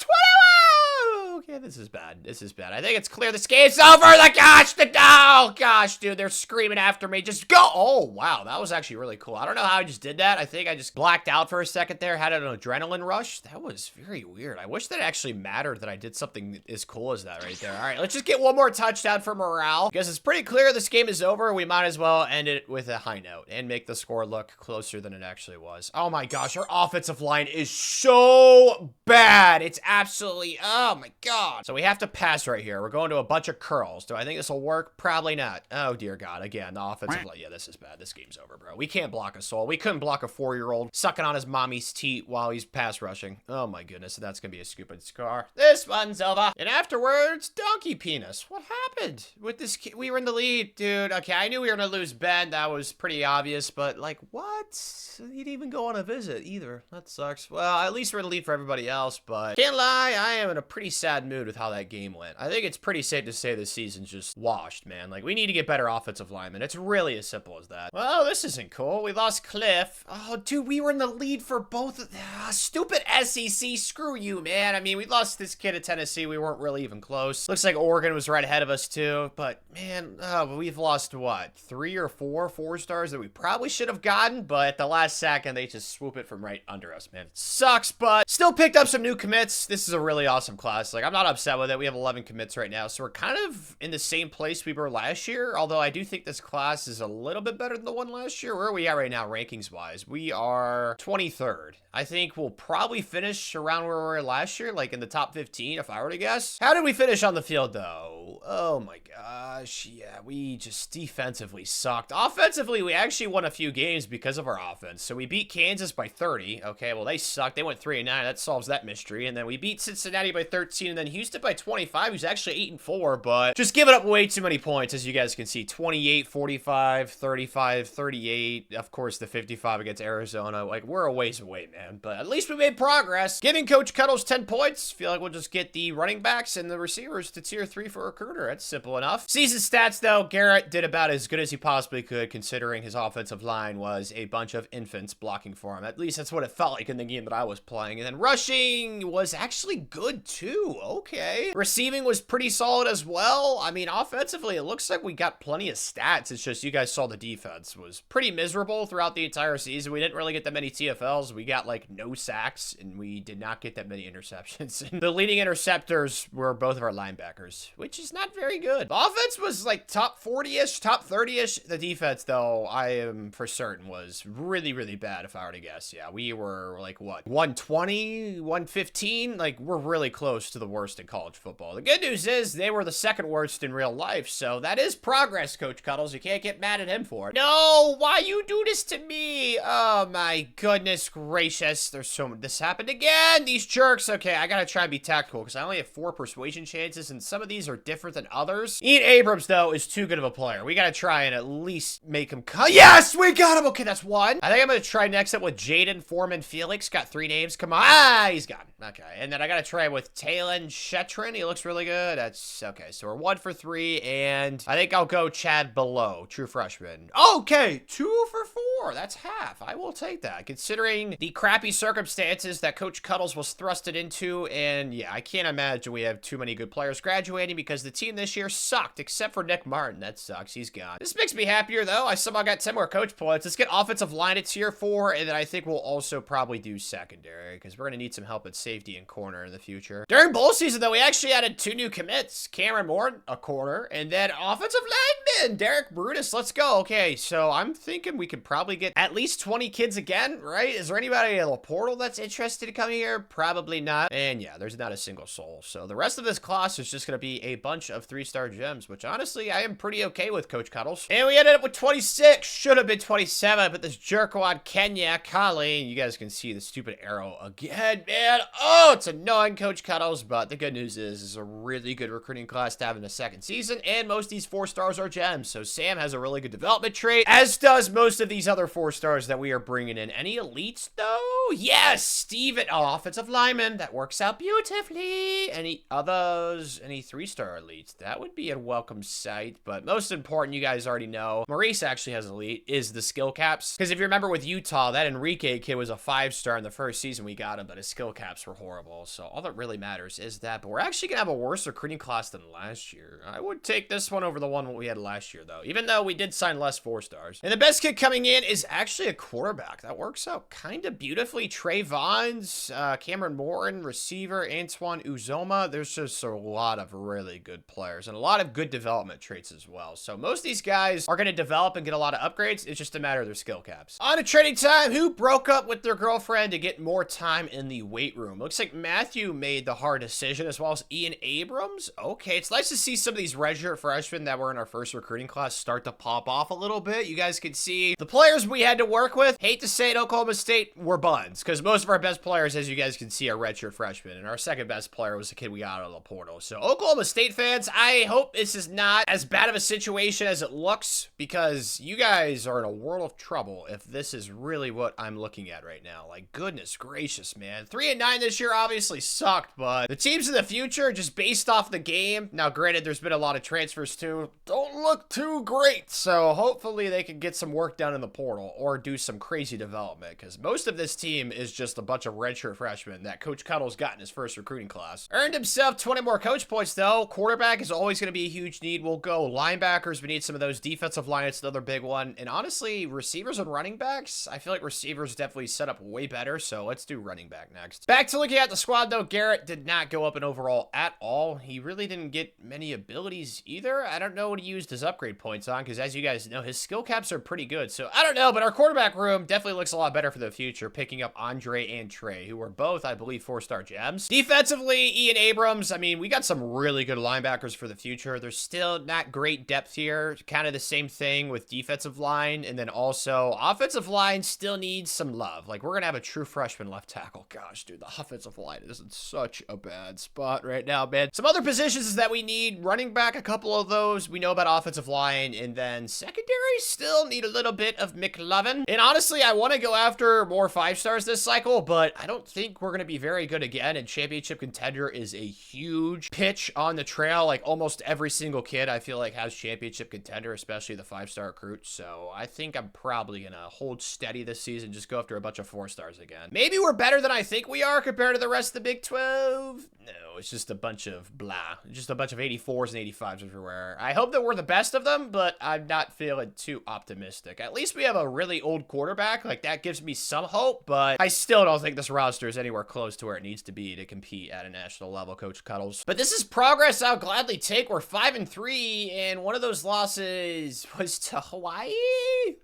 21! Okay, this is bad. This is bad. I think it's clear this game's over. Oh, gosh, dude, they're screaming after me. Just go. Oh, wow, that was actually really cool. I don't know how I just did that. I think I just blacked out for a second there, had an adrenaline rush. That was very weird. I wish that actually mattered that I did something as cool as that right there. All right, let's just get one more touchdown for morale, because it's pretty clear this game is over. We might as well end it with a high note and make the score look closer than it actually was. Oh my gosh, our offensive line is so bad. It's absolutely, oh my god. So we have to pass right here. We're going to a bunch of curls. Do I think this will work? Probably not. Oh dear god, again, the offensive line. Yeah, this is bad. This game's over, bro. We can't block a soul. We couldn't block a 4-year-old sucking on his mommy's teat while he's pass rushing. Oh my goodness, that's gonna be a stupid scar. This one's over. And afterwards, donkey penis. What happened with this kid? We were in the lead, dude. Okay, I knew we were gonna lose Ben. That was pretty obvious, but like, what? He didn't even go on a visit either. That sucks. Well, at least we're in the lead for everybody else, but can't lie, I am in a pretty sad mood with how that game went. I think it's pretty safe to say this season's just washed, man. Like, we need to get better offensive linemen. It's really as simple as that. Well, this isn't cool. We lost Cliff. Oh, dude, we were in the lead for both of stupid SEC. Screw you, man. I mean, we lost this kid at Tennessee. We weren't really even close. Looks like Oregon was right ahead of us, too. But, man, we've lost, what, 3 or 4 stars that we probably should have gotten, but at the last second, they just swoop it from right under us, man. It sucks, but still picked up some new commits. This is a really awesome class. Like, I'm not upset with it. We have 11 commits right now, so we're kind of in the same place we were last year, although I do think this class is a little bit better than the one last year. Where are we at right now, rankings-wise? We are 23rd. I think we'll probably finish around where we were last year, like in the top 15, if I were to guess. How did we finish on the field, though? Oh my gosh, yeah, we just defensively sucked. Offensively, we actually won a few games because of our offense. So we beat Kansas by 30. Okay, well, they sucked. They went 3-9. That solves that mystery. And then we beat Cincinnati by 13, and then Houston by 25, who's actually 8-4, but just giving up way too many points, as you guys can see. 28, 45, 35, 38. Of course, the 55 against Arizona. Like, we're a ways away, man. But at least we made progress. Giving Coach Cuddles 10 points. Feel like we'll just get the running backs and the receivers to tier 3 for recruiter. That's simple enough. Season stats, though, Garrett did about as good as he possibly could, considering his offensive line was a bunch of infants blocking for him. At least that's what it felt like in the game that I was playing. And then rushing was actually good, too. Okay. Receiving was pretty solid as well. I mean, offensively, it looks like we got plenty of stats. It's just you guys saw the defense was pretty miserable throughout the entire season. We didn't really get that many TFLs. We got, like, no sacks, and we did not get that many interceptions. The leading interceptors were both of our linebackers, which is not very good. The offense was, like, top 40-ish, top 30-ish. The defense, though, I am for certain was really, really bad, if I were to guess. Yeah, we were, like, what, 120, 115? Like, we're really close to the worst in college football. The good news is they were the second worst in real life, so that is progress, Coach Cuddles. You can't get mad at him for it. No, why you do this to me? Oh, my goodness gracious. There's so much. This happened again. These jerks. Okay, I gotta try and be tactical, because I only have 4 persuasion chances, and some of these are different than others. Ian Abrams, though, is too good of a player. We gotta try and at least make him cut. Yes, we got him. Okay, that's 1. I think I'm gonna try next up with Jaden Foreman Felix. Got 3 names. Come on. Ah, he's gone. Okay, and then I gotta try with Talon Shetron. He looks really good. That's okay. So we're 1 for 3, and I think I'll go Chad Below, true freshman. Okay, 2 for 4. That's half. I will take that, considering the crappy circumstances that Coach Cuddles was thrusted into. And yeah, I can't imagine we have too many good players graduating, because the team this year sucked, except for Nick Martin. That sucks. He's gone. This makes me happier, though. I somehow got 10 more coach points. Let's get offensive line at tier 4, and then I think we'll also probably do secondary, because we're going to need some help at safety and corner in the future. During bowl season, though, we actually added 2 new commits. Cameron Moore, a corner, and then offensive lineman, Derek Brutus. Let's go. Okay, so I'm thinking we could probably get at least 20 kids again, right? Is there anybody in the portal that's interested in coming here? Probably not. And yeah, there's not a single soul. So the rest of this class is just going to be a bunch of 3-star gems, which honestly, I am pretty okay with, Coach Cuddles. And we ended up with 26. Should have been 27, but this jerkwad Kenya Colleen, you guys can see the stupid arrow again, man. Oh, it's annoying, Coach Cuddles, but the good news is it's a really good recruiting class to have in the second season, and most of these 4 stars are gems. So Sam has a really good development trait, as does most of these other 4 stars that we are bringing in. Any elites, though? Yes, Steven. Oh, offensive lineman. That works out beautifully. Any others? Any 3-star elites? That would be a welcome sight. But most important, you guys already know, Maurice actually has elite, is the skill caps. Because if you remember with Utah, that Enrique kid was a 5-star in the first season we got him, but his skill caps were horrible. So all that really matters is that. But we're actually going to have a worse recruiting class than last year. I would take this one over the one we had last year, though. Even though we did sign less 4-stars. And the best kid coming in is actually a quarterback. That works out kind of beautifully. Trey Vaughns, Cameron Morton, receiver, Antoine Uzoma. There's just a lot of really good players and a lot of good development traits as well. So most of these guys are going to develop and get a lot of upgrades. It's just a matter of their skill caps. On to training time. Who broke up with their girlfriend to get more time in the weight room? Looks like Matthew made the hard decision, as well as Ian Abrams. Okay, it's nice to see some of these redshirt freshmen that were in our first recruiting class start to pop off a little bit. You guys can see the players we had to work with. Hate to say it, Oklahoma State were buns, because most of our best players, as you guys can see, are redshirt freshmen, and our second best player was the kid we got out of the portal. So Oklahoma State fans, I hope this is not as bad of a situation as it looks, because you guys are in a world of trouble if this is really what I'm looking at right now. Like, goodness gracious, man. 3-9 this year obviously sucked, but the teams in the future, just based off the game, now granted, there's been a lot of transfers too, don't look too great. So hopefully they can get some work done in the portal or do some crazy development, because most of this team is just a bunch of redshirt freshmen that Coach Cuddle's got in his first recruiting class. Earned himself 20 more coach points, though. Quarterback is always going to be a huge need. We'll go linebackers. We need some of those. Defensive line, it's another big one. And honestly, receivers and running backs, I feel like receivers definitely set up way better, so let's do running back next. Back to looking at the squad, though. Garrett did not go up in overall at all. He really didn't get many abilities either. I don't know what he used his upgrade points on, because as you guys know, his skill caps are pretty good. So I don't know, but our quarterback room definitely looks a lot better for the future, picking up Andre and Trey, who were both, I believe, 4-star gems. Defensively, Ian Abrams, I mean, we got some really good linebackers for the future. There's still not great depth here. Kind of the same thing with defensive line, and then also offensive line still needs some love. Like, we're going to have a true freshman left tackle. Gosh, dude, the offensive line is in such a bad spot right now, man. Some other positions is that we need running back, a couple of those. We know about offensive line, and then secondary still need a little bit of McLovin. And honestly, I want to go after more 5-stars this cycle, but I don't think we're going to be very good again, and championship contender is a huge pitch on the trail. Like, almost every single kid, I feel like, has championship contender, especially the 5-star recruits. So I think I'm probably going to hold steady this season, just go after a bunch of 4-stars again. Maybe we're better than I think we are compared to the rest of the Big 12. No, it's just a bunch of blah. Just a bunch of 84s and 85s everywhere. I hope that we're the best of them, but I'm not feeling too optimistic. At least we have a really old quarterback. Like, that gives me some hope, but I still don't think this roster is anywhere close to where it needs to be to compete at a national level, Coach Cuddles. But this is progress I'll gladly take. We're 5-3, and one of those losses was to Hawaii.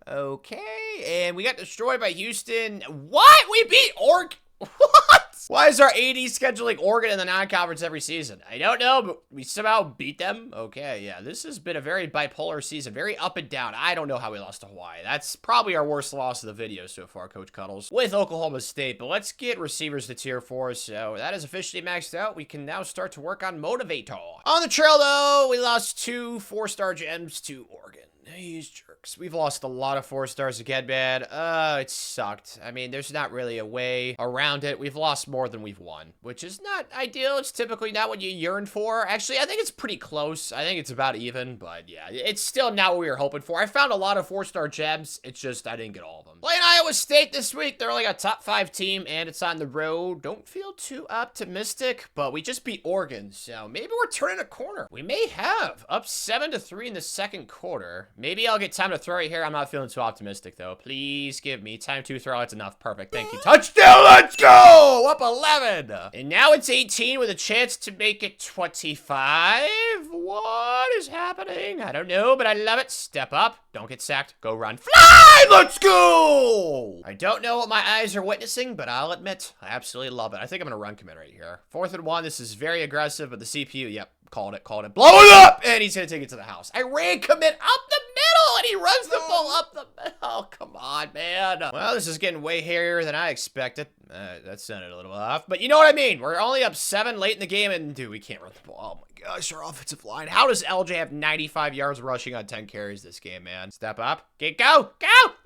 Okay, and we got destroyed by Houston. What? We beat Oregon? What? Why is our AD scheduling Oregon in the non-conference every season? I don't know, but we somehow beat them. Okay, yeah, this has been a very bipolar season, very up and down. I don't know how we lost to Hawaii. That's probably our worst loss of the video so far, Coach Cuddles, with Oklahoma State. But let's get receivers to tier 4. So that is officially maxed out. We can now start to work on Motivator. On the trail, though, we lost 2 4-star gems to Oregon. These jerks. We've lost a lot of 4-stars again, man. It sucked. I mean, there's not really a way around it. We've lost more than we've won, which is not ideal. It's typically not what you yearn for. Actually, I think it's pretty close. I think it's about even, but yeah, it's still not what we were hoping for. I found a lot of 4-star gems. It's just I didn't get all of them. Playing Iowa State this week. They're like a top 5 team, and it's on the road. Don't feel too optimistic, but we just beat Oregon, so maybe we're turning a corner. We may have. Up 7-3 in the second quarter. Maybe I'll get time to throw it here. I'm not feeling too optimistic, though. Please give me time to throw. It's enough. Perfect. Thank you. Touchdown. Let's go. Up 11. And now it's 18 with a chance to make it 25. What is happening? I don't know, but I love it. Step up. Don't get sacked. Go run. Fly. Let's go. I don't know what my eyes are witnessing, but I'll admit I absolutely love it. I think I'm going to run commit right here. 4th and 1. This is very aggressive, but the CPU, yep. Called it. Blow it up! And he's going to take it to the house. I ran commit up the middle, and he runs the ball up the middle. Oh, come on, man. Well, this is getting way hairier than I expected. That sounded a little off, but you know what I mean. We're only up 7 late in the game, and dude, we can't run the ball. Oh, my gosh, our offensive line. How does LJ have 95 yards rushing on 10 carries this game, man? Step up. Go.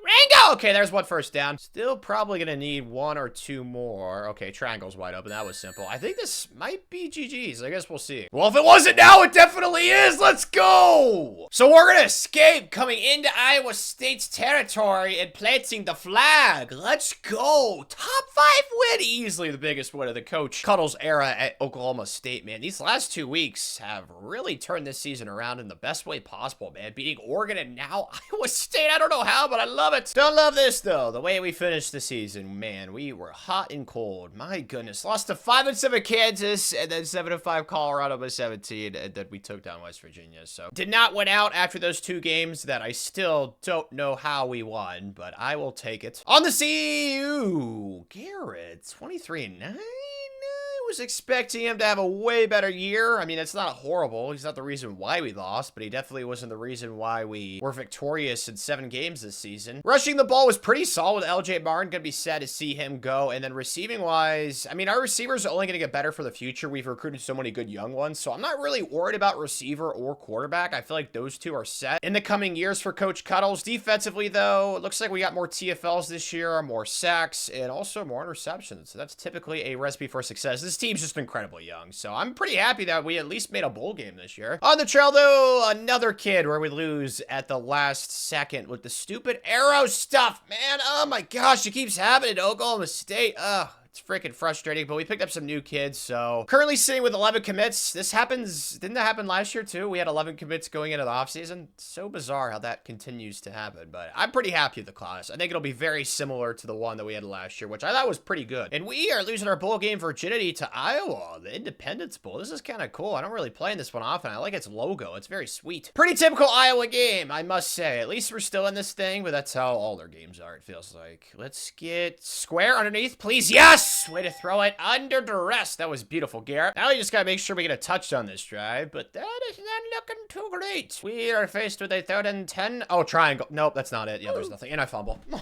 Rango! Okay, there's one first down. Still probably gonna need one or two more. Okay, triangle's wide open. That was simple. I think this might be GG's. I guess we'll see. Well, if it wasn't now, it definitely is. Let's go! So we're gonna escape coming into Iowa State's territory and planting the flag. Let's go. Top 5 win. Easily the biggest win of the Coach Cuddles era at Oklahoma State, man. These last 2 weeks have really turned this season around in the best way possible, man. Beating Oregon and now Iowa State. I don't know how, but I love it. Don't love this, though. The way we finished the season, man, we were hot and cold. My goodness. Lost to 5-7 Kansas, and then 7-5 Colorado by 17, and then we took down West Virginia. So, did not win out after those 2 games that I still don't know how we won, but I will take it. On the CU, Garrett, 23-9? Was expecting him to have a way better year. I mean, it's not horrible. He's not the reason why we lost, but he definitely wasn't the reason why we were victorious in 7 games this season. Rushing the ball was pretty solid. LJ Martin, gonna be sad to see him go. And then receiving wise, I mean, our receivers are only gonna get better for the future. We've recruited so many good young ones, so I'm not really worried about receiver or quarterback. I feel like those two are set in the coming years for Coach Cuddles. Defensively, though, it looks like we got more TFLs this year, more sacks, and also more interceptions. So that's typically a recipe for success. This team's just incredibly young, so I'm pretty happy that we at least made a bowl game this year. On the trail, though, another kid where we lose at the last second with the stupid arrow stuff, man. Oh my gosh, it keeps happening at Oklahoma State. Ugh. It's freaking frustrating, but we picked up some new kids, so currently sitting with 11 commits. This happens, didn't that happen last year too? We had 11 commits going into the offseason. So bizarre how that continues to happen, but I'm pretty happy with the class. I think it'll be very similar to the one that we had last year, which I thought was pretty good. And we are losing our bowl game virginity to Iowa, the Independence Bowl. This is kind of cool. I don't really play in this one often. I like its logo. It's very sweet. Pretty typical Iowa game, I must say. At least we're still in this thing, but that's how all their games are, it feels like. Let's get square underneath, please. Yes! Way to throw it under duress. That was beautiful, Garrett. Now we just gotta make sure we get a touchdown this drive, but that is not looking too great. We are faced with a 3rd and 10. Oh, triangle. Nope, that's not it. Yeah, there's nothing. And I fumble. Oh my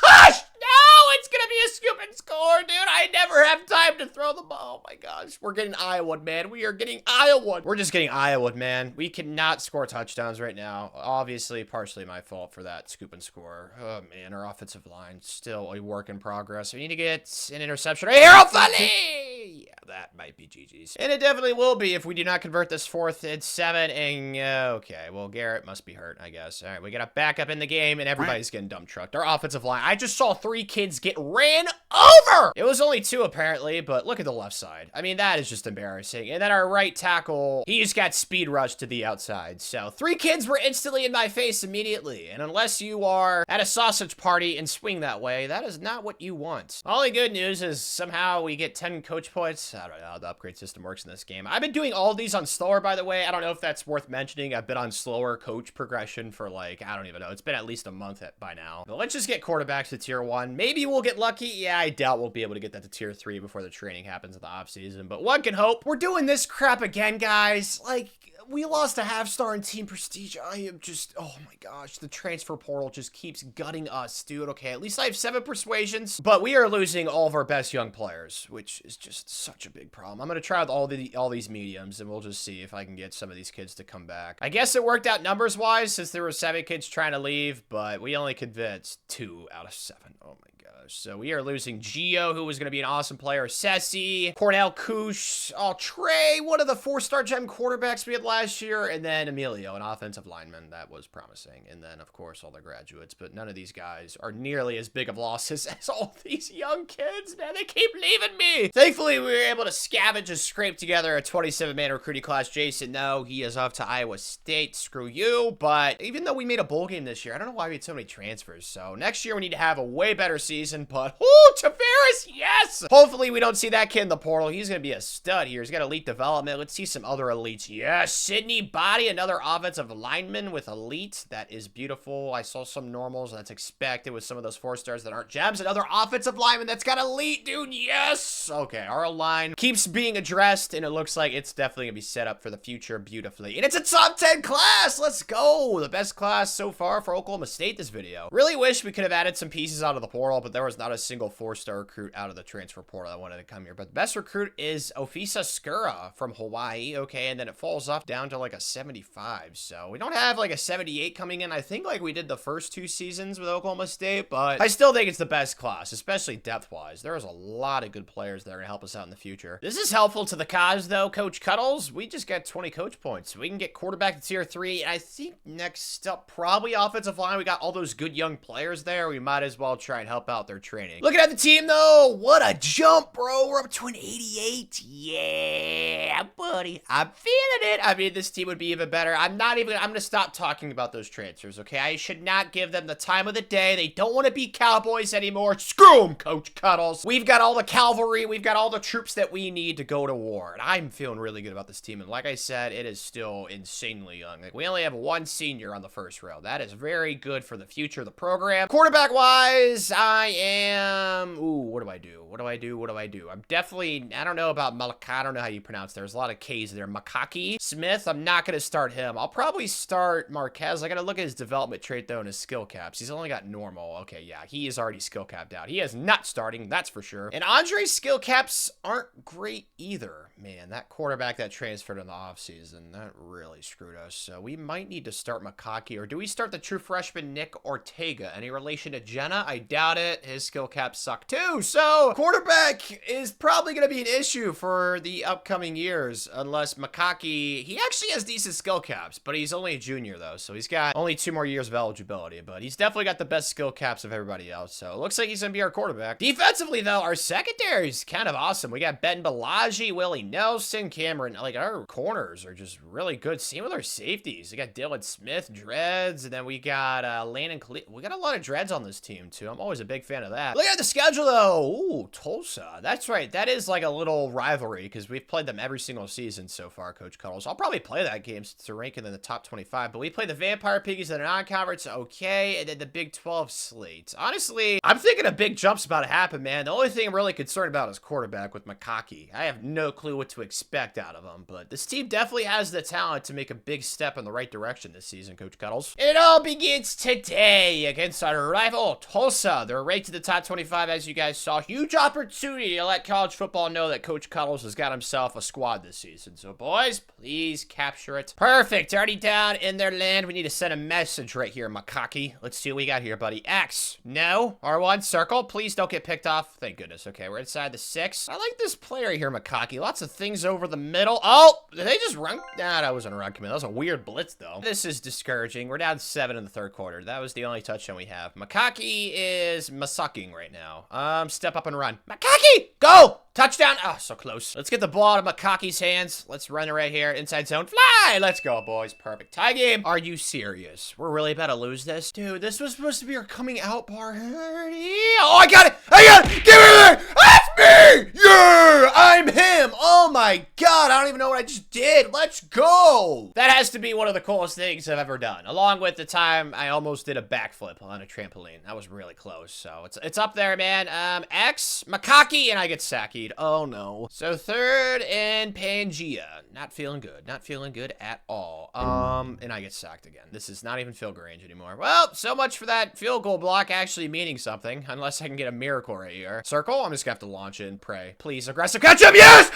gosh! No, it's gonna be a scoop and score, dude. I never have time to throw the ball. Oh my gosh. We're getting Iowa, man. We are getting Iowa. We're just getting Iowa, man. We cannot score touchdowns right now. Obviously, partially my fault for that scoop and score. Oh man, our offensive line still a work in progress. We need to get an interception right here. Hopefully! Yeah, that might be GG's. And it definitely will be if we do not convert this 4th and 7. And okay, well, Garrett must be hurt, I guess. All right, we got to back up in the game, and everybody's getting dump trucked. Our offensive line. I just saw 3 kids get ran over. It was only 2 apparently, but look at the left side. I mean, that is just embarrassing. And then our right tackle, he just got speed rushed to the outside. So 3 kids were instantly in my face immediately. And unless you are at a sausage party and swing that way, that is not what you want. Only good news is somehow we get 10 coach points. I don't know how the upgrade system works in this game. I've been doing all of these on slower, by the way. I don't know if that's worth mentioning. I've been on slower coach progression for like, I don't even know. It's been at least a month by now. But let's just get quarterbacks to tier 1. Maybe we'll get lucky. Yeah, I doubt we'll be able to get that to tier 3 before the training happens in the offseason, but one can hope. We're doing this crap again, guys. Like, we lost a half-star in team prestige. I am just, oh my gosh, the transfer portal just keeps gutting us, dude. Okay, at least I have 7 persuasions, but we are losing all of our best young players, which is just such a big problem. I'm gonna try with all these mediums, and we'll just see if I can get some of these kids to come back. I guess it worked out numbers-wise since there were 7 kids trying to leave, but we only convinced 2 out of 7. Oh my gosh. So we are losing Gio, who was going to be an awesome player. Ceci, Cornell Koosh, Trey, one of the 4-star gem quarterbacks we had last year, and then Emilio, an offensive lineman that was promising. And then, of course, all the graduates. But none of these guys are nearly as big of losses as all these young kids. Man, they keep leaving me. Thankfully, we were able to scavenge and scrape together a 27-man recruiting class. Jason, no, he is off to Iowa State. Screw you. But even though we made a bowl game this year, I don't know why we had so many transfers. So next year, we need to have a way better season. But, Tavares, yes! Hopefully, we don't see that kid in the portal. He's going to be a stud here. He's got elite development. Let's see some other elites. Yes, Sydney Body, another offensive lineman with elite. That is beautiful. I saw some normals, and that's expected with some of those 4-stars that aren't gems. Another offensive lineman that's got elite, dude. Yes! Okay, our our line keeps being addressed, and it looks like it's definitely gonna be set up for the future beautifully. And it's a top 10 class. Let's go. The best class so far for Oklahoma State this video. Really wish we could have added some pieces out of the portal, but there was not a single 4-star recruit out of the transfer portal that wanted to come here. But the best recruit is Ofisa Skura from Hawaii. Okay, and then it falls off down to like a 75. So we don't have like a 78 coming in, I think, like we did the first 2 seasons with Oklahoma State, but I still think it's the best class, especially depth-wise. There's a lot of good players that are going to help us out in the future. This is helpful to the cause, though, Coach Cuddles. We just got 20 coach points. We can get quarterback to tier 3, and I think next up, probably offensive line. We got all those good young players there. We might as well try and help out their training. Looking at the team, though, what a jump, bro. We're up to an 88. Yeah, buddy. I'm feeling it. I mean, this team would be even better. I'm going to stop talking about those transfers, okay? I should not give them the time of the day. They don't want to be Cowboys anymore. Screw them, Coach Cuddles. We've got all the cavalry. We've got all the troops that we need to go to war. And I'm feeling really good about this team. And like I said, it is still insanely young. Like, we only have 1 senior on the first row. That is very good for the future of the program. Quarterback-wise, I am... Ooh, what do I do? What do I do? What do I do? I'm definitely... I don't know about Malaka. I don't know how you pronounce it. There's a lot of K's there. Makaki Smith, I'm not going to start him. I'll probably start Marquez. I got to look at his development trait, though, and his skill caps. He's only got normal. Okay, yeah, he is already skill capped out. He is not starting, that's for sure. And Andre's skill caps aren't great either. Man, that quarterback that transferred in the offseason, that really screwed us. So we might need to start Makaki, or do we start the true freshman Nick Ortega? Any relation to Jenna? I doubt it. His skill caps suck too. So quarterback is probably going to be an issue for the upcoming years, unless Makaki, he actually has decent skill caps, but he's only a junior though. So he's got only 2 more years of eligibility, but he's definitely got the best skill caps of everybody else. So it looks like he's going to be our quarterback. Defensively though, our secondary is kind of awesome. We got Ben Balaji, Willie Nelson, Cameron. Like, our corners are just really good. Same with our safeties. We got Dylan Smith, Dreads, and then we got Landon we got a lot of Dreads on this team too. I'm always a big fan of that. Look at the schedule though. Ooh, Tulsa. That's right. That is like a little rivalry because we've played them every single season so far, Coach Cuddles. I'll probably play that game since they're ranking in the top 25, but we play the Vampire Piggies in the non-conference, okay, and then the Big 12 slate. Honestly, I'm thinking a big jump's about to happen, man. The only thing I'm really concerned about is quarterback with Makaki. I have no clue what to expect out of him, but this team definitely has the talent to make a big step in the right direction this season, Coach Cuddles. It all begins today against our rival, Tulsa. They're ranked to the top 25, as you guys saw. Huge opportunity to let college football know that Coach Cuddles has got himself a squad this season. So, boys, please capture it. Perfect. Already down in their land. We need to send a message right here, Makaki. Let's see what we got here, buddy. X. No. R1. Circle. Please don't get picked off. Thank goodness. Okay, we're inside the 6. I like this player here, Makaki. Lots of things over the middle. Oh, did they just run? Nah, that wasn't a run command. That was a weird blitz, though. This is discouraging. We're down 7 in the 3rd quarter. That was the only touchdown we have. Makaki is masucking right now. Step up and run. Makaki! Go! Touchdown! Oh, so close. Let's get the ball out of Makaki's hands. Let's run it right here. Inside zone. Fly! Let's go, boys. Perfect. Tie game. Are you serious? We're really about to lose this? Dude, this was supposed to be our coming out party. Oh, I got it! I got it! Give me it! That's me! Yeah! I'm him! Oh my god, I don't even know what I just did. Let's go! That has to be one of the coolest things I've ever done. Along with the time I almost did a backflip on a trampoline. That was really close. So it's up there, man. X, Makaki, and I get sacked. Oh no. So 3rd and Pangea. Not feeling good. Not feeling good at all. And I get sacked again. This is not even field goal range anymore. Well, so much for that field goal block actually meaning something. Unless I can get a miracle right here. Circle. I'm just gonna have to launch it and pray. Please, aggressive catch up. Yes!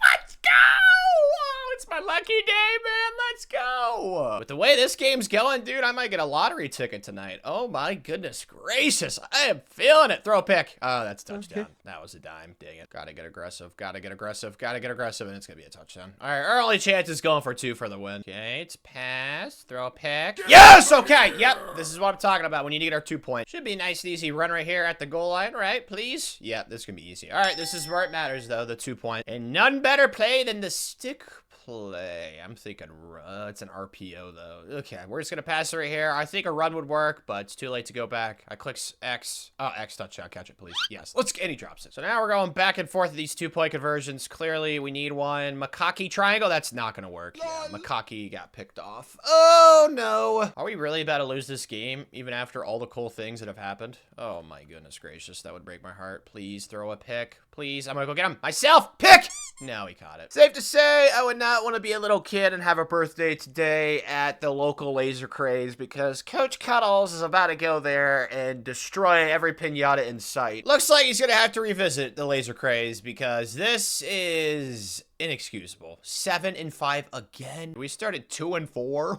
Let's go! Oh, it's my lucky day, man. Let's go. With the way this game's going, dude, I might get a lottery ticket tonight. Oh my goodness gracious. I am feeling it. Throw a pick. Oh, that's a touchdown. Okay. That was a dime. Dang it. Gotta get aggressive. Gotta get aggressive. Gotta get aggressive. And it's gonna be a touchdown. All right. Our only chance is going for 2 for the win. Okay. It's pass. Throw a pick. Yes. Okay. Yep. This is what I'm talking about. We need to get our 2 points. Should be a nice and easy run right here at the goal line. Right? Please. Yep. This is gonna be easy. All right. This is where it matters though. The 2 point. And none better play than the stick play. I'm thinking it's an RPO, though. Okay, we're just going to pass it right here. I think a run would work, but it's too late to go back. I click X. Oh, X touchdown. Catch it, please. Yes. And he drops it. So now we're going back and forth with these 2-point conversions. Clearly, we need one. Makaki triangle. That's not going to work. Yeah, Makaki got picked off. Oh, no. Are we really about to lose this game, even after all the cool things that have happened? Oh, my goodness gracious. That would break my heart. Please throw a pick. Please. I'm going to go get him. Myself. Pick. No, he caught it. Safe to say, I would not want to be a little kid and have a birthday today at the local laser craze because Coach Cuddles is about to go there and destroy every piñata in sight. Looks like he's going to have to revisit the laser craze because this is inexcusable. 7-5 again. We started 2-4.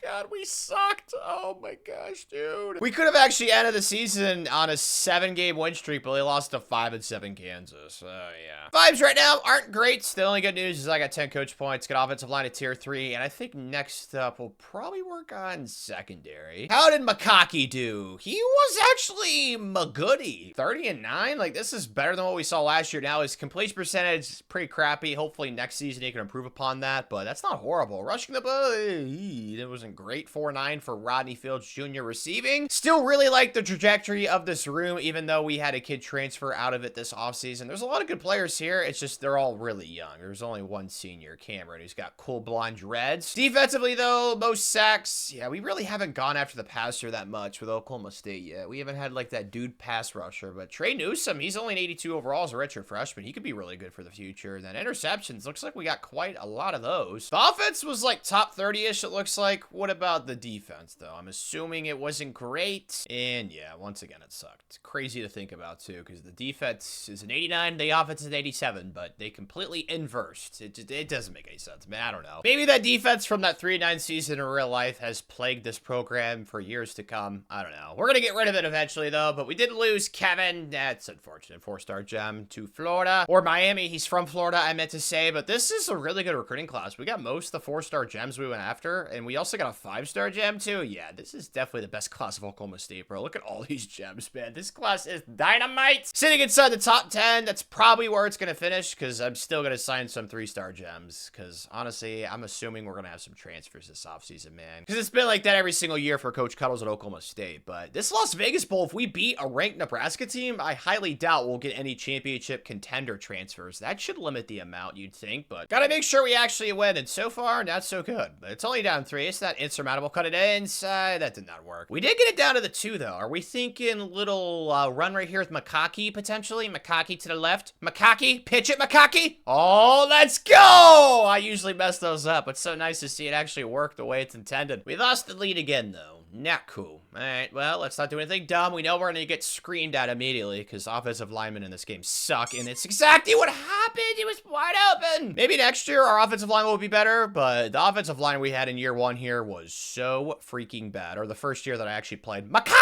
God, we sucked. Oh my gosh, dude. We could have actually ended the season on a 7-game win streak, but they lost to 5-7 Kansas. Oh, yeah. Vibes right now aren't great. The only good news is I got 10 coach points, got offensive line at tier 3, and I think next up we'll probably work on secondary. How did Makaki do? He was actually Magoody. 30-9? Like, this is better than what we saw last year. Now, his completion percentage is pretty crappy. Hopefully next season he can improve upon that, but that's not horrible. Rushing the ball, it wasn't great. 4-9 for Rodney Fields Jr. receiving. Still really like the trajectory of this room, even though we had a kid transfer out of it this offseason. There's a lot of good players here. It's just they're all really young. There's only one senior, Cameron, who's got cool blonde dreads. Defensively, though, most sacks. Yeah, we really haven't gone after the passer that much with Oklahoma State yet. We haven't had like that dude pass rusher, but Trey Newsome, he's only an 82 overall as a redshirt freshman. He could be really good for the future. And then interceptions, looks like we got quite a lot of those. The offense was like top 30-ish, it looks like. What about the defense, though? I'm assuming it wasn't great. And yeah, once again, it sucked. Crazy to think about, too, because the defense is an 89, the offense is an 87, but they completely inversed. It doesn't make any sense, man. I don't know. Maybe that defense from that 3-9 season in real life has plagued this program for years to come. I don't know. We're going to get rid of it eventually, though, but we did lose Kevin. That's unfortunate. 4-star gem to Florida, or Miami. He's from Florida, I meant to say, but this is a really good recruiting class. We got most of the 4-star gems we went after, and we also got a 5-star gem, too. Yeah, this is definitely the best class of Oklahoma State, bro. Look at all these gems, man. This class is dynamite. Sitting inside the top 10, that's probably where it's going to finish, because I'm still going to sign some 3-star gems, because honestly, I'm assuming we're going to have some transfers this offseason, man. Because it's been like that every single year for Coach Cuddles at Oklahoma State, but this Las Vegas Bowl, if we beat a ranked Nebraska team, I highly doubt we'll get any championship contender transfers. That should limit the amount, you'd think, but gotta make sure we actually win, and so far, not so good. But it's only down 3. It's not insurmountable. Cut it inside. That did not work. We did get it down to the 2, though. Are we thinking little run right here with Makaki, potentially? Makaki to the left. Makaki. Pitch it, Makaki. Oh, let's go! I usually mess those up. It's so nice to see it actually work the way it's intended. We lost the lead again, though. Not cool. All right, well, let's not do anything dumb. We know we're going to get screened at immediately because offensive linemen in this game suck, and it's exactly what happened. It was wide open. Maybe next year our offensive line will be better, but the offensive line we had in year 1 here was so freaking bad. Or the first year that I actually played. Makaki,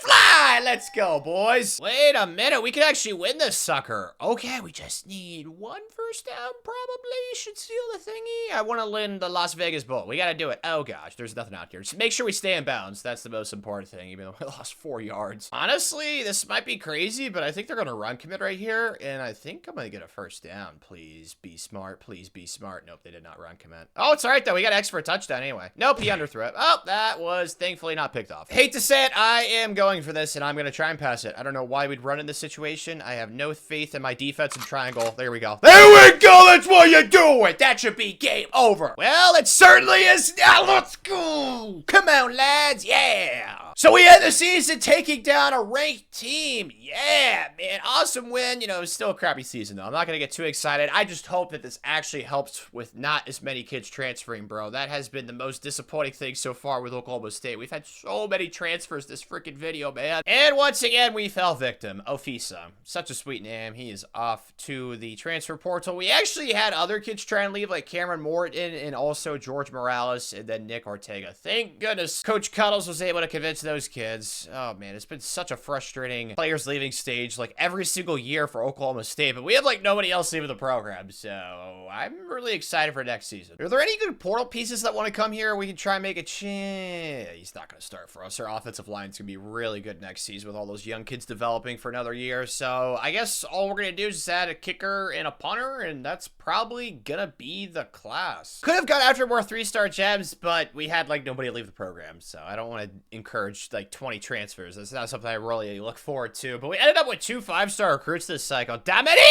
fly! Let's go, boys. Wait a minute. We could actually win this sucker. Okay, we just need 1 first down, probably. Should seal the thingy. I want to win the Las Vegas Bowl. We got to do it. Oh, gosh, there's nothing out here. Just make sure we stay in bounds. That's the most important thing, even though we lost 4 yards. Honestly, this might be crazy, but I think they're going to run commit right here, and I think I'm going to get a first down. Please be smart. Please be smart. Nope, they did not run commit. Oh, it's all right, though. We got X for a touchdown anyway. Nope, he underthrew it. Oh, that was thankfully not picked off. Hate to say it, I am going for this, and I'm going to try and pass it. I don't know why we'd run in this situation. I have no faith in my defensive triangle. There we go. There we go! That's what you do it! That should be game over. Well, it certainly is now. Let's go! Come on, lads. Yeah! So we end the season taking down a ranked team. Yeah, man. Awesome win. You know, it's still a crappy season, though. I'm not going to get too excited. I just hope that this actually helps with not as many kids transferring, bro. That has been the most disappointing thing so far with Oklahoma State. We've had so many transfers this freaking video, man. And once again, we fell victim. Ofisa. Such a sweet name. He is off to the transfer portal. We actually had other kids try and leave, like Cameron Morton and also George Morales and then Nick Ortega. Thank goodness Coach Cuddles was able to convince those those kids. Oh, man, it's been such a frustrating players leaving stage, like, every single year for Oklahoma State, but we have, like, nobody else leaving the program, so I'm really excited for next season. Are there any good portal pieces that want to come here? We can try and make a chance. He's not going to start for us. Our offensive line's going to be really good next season with all those young kids developing for another year, so I guess all we're going to do is just add a kicker and a punter, and that's probably going to be the class. Could have got after more 3-star gems, but we had, like, nobody leave the program, so I don't want to encourage, like, 20 transfers. That's not something I really look forward to, but we ended up with 2 5-star recruits this cycle. Dominique!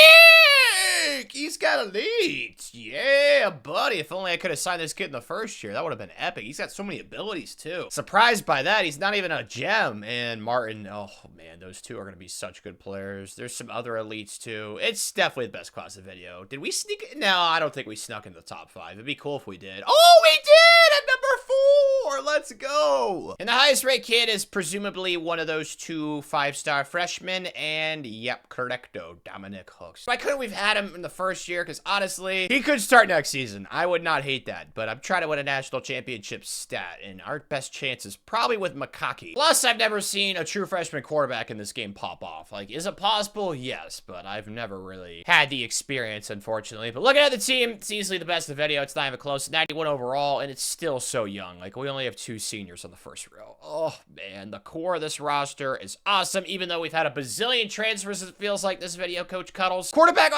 He's got elite. Yeah, buddy. If only I could have signed this kid in the first year. That would have been epic. He's got so many abilities, too. Surprised by that. He's not even a gem. And Martin, oh, man, those two are going to be such good players. There's some other elites, too. It's definitely the best class of video. Did we sneak? No, I don't think we snuck in the top 5. It'd be cool if we did. Oh, we did at number 4. Let's go. And the highest rate kid is presumably one of those 2 5-star freshmen. And, yep, correcto, Dominic Hooks. Why couldn't we've had him in the first year? Because honestly, he could start next season. I would not hate that, but I'm trying to win a national championship stat, and our best chance is probably with Makaki. Plus, I've never seen a true freshman quarterback in this game pop off. Like, is it possible? Yes, but I've never really had the experience, unfortunately. But looking at the team, it's easily the best of the video. It's not even close. 91 overall, and it's still so young. Like, we only have 2 seniors on the first row. Oh, man, the core of this roster is awesome, even though we've had a bazillion transfers, it feels like this video, Coach Cuddles. Quarterback,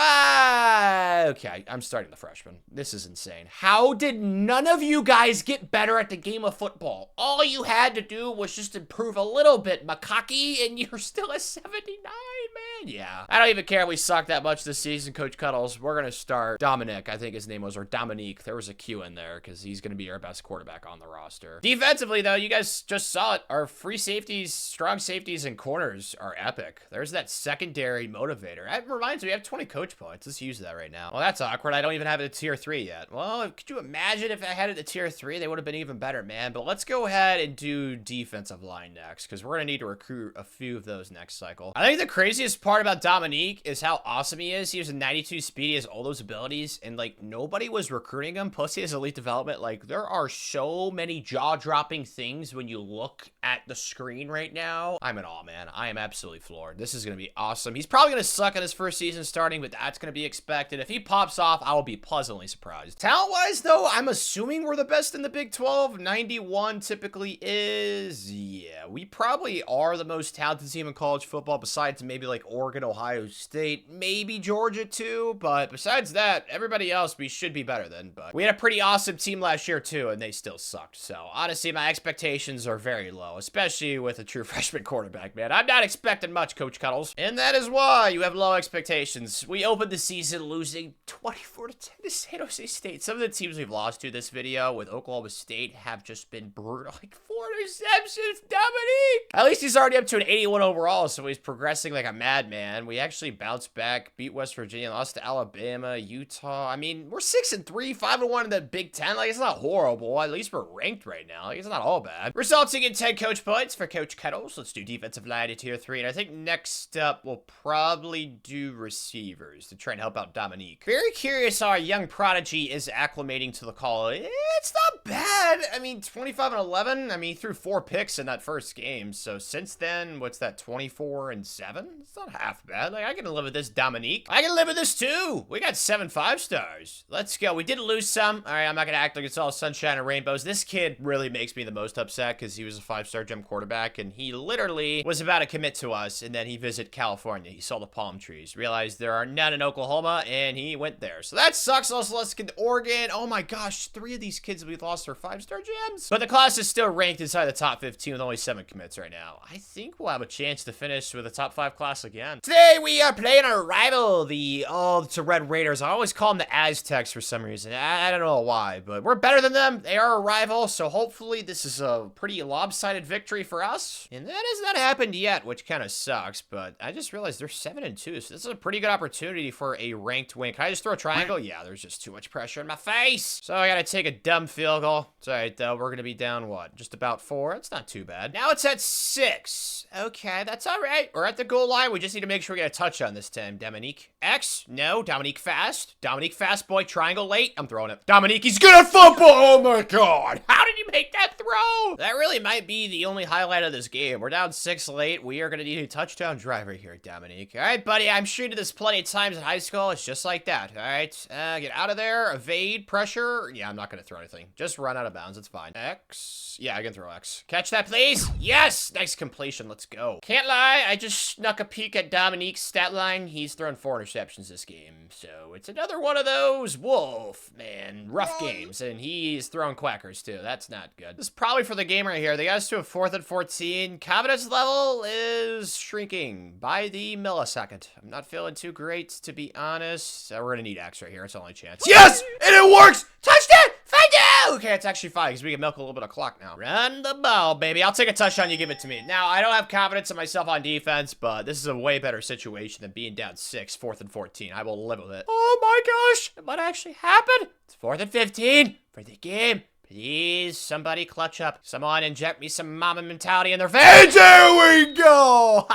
okay, I'm starting the freshman. This is insane. How did none of you guys get better at the game of football? All you had to do was just improve a little bit, Makaki, and you're still a 79, man. Yeah, I don't even care if we suck that much this season, Coach Cuddles. We're going to start Dominic, I think his name was, or Dominique. There was a Q in there because he's going to be our best quarterback on the roster. Defensively, though, you guys just saw it. Our free safeties, strong safeties, and corners are epic. There's that secondary motivator. That reminds me, we have 20 coach points. Let's use that right now. Well, that's awkward. I don't even have it at tier 3 yet. Well, could you imagine if I had it at tier 3? They would have been even better, man. But let's go ahead and do defensive line next, because we're going to need to recruit a few of those next cycle. I think the craziest part about Dominique is how awesome he is. He was a 92 speed. He has all those abilities, and, like, nobody was recruiting him. Plus, he has elite development. Like, there are so many jaw-dropping things when you look at the screen right now. I'm in awe, man. I am absolutely floored. This is going to be awesome. He's probably going to suck in his first season starting, but that's going to be expected. If he pops off, I will be pleasantly surprised. Talent-wise, though, I'm assuming we're the best in the Big 12. 91 typically is, yeah, we probably are the most talented team in college football, besides maybe like Oregon, Ohio State, maybe Georgia too, but besides that, everybody else we should be better than. But we had a pretty awesome team last year too, and they still sucked. So honestly, my expectations are very low, especially with a true freshman quarterback, man. I'm not expecting much, Coach Cuddles, and that is why you have low expectations. We opened the season losing 24-10 to San Jose State. Some of the teams we've lost to this video with Oklahoma State have just been brutal. Like 4 interceptions, Dominique! At least he's already up to an 81 overall, so he's progressing like a madman. We actually bounced back, beat West Virginia, lost to Alabama, Utah. I mean, we're 6-3, 5-1 in the Big Ten. Like, it's not horrible. At least we're ranked right now. Like, it's not all bad. Resulting in 10 coach points for Coach Cuddles. Let's do defensive line at tier 3. And I think next up, we'll probably do receivers to try and help out Dominique. Very curious how our young prodigy is acclimating to the call. It's not bad. I mean, 25-11. I mean, he threw 4 picks in that first game. So since then, what's that, 24-7? It's not half bad. Like, I can live with this, Dominique. I can live with this too. We got 7 5-stars. Let's go. We did lose some. All right, I'm not gonna act like it's all sunshine and rainbows. This kid really makes me the most upset because he was a 5-star gem quarterback, and he literally was about to commit to us, and then he visited California. He saw the palm trees, realized there are none in Oklahoma, and he went there. So that sucks. Also, let's get to Oregon. Oh my gosh, 3 of these kids we've lost are 5-star gems. But the class is still ranked inside the top 15 with only 7 commits right now. I think we'll have a chance to finish with a top 5 class again. Today we are playing our rival, it's a Red Raiders. I always call them the Aztecs for some reason. I don't know why, but we're better than them. They are a rival, so hopefully this is a pretty lopsided victory for us. And that has not happened yet, which kind of sucks, but I just realized they're 7-2, so this is a pretty good opportunity for a ranked win. Can I just throw a triangle? Yeah, there's just too much pressure in my face. So I gotta take a dumb field goal. It's all right, though. We're gonna be down, what, just about 4? It's not too bad. Now it's at 6. Okay, that's all right. We're at the goal line. We just need to make sure we get a touchdown this time. Dominique. X. No. Dominique fast. Dominique fast, boy. Triangle late. I'm throwing it. Dominique, he's good at football. Oh, my God. How did you make that throw? That really might be the only highlight of this game. We're down 6 late. We are going to need a touchdown driver here, Dominique. All right, buddy. I'm sure you did this plenty of times in high school. It's just like that. All right. Get out of there. Evade. Pressure. Yeah, I'm not going to throw anything. Just run out of bounds. It's fine. X. Yeah, I can throw X. Catch that, please. Yes. Nice completion. Let's go. Can't lie. I just snuck a peek at Dominique's stat line. He's thrown 4 interceptions this game. So it's another one of those wolf, man, rough games. And he's throwing quackers too. That's not good. This is probably for the game right here. They got us to a 4th and 14. Confidence level is shrinking by the millisecond. I'm not feeling too great, to be honest. We're going to need X right here. It's the only chance. Yes! And it works! Touchdown! Find out! Okay, it's actually fine because we can milk a little bit of clock now. Run the ball, baby. I'll take a touchdown. You give it to me. Now, I don't have confidence in myself on defense, but this is a way better situation than being down 6, 4th and 14. I will live with it. Oh my gosh. It might actually happen. It's 4th and 15 for the game. Please, somebody clutch up. Someone inject me some mama mentality in their face. There we go.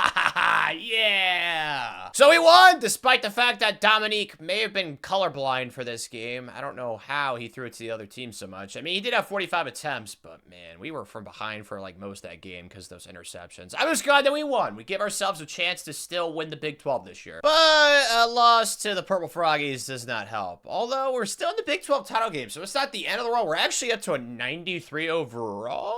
Yeah. So we won, despite the fact that Dominique may have been colorblind for this game. I don't know how he threw it to the other team so much. I mean, he did have 45 attempts, but man, we were from behind for like most of that game because of those interceptions. I'm just glad that we won. We give ourselves a chance to still win the Big 12 this year. But a loss to the Purple Froggies does not help. Although we're still in the Big 12 title game, so it's not the end of the world. We're actually up to a 93 overall.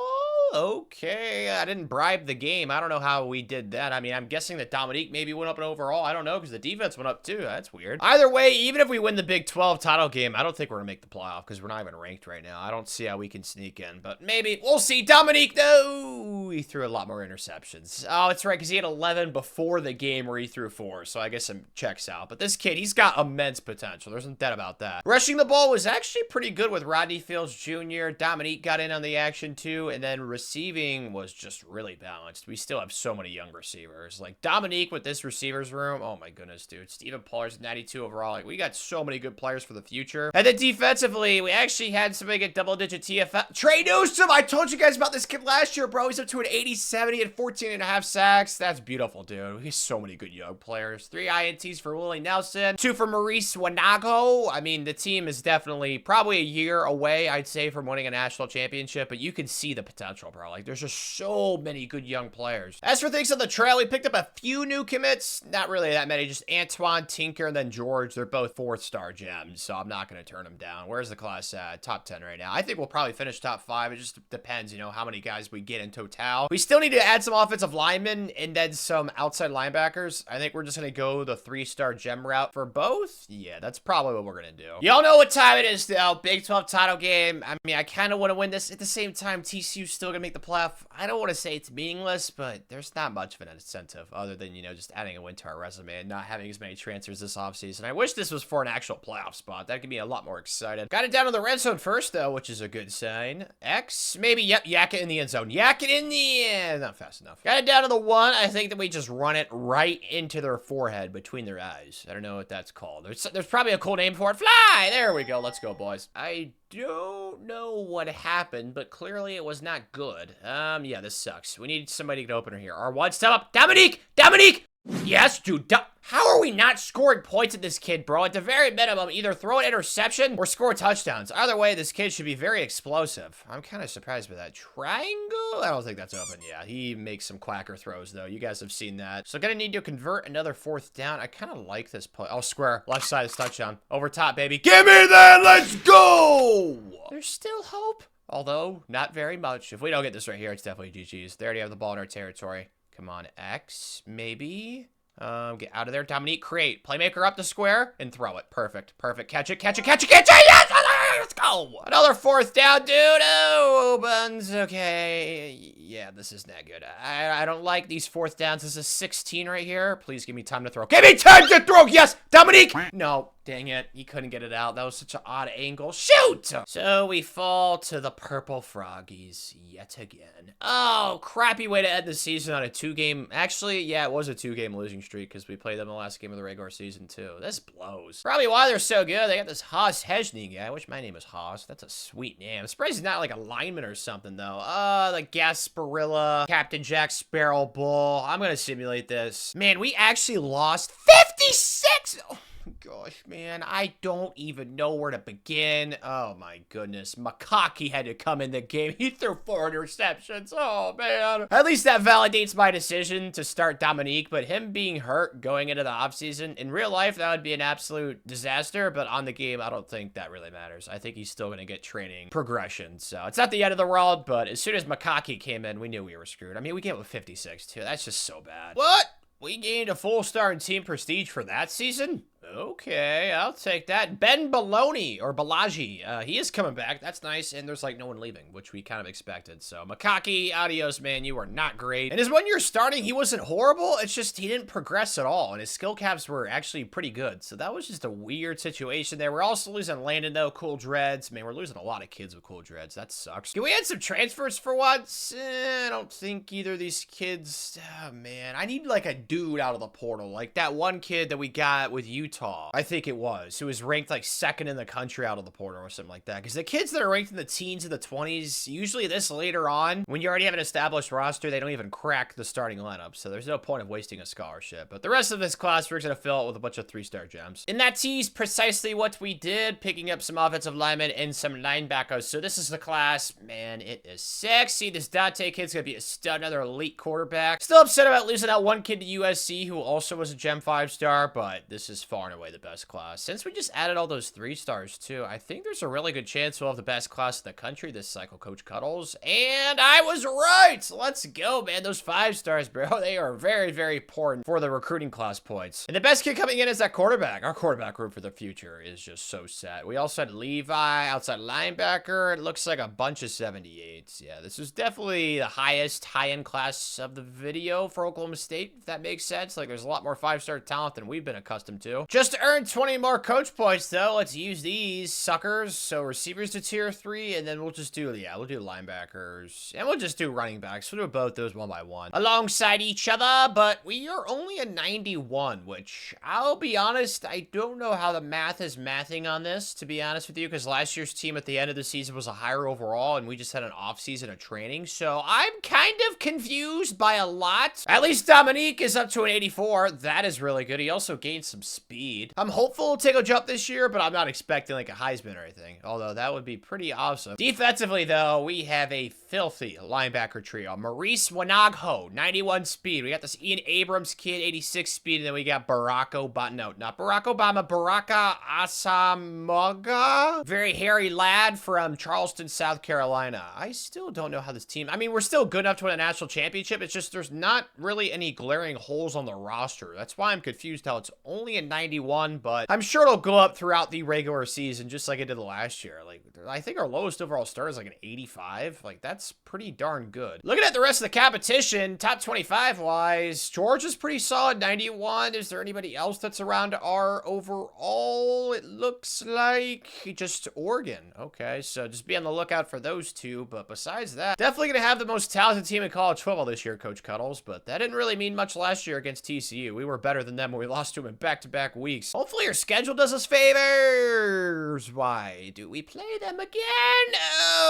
Okay, I didn't bribe the game. I don't know how we did that. I mean, I'm guessing that Dominique maybe went up in overall. I don't know, because the defense went up too. That's weird. Either way, even if we win the Big 12 title game, I don't think we're going to make the playoff because we're not even ranked right now. I don't see how we can sneak in, but maybe. We'll see. Dominique, though, he threw a lot more interceptions. Oh, it's right, because he had 11 before the game where he threw 4, so I guess it checks out. But this kid, he's got immense potential. There's no doubt about that. Rushing the ball was actually pretty good with Rodney Fields Jr. Dominique got in on the action, too, and then receiving was just really balanced. We still have so many young receivers. Like Dominique with this receivers room. Oh my goodness, dude. Stephen Pollard's 92 overall. Like we got so many good players for the future. And then defensively, we actually had somebody get double-digit TFL. Trey Newsome, I told you guys about this kid last year, bro. He's up to an 80-70 and 14.5 sacks. That's beautiful, dude. He has so many good young players. 3 INTs for Willie Nelson. 2 for Maurice Wanago. I mean, the team is definitely probably a year away, I'd say, from winning a national championship, but you can see the potential, bro. Like, there's just so many good young players. As for things on the trail, we picked up a few new commits. Not really that many. Just Antoine, Tinker, and then George. They're both 4-star gems, so I'm not going to turn them down. Where's the class at? Top 10 right now. I think we'll probably finish top 5. It just depends, you know, how many guys we get in total. We still need to add some offensive linemen and then some outside linebackers. I think we're just going to go the 3-star gem route for both. Yeah, that's probably what we're going to do. Y'all know what time it is, though. Big 12 title game. I mean, I kind of want to win this. At the same time, TCU's still going to make the playoff. I don't want to say it's meaningless, but there's not much of an incentive other than, you know, just adding a win to our resume and not having as many transfers this offseason. I wish this was for an actual playoff spot. That could be a lot more excited. Got it down to the red zone first, though, which is a good sign. X, maybe, yep, yak it in the end zone. Yak it in the end. Not fast enough. Got it down to the 1. I think that we just run it right into their forehead between their eyes. I don't know what that's called. There's probably a cool name for it. Fly! There we go. Let's go, boys. I don't know what happened, but clearly it was not good. Yeah, this sucks. We need somebody to get opener here. R1, step up. Dominique! Dominique! Yes, dude. How are we not scoring points at this kid, bro? At the very minimum, either throw an interception or score touchdowns. Either way, this kid should be very explosive. I'm kind of surprised by that. Triangle? I don't think that's open. Yeah, he makes some quacker throws, though. You guys have seen that. So gonna need to convert another 4th down. I kind of like this play. Oh, square. Left side is touchdown. Over top, baby. Give me that! Let's go! There's still hope. Although, not very much. If we don't get this right here, it's definitely GG's. They already have the ball in our territory. Come on, X, maybe? Get out of there. Dominique, create. Playmaker up the square and throw it. Perfect. Perfect. Catch it, catch it, catch it, catch it! Yes! Let's go! Another 4th down, dude! Oh, buns. Okay. Yeah, this is not good. I don't like these 4th downs. This is 16 right here. Please give me time to throw. Give me time to throw! Yes! Dominique! No. dang it. He couldn't get it out. That was such an odd angle. Shoot! So we fall to the Purple Froggies yet again. Oh, crappy way to end the season on a 2-game... Actually, yeah, it was a 2-game losing streak because we played them the last game of the regular season, too. This blows. Probably why they're so good. They got this Haas Hejny guy. I wish my name was Haas. That's a sweet name. I'm surprised he's not like a lineman or something, though. Like Gasparilla, Captain Jack Sparrow Bull. I'm gonna simulate this. Man, we actually lost 56! Oh. Gosh, man, I don't even know where to begin. Oh, my goodness. Makaki had to come in the game. He threw 4 interceptions. Oh, man. At least that validates my decision to start Dominique, but him being hurt going into the offseason, in real life, that would be an absolute disaster, but on the game, I don't think that really matters. I think he's still going to get training progression, so it's not the end of the world, but as soon as Makaki came in, we knew we were screwed. I mean, we gave up 56, too. That's just so bad. What? We gained a full star in team prestige for that season? Okay, I'll take that. Ben Baloney, or Balaji, he is coming back. That's nice, and there's, like, no one leaving, which we kind of expected. So, Makaki, adios, man. You are not great. And his 1 year starting, he wasn't horrible. It's just he didn't progress at all, and his skill caps were actually pretty good. So that was just a weird situation there. We're also losing Landon, though. Cool Dreads. Man, we're losing a lot of kids with Cool Dreads. That sucks. Can we add some transfers for once? I don't think either of these kids... Oh, man. I need, like, a dude out of the portal. Like that one kid that we got with Utah. I think it was, who was ranked like 2nd in the country out of the portal or something like that. Because the kids that are ranked in the teens and the 20s, usually this later on, when you already have an established roster, they don't even crack the starting lineup. So there's no point of wasting a scholarship. But the rest of this class, we're going to fill it with a bunch of 3-star gems. And that tees precisely what we did, picking up some offensive linemen and some linebackers. So this is the class. Man, it is sexy. This Dante kid's going to be a stud, another elite quarterback. Still upset about losing that one kid to USC who also was a Gem 5-star, but this is far and away the best class. Since we just added all those 3-stars too, I think there's a really good chance we'll have the best class in the country this cycle, Coach Cuddles. And I was right! Let's go, man. Those 5-stars, bro, they are very, very important for the recruiting class points. And the best kid coming in is that quarterback. Our quarterback room for the future is just so set. We also had Levi, outside linebacker. It looks like a bunch of 78s. Yeah, this is definitely the highest high-end class of the video for Oklahoma State, if that makes sense. Like, there's a lot more 5-star talent than we've been accustomed to. Just to earn 20 more coach points, though, let's use these suckers. So receivers to tier 3, and then we'll just do, yeah, we'll do linebackers. And we'll just do running backs. We'll do both those one by one alongside each other, but we are only a 91, which I'll be honest, I don't know how the math is mathing on this, to be honest with you, because last year's team at the end of the season was a higher overall, and we just had an off season of training. So I'm kind of confused by a lot. At least Dominique is up to an 84. That is really good. He also gained some speed. I'm hopeful he'll take a jump this year, but I'm not expecting like a Heisman or anything, although that would be pretty awesome. Defensively, though, we have a filthy linebacker trio. Maurice Wanagho, 91 speed. We got this Ian Abrams kid, 86 speed, and then we got Barack Obama. No, not Barack Obama. Baraka Asamoah. Very hairy lad from Charleston, South Carolina. I still don't know how this team... I mean, we're still good enough to win a national championship. It's just there's not really any glaring holes on the roster. That's why I'm confused how it's only a 91, but I'm sure it'll go up throughout the regular season, just like it did last year. Like, I think our lowest overall start is like an 85. Like, that's pretty darn good. Looking at the rest of the competition, top 25-wise, Georgia's pretty solid, 91. Is there anybody else that's around our overall? It looks like just Oregon. Okay, so just be on the lookout for those two, but besides that, definitely going to have the most talented team in college football this year, Coach Cuddles, but that didn't really mean much last year against TCU. We were better than them when we lost to them in back-to-back weeks. Hopefully your schedule does us favors. Why do we play them again?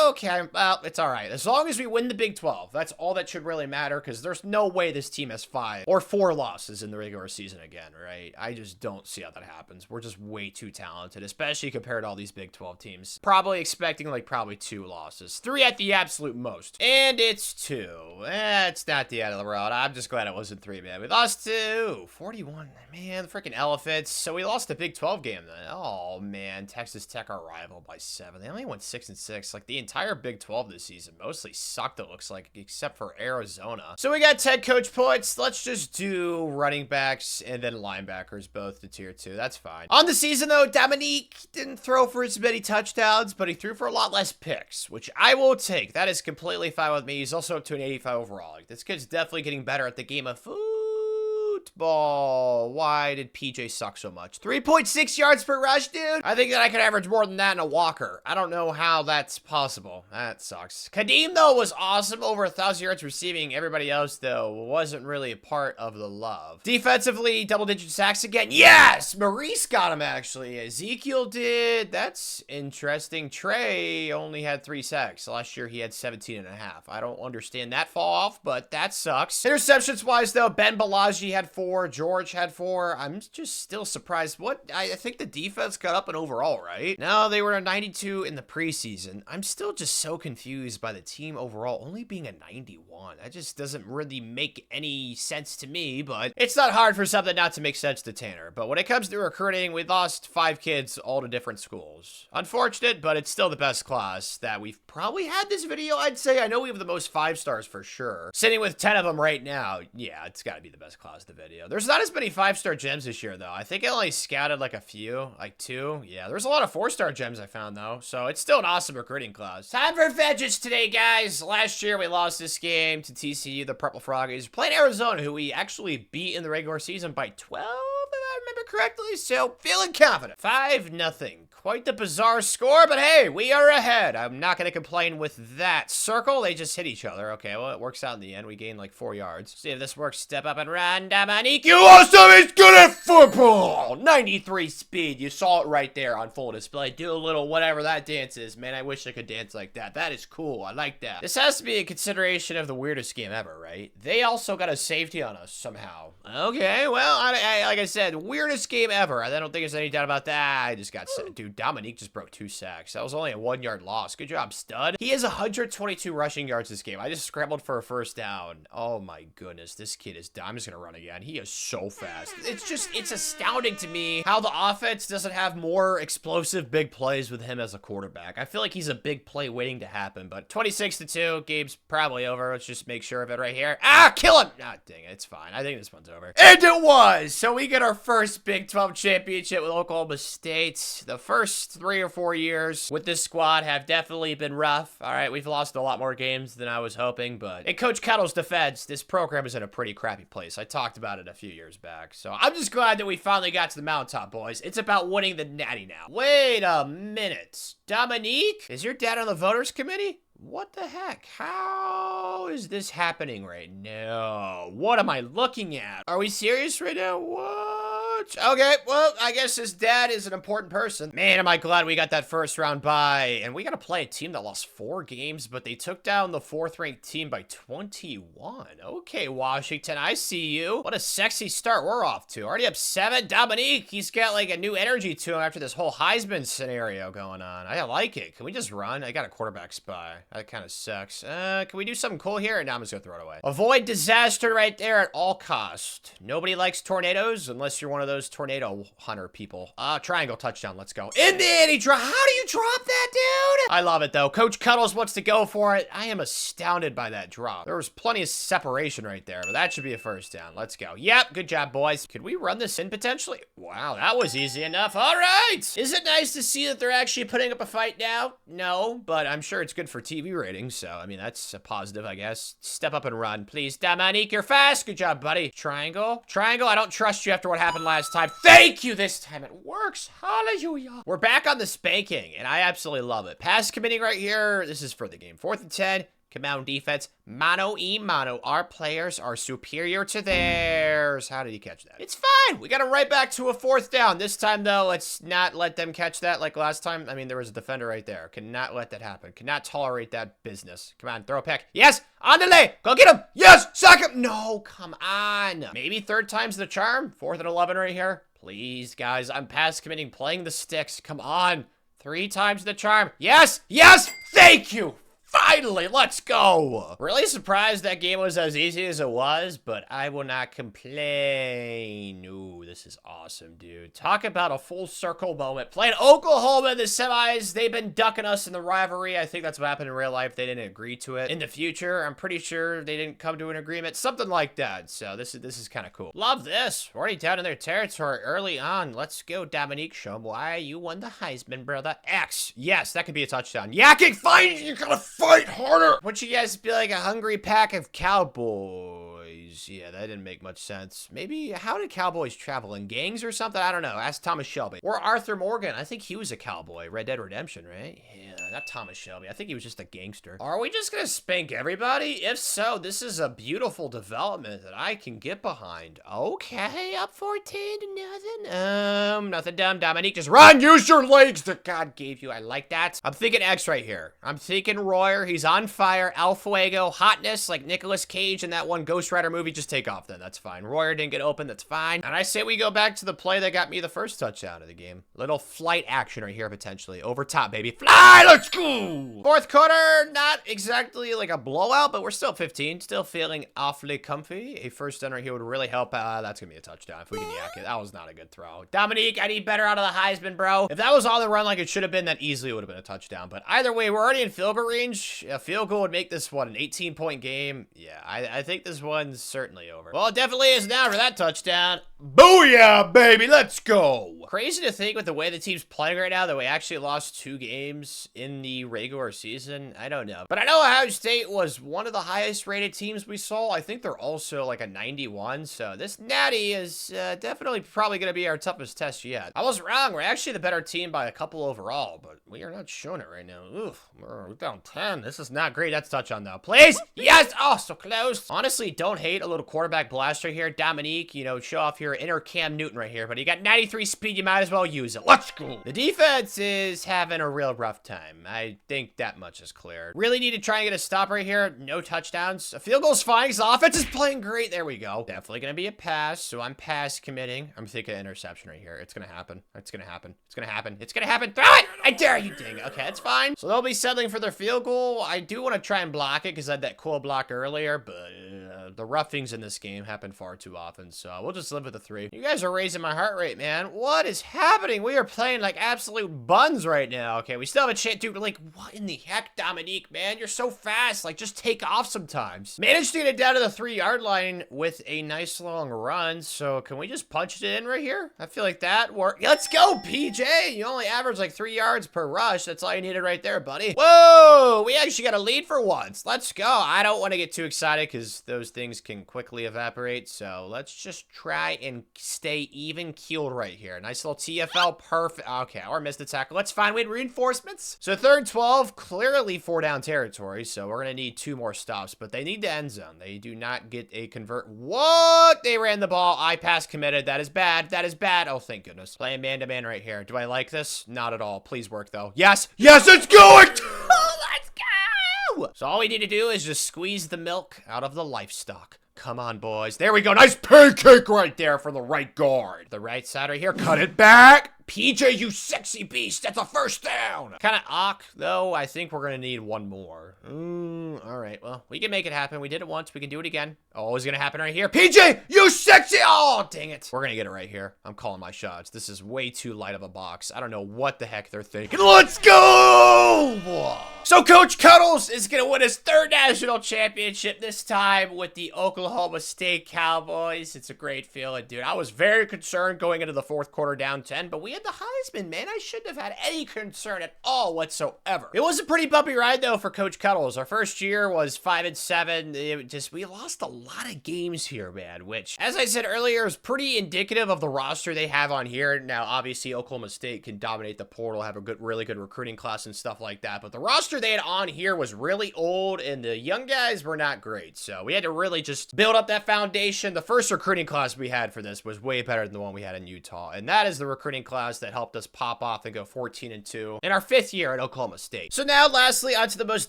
Okay, well, it's all right. As long as we win the Big 12, that's all that should really matter, because there's no way this team has 5 or 4 losses in the regular season again, right? I just don't see how that happens. We're just way too talented, especially compared to all these Big 12 teams. Probably expecting like probably 2 losses. 3 at the absolute most. And it's 2. It's not the end of the world. I'm just glad it wasn't 3, man. We lost to 41. Man, the freaking Elephants. So we lost the Big 12 game then. Oh, man. Texas Tech, our rival, by 7. They only went 6-6. Like, the entire Big 12 this season mostly sucked, it looks like, except for Arizona. So we got 10 coach points. Let's just do running backs and then linebackers, both to tier 2. That's fine. On the season, though, Dominique didn't throw for as many touchdowns, but he threw for a lot less picks, which I will take. That is completely fine with me. He's also up to an 85 overall. Like, this kid's definitely getting better at the game of food. football. Why did PJ suck so much? 3.6 yards per rush, dude? I think that I could average more than that in a walker. I don't know how that's possible. That sucks. Kadeem, though, was awesome. Over 1,000 yards receiving. Everybody else, though, wasn't really a part of the love. Defensively, double-digit sacks again. Yes! Maurice got him, actually. Ezekiel did. That's interesting. Trey only had 3 sacks. Last year, he had 17.5. I don't understand that fall off, but that sucks. Interceptions-wise, though, Ben Balaji had 4. George had 4. I'm just still surprised. I think the defense got up in overall, right? No, they were a 92 in the preseason. I'm still just so confused by the team overall only being a 91. That just doesn't really make any sense to me, but it's not hard for something not to make sense to Tanner. But when it comes to recruiting, we lost 5 kids all to different schools. Unfortunate, but it's still the best class that we've probably had this video, I'd say. I know we have the most 5 stars for sure. Sitting with 10 of them right now, yeah, it's got to be the best class of the video. There's not as many 5-star gems this year, though. I think I only scouted like a few, like 2. Yeah, there's a lot of 4-star gems I found, though. So it's still an awesome recruiting class. Time for Vengeance today, guys. Last year, we lost this game to TCU, the Purple Froggies, playing Arizona, who we actually beat in the regular season by 12, if I remember correctly. So feeling confident. 5-0. Quite the bizarre score, but hey, we are ahead. I'm not going to complain with that. Circle, they just hit each other. Okay, well, it works out in the end. We gained like 4 yards. See if this works. Step up and run. Dominique, you awesome! He's good at football! 93 speed. You saw it right there on full display. Do a little whatever that dance is. Man, I wish I could dance like that. That is cool. I like that. This has to be a consideration of the weirdest game ever, right? They also got a safety on us somehow. Okay, well, like I said, weirdest game ever. I don't think there's any doubt about that. I just got said, dude. Dominique just broke 2 sacks. That was only a 1-yard loss. Good job, stud. He has 122 rushing yards this game. I just scrambled for a first down. Oh my goodness, this kid is dumb. I'm just gonna run again. He is so fast. It's astounding to me how the offense doesn't have more explosive big plays with him as a quarterback. I feel like he's a big play waiting to happen, but 26-2, game's probably over. Let's just make sure of it right here. Ah, kill him! Ah, dang it, it's fine. I think this one's over. And it was! So we get our first Big 12 championship with Oklahoma State. The first 3 or 4 years with this squad have definitely been rough. All right, we've lost a lot more games than I was hoping, but in Coach Kettle's defense, this program is in a pretty crappy place. I talked about it a few years back, so I'm just glad that we finally got to the mountaintop, boys. It's about winning the natty now. Wait a minute. Dominique? Is your dad on the voters committee? What the heck? How is this happening right now? What am I looking at? Are we serious right now? What? Okay, well, I guess his dad is an important person. Man, am I glad we got that first round bye. And we got to play a team that lost 4 games, but they took down the 4th-ranked team by 21. Okay, Washington, I see you. What a sexy start we're off to. Already up 7. Dominique, he's got like a new energy to him after this whole Heisman scenario going on. I like it. Can we just run? I got a quarterback spy. That kind of sucks. Can we do something cool here? No, I'm just gonna throw it away. Avoid disaster right there at all cost. Nobody likes tornadoes unless you're one of those tornado hunter people. Triangle touchdown. Let's go. And then he drop. How do you drop that, dude? I love it though. Coach Cuddles wants to go for it. I am astounded by that drop. There was plenty of separation right there, but that should be a first down. Let's go. Yep. Good job, boys. Could we run this in potentially? Wow, that was easy enough. All right. Is it nice to see that they're actually putting up a fight now? No, but I'm sure it's good for TV ratings. So, I mean, that's a positive, I guess. Step up and run, please. Dominique, you're fast. Good job, buddy. Triangle. Triangle, I don't trust you after what happened last time. Thank you. This time it works. Hallelujah. We're back on the spanking, and I absolutely love it. Pass committing right here. This is for the game. 4th and 10. Come out defense. Mano e mano. Our players are superior to theirs. How did he catch that? It's fine. We got him right back to a 4th down. This time, though, let's not let them catch that like last time. I mean, there was a defender right there. Cannot let that happen. Cannot tolerate that business. Come on, throw a pick. Yes, on delay. Go get him. Yes, sack him. No, come on. Maybe 3rd time's the charm. 4th and 11 right here. Please, guys, I'm pass committing, playing the sticks. Come on. 3 times the charm. Yes, yes, thank you. Finally, let's go. Really surprised that game was as easy as it was, but I will not complain. Ooh, this is awesome, dude. Talk about a full circle moment. Playing Oklahoma in the semis. They've been ducking us in the rivalry. I think that's what happened in real life. They didn't agree to it. In the future, I'm pretty sure they didn't come to an agreement. Something like that. So this is kind of cool. Love this. We're already down in their territory early on. Let's go, Dominique. Show them why you won the Heisman, brother. X. Yes, that could be a touchdown. Yakking, fine. You gotta fight harder. Wouldn't you guys be like a hungry pack of cowboys? Jeez, yeah, that didn't make much sense. Maybe, how did cowboys travel? In gangs or something? I don't know. Ask Thomas Shelby. Or Arthur Morgan. I think he was a cowboy. Red Dead Redemption, right? Yeah, not Thomas Shelby. I think he was just a gangster. Are we just gonna spank everybody? If so, this is a beautiful development that I can get behind. Okay, up 14 to nothing. Nothing dumb. Dominique, just run! Use your legs that God gave you. I like that. I'm thinking X right here. I'm thinking Royer. He's on fire. El Fuego. Hotness, like Nicolas Cage in that one Ghost Rider movie. Just take off then. That's fine. Royer didn't get open. That's fine. And I say we go back to the play that got me the first touchdown of the game. Little flight action right here, potentially. Over top, baby. Fly! Let's go! Fourth quarter, not exactly like a blowout, but we're still 15. Still feeling awfully comfy. A first down right here would really help. That's going to be a touchdown if we can yak it. That was not a good throw. Dominique, I need better out of the Heisman, bro. If that was on the run like it should have been, that easily would have been a touchdown. But either way, we're already in field goal range. A field goal would make this, what, an 18-point game? Yeah, I think this one's certainly over. Well, it definitely is now for that touchdown. Booyah, baby. Let's go. Crazy to think with the way the team's playing right now that we actually lost 2 games in the regular season. I don't know. But I know Ohio State was one of the highest rated teams we saw. I think they're also like a 91. So this natty is definitely probably going to be our toughest test yet. I was wrong. We're actually the better team by a couple overall, but we are not showing it right now. Oof, we're down 10. This is not great. That's touchdown though. Please. Yes. Oh, so close. Honestly, don't hate a little quarterback blast right here. Dominique, you know, show off your inner Cam Newton right here, but he got 93 speed. You might as well use it. Let's go. The defense is having a real rough time. I think that much is clear. Really need to try and get a stop right here. No touchdowns. A field goal's fine because the offense is playing great. There we go. Definitely going to be a pass, so I'm pass committing. I'm thinking interception right here. It's going to happen. It's going to happen. It's going to happen. It's going to happen. Throw it! I dare you, dang it. Okay, that's fine. So they'll be settling for their field goal. I do want to try and block it because I had that cool block earlier, but the roughings in this game happen far too often, so we'll just live with the 3. You guys are raising my heart rate, man. What is happening? We are playing like absolute buns right now. Okay, we still have a chance, dude. Like, what in the heck, Dominique, man? You're so fast. Like, just take off sometimes. Managed to get it down to the 3-yard line with a nice long run, so can we just punch it in right here? I feel like that worked. Let's go, PJ. You only average like 3 yards per rush. That's all you needed right there, buddy. Whoa, we actually got a lead for once. Let's go. I don't want to get too excited because those things can quickly evaporate, so let's just try and stay even keeled right here. Nice little TFL, perfect. Okay, or missed the tackle. That's fine. We had reinforcements. So 3rd and 12, clearly 4-down territory, so we're going to need 2 more stops, but they need the end zone. They do not get a convert. What? They ran the ball. I pass committed. That is bad. That is bad. Oh, thank goodness. Playing man-to-man right here. Do I like this? Not at all. Please work, though. Yes. Yes, it's going! Let's go! So all we need to do is just squeeze the milk out of the livestock. Come on, boys. There we go. Nice pancake right there for the right guard. The right side right here. Cut it back. PJ, you sexy beast. That's a first down. Kind of awk, though. I think we're going to need 1 more. All right. Well, we can make it happen. We did it once. We can do it again. Oh, it's going to happen right here. PJ, you sexy. Oh, dang it. We're going to get it right here. I'm calling my shots. This is way too light of a box. I don't know what the heck they're thinking. Let's go. Whoa. So Coach Cuddles is going to win his 3rd national championship, this time with the Oklahoma State Cowboys. It's a great feeling, dude. I was very concerned going into the 4th quarter down 10, but we had the Heisman, man. I shouldn't have had any concern at all whatsoever. It was a pretty bumpy ride, though, for Coach Cuddles. Our first year was 5-7. We lost a lot of games here, man, which, as I said earlier, is pretty indicative of the roster they have on here. Now, obviously, Oklahoma State can dominate the portal, have a really good recruiting class and stuff like that, but the roster they had on here was really old, and the young guys were not great, so we had to really just build up that foundation. The first recruiting class we had for this was way better than the one we had in Utah, and that is the recruiting class that helped us pop off and go 14-2 in our 5th year at Oklahoma State. So now, lastly, onto the most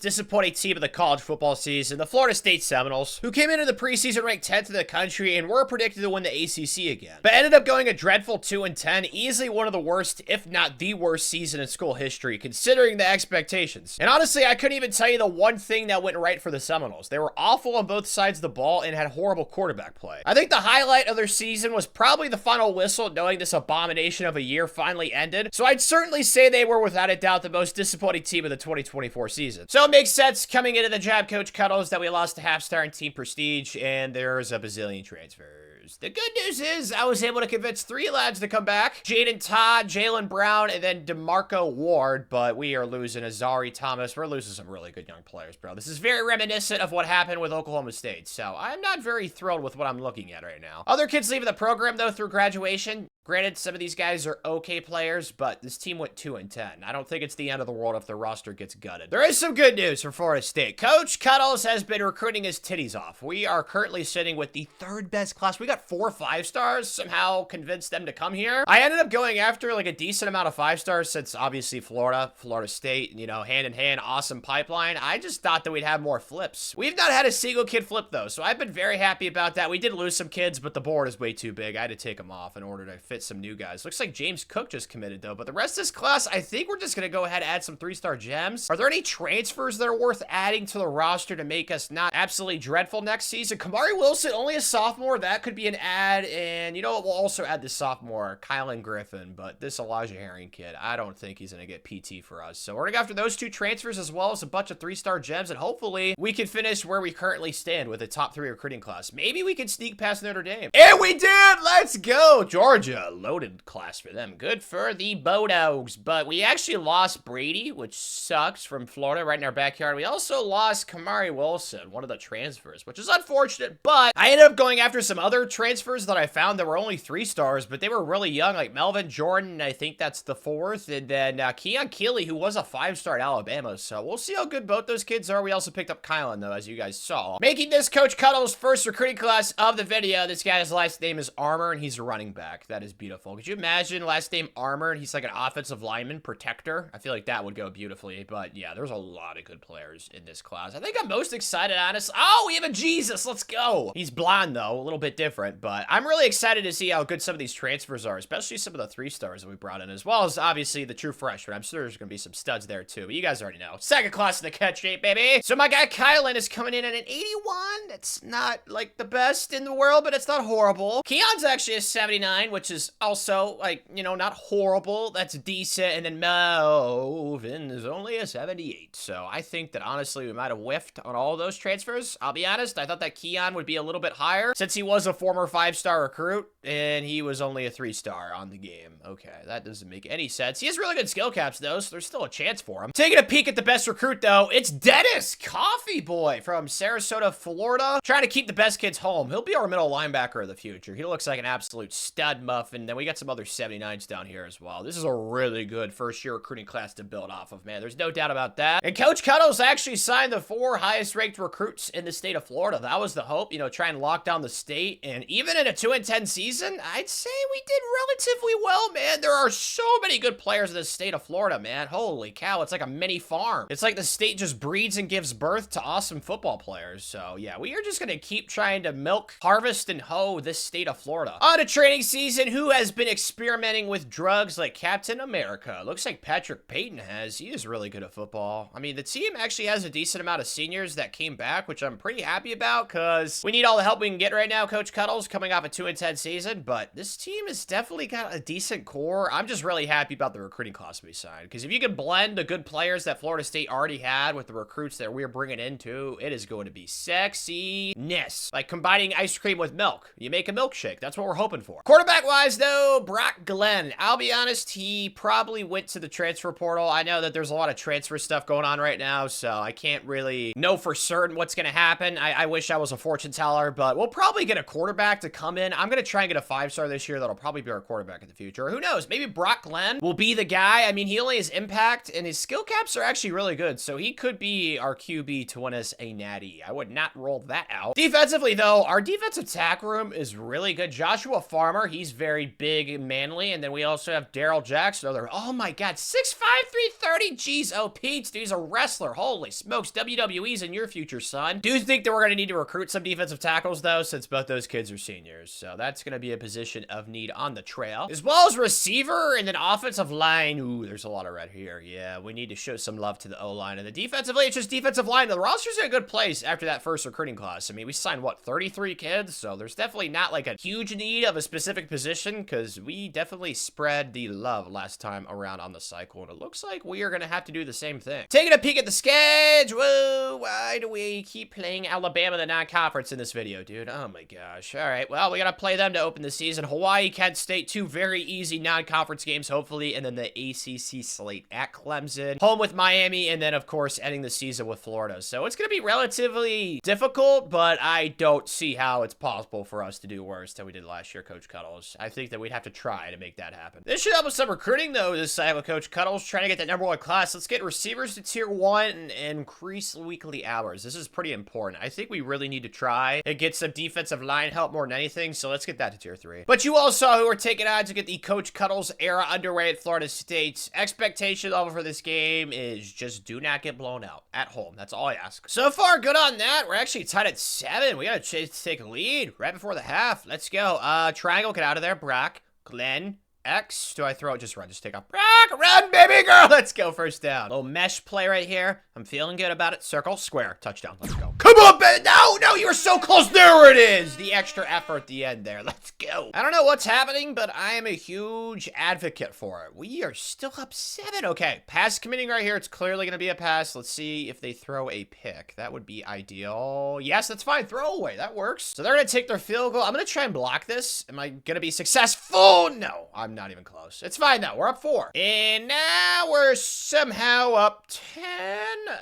disappointing team of the college football season, the Florida State Seminoles, who came into the preseason ranked 10th in the country and were predicted to win the ACC again, but ended up going a dreadful 2-10, easily one of the worst, if not the worst season in school history, considering the expectations. And honestly, I couldn't even tell you the one thing that went right for the Seminoles. They were awful on both sides of the ball and had horrible quarterback play. I think the highlight of their season was probably the final whistle, knowing this abomination of a year year finally ended. So I'd certainly say they were without a doubt the most disappointing team of the 2024 season. So it makes sense coming into the job, Coach Cuddles, that we lost a half-star in team prestige, and there's a bazillion transfers. The good news is I was able to convince 3 lads to come back. Jaden Todd, Jalen Brown, and then DeMarco Ward, but we are losing Azari Thomas. We're losing some really good young players, bro. This is very reminiscent of what happened with Oklahoma State, so I'm not very thrilled with what I'm looking at right now. Other kids leaving the program, though, through graduation. Granted, some of these guys are okay players, but this team went 2-10. I don't think it's the end of the world if the roster gets gutted. There is some good news for Florida State. Coach Cuddles has been recruiting his titties off. We are currently sitting with the 3rd best class. We got 4 5-stars, somehow convinced them to come here. I ended up going after like a decent amount of 5-stars since obviously Florida State, you know, hand in hand, awesome pipeline. I just thought that we'd have more flips. We've not had a single kid flip though, so I've been very happy about that. We did lose some kids, but the board is way too big. I had to take them off in order to fit some new guys. Looks like James Cook just committed though, but the rest of this class, I think we're just gonna go ahead and add some 3-star gems. Are there any transfers that are worth adding to the roster to make us not absolutely dreadful next season? Kamari Wilson, only a sophomore, that could be an add, and you know what, we'll also add this sophomore, Kylan Griffin, but this Elijah Herring kid, I don't think he's gonna get PT for us. So we're gonna go after those 2 transfers as well as a bunch of 3-star gems, and hopefully we can finish where we currently stand with a top 3 recruiting class. Maybe we can sneak past Notre Dame. And we did! Let's go! Georgia, loaded class for them. Good for the Bulldogs. But we actually lost Brady, which sucks, from Florida right in our backyard. We also lost Kamari Wilson, one of the transfers, which is unfortunate, but I ended up going after some other transfers that I found that were only 3-stars, but they were really young, like Melvin Jordan, I think that's the 4th, and then Keon Keeley, who was a 5-star at Alabama, so we'll see how good both those kids are. We also picked up Kylan, though, as you guys saw. Making this Coach Cuddles' first recruiting class of the video. This guy's last name is Armour, and he's a running back. That is beautiful. Could you imagine last name Armour, and he's like an offensive lineman, protector? I feel like that would go beautifully, but yeah, there's a lot of good players in this class. I think I'm most excited, honestly. Oh, we have a Jesus. Let's go. He's blonde, though, a little bit different, but I'm really excited to see how good some of these transfers are, especially some of the 3-stars that we brought in, as well as obviously the true freshmen. I'm sure there's going to be some studs there, too, but you guys already know. Second class in the catch shape, baby. So my guy Kylan is coming in at an 81. That's not, like, the best in the world, but it's not horrible. Keon's actually a 79, which is also, like, you know, not horrible. That's decent. And then Melvin is only a 78. So I think that, honestly, we might have whiffed on all those transfers. I'll be honest. I thought that Keon would be a little bit higher since he was a former 5-star recruit and he was only a 3-star on the game. Okay, that doesn't make any sense. He has really good skill caps, though, so there's still a chance for him. Taking a peek at the best recruit, though, it's Dennis Coffee Boy from Sarasota, Florida. Trying to keep the best kids home. He'll be our middle linebacker of the future. He looks like an absolute stud muffin. Then we got some other 79s down here as well. This is a really good first-year recruiting class to build off of, man. There's no doubt about that. And Coach Cuddles actually signed the 4 highest-ranked recruits in the state of Florida. That was the hope, you know, try and lock down the state. And even in a 2-10 season, I'd say we did relatively well, man. There are so many good players in the state of Florida, man. Holy cow, it's like a mini farm. It's like the state just breeds and gives birth to awesome football players. So, yeah, we are just going to keep trying to milk, harvest, and hoe this state of Florida. On to training season, who has been experimenting with drugs like Captain America? Looks like Patrick Payton has. He is really good at football. I mean, the team actually has a decent amount of seniors that came back, which I'm pretty happy about because we need all the help we can get right now, Coach Cuddles, coming off a 2-10 season, but this team has definitely got a decent core. I'm just really happy about the recruiting class we signed because if you can blend the good players that Florida State already had with the recruits that we're bringing into, it is going to be sexiness. Like combining ice cream with milk. You make a milkshake. That's what we're hoping for. Quarterback-wise, though, Brock Glenn. I'll be honest, he probably went to the transfer portal. I know that there's a lot of transfer stuff going on right now, so I can't really know for certain what's going to happen. I wish I was a fortune teller, but we'll probably get a quarterback to come in. I'm going to try and get a 5-star this year. That'll probably be our quarterback in the future. Who knows? Maybe Brock Glenn will be the guy. I mean, he only has impact, and his skill caps are actually really good, so he could be our QB to win us a natty. I would not roll that out. Defensively, though, our defensive tack room is really good. Joshua Farmer, he's very big and manly, and then we also have Daryl Jackson. Oh my God, 6'5", 330. Jeez, oh, Pete, dude, he's a wrestler. Holy smokes, WWE's in your future, son. Do think that we're going to need to recruit some defensive tackles, though, since both those kids are seniors, so that's going to be a position of need on the trail. As well as receiver and then offensive line. Ooh, there's a lot of red here. Yeah, we need to show some love to the O-line. And the defensively, it's just defensive line. The roster's in a good place after that first recruiting class. I mean, we signed, what, 33 kids? So there's definitely not like a huge need of a specific position position because we definitely spread the love last time around on the cycle, and it looks like we are going to have to do the same thing. Taking a peek at the schedule. Whoa, why do we keep playing Alabama in the non-conference in this video, dude? Oh my gosh. All right, well, we got to play them to open the season. Hawaii, Kent State, 2 very easy non-conference games, hopefully, and then the ACC slate at Clemson, home with Miami, and then, of course, ending the season with Florida. So it's going to be relatively difficult, but I don't see how it's possible for us to do worse than we did last year, Coach Cuddles. I think that we'd have to try to make that happen. This should help with some recruiting, though, this cycle, Coach Cuddles, trying to get that #1 class. Let's get receivers to tier 1 and increase weekly hours. This is pretty important. I think we really need to try and get some defensive line help more than anything, so let's get that to tier 3. But you all saw who were taking odds to get the Coach Cuddles era underway at Florida State. Expectation level for this game is just do not get blown out at home. That's all I ask. So far, good on that. We're actually tied at 7. We got a chance to take a lead right before the half. Let's go. Triangle, get out of there. Brock, Glenn, X. Do I throw it? Just run. Just take off. Brock, run, baby girl. Let's go. First down. Little mesh play right here. I'm feeling good about it. Circle, square, touchdown. Let's go. Come on, baby. No, you were so close. There it is. The extra effort at the end there. Let's go. I don't know what's happening, but I am a huge advocate for it. We are still up 7. Okay, pass committing right here. It's clearly going to be a pass. Let's see if they throw a pick. That would be ideal. Yes, that's fine. Throw away. That works. So they're going to take their field goal. I'm going to try and block this. Am I going to be successful? No, I'm not even close. It's fine now. We're up 4. And now we're somehow up 10.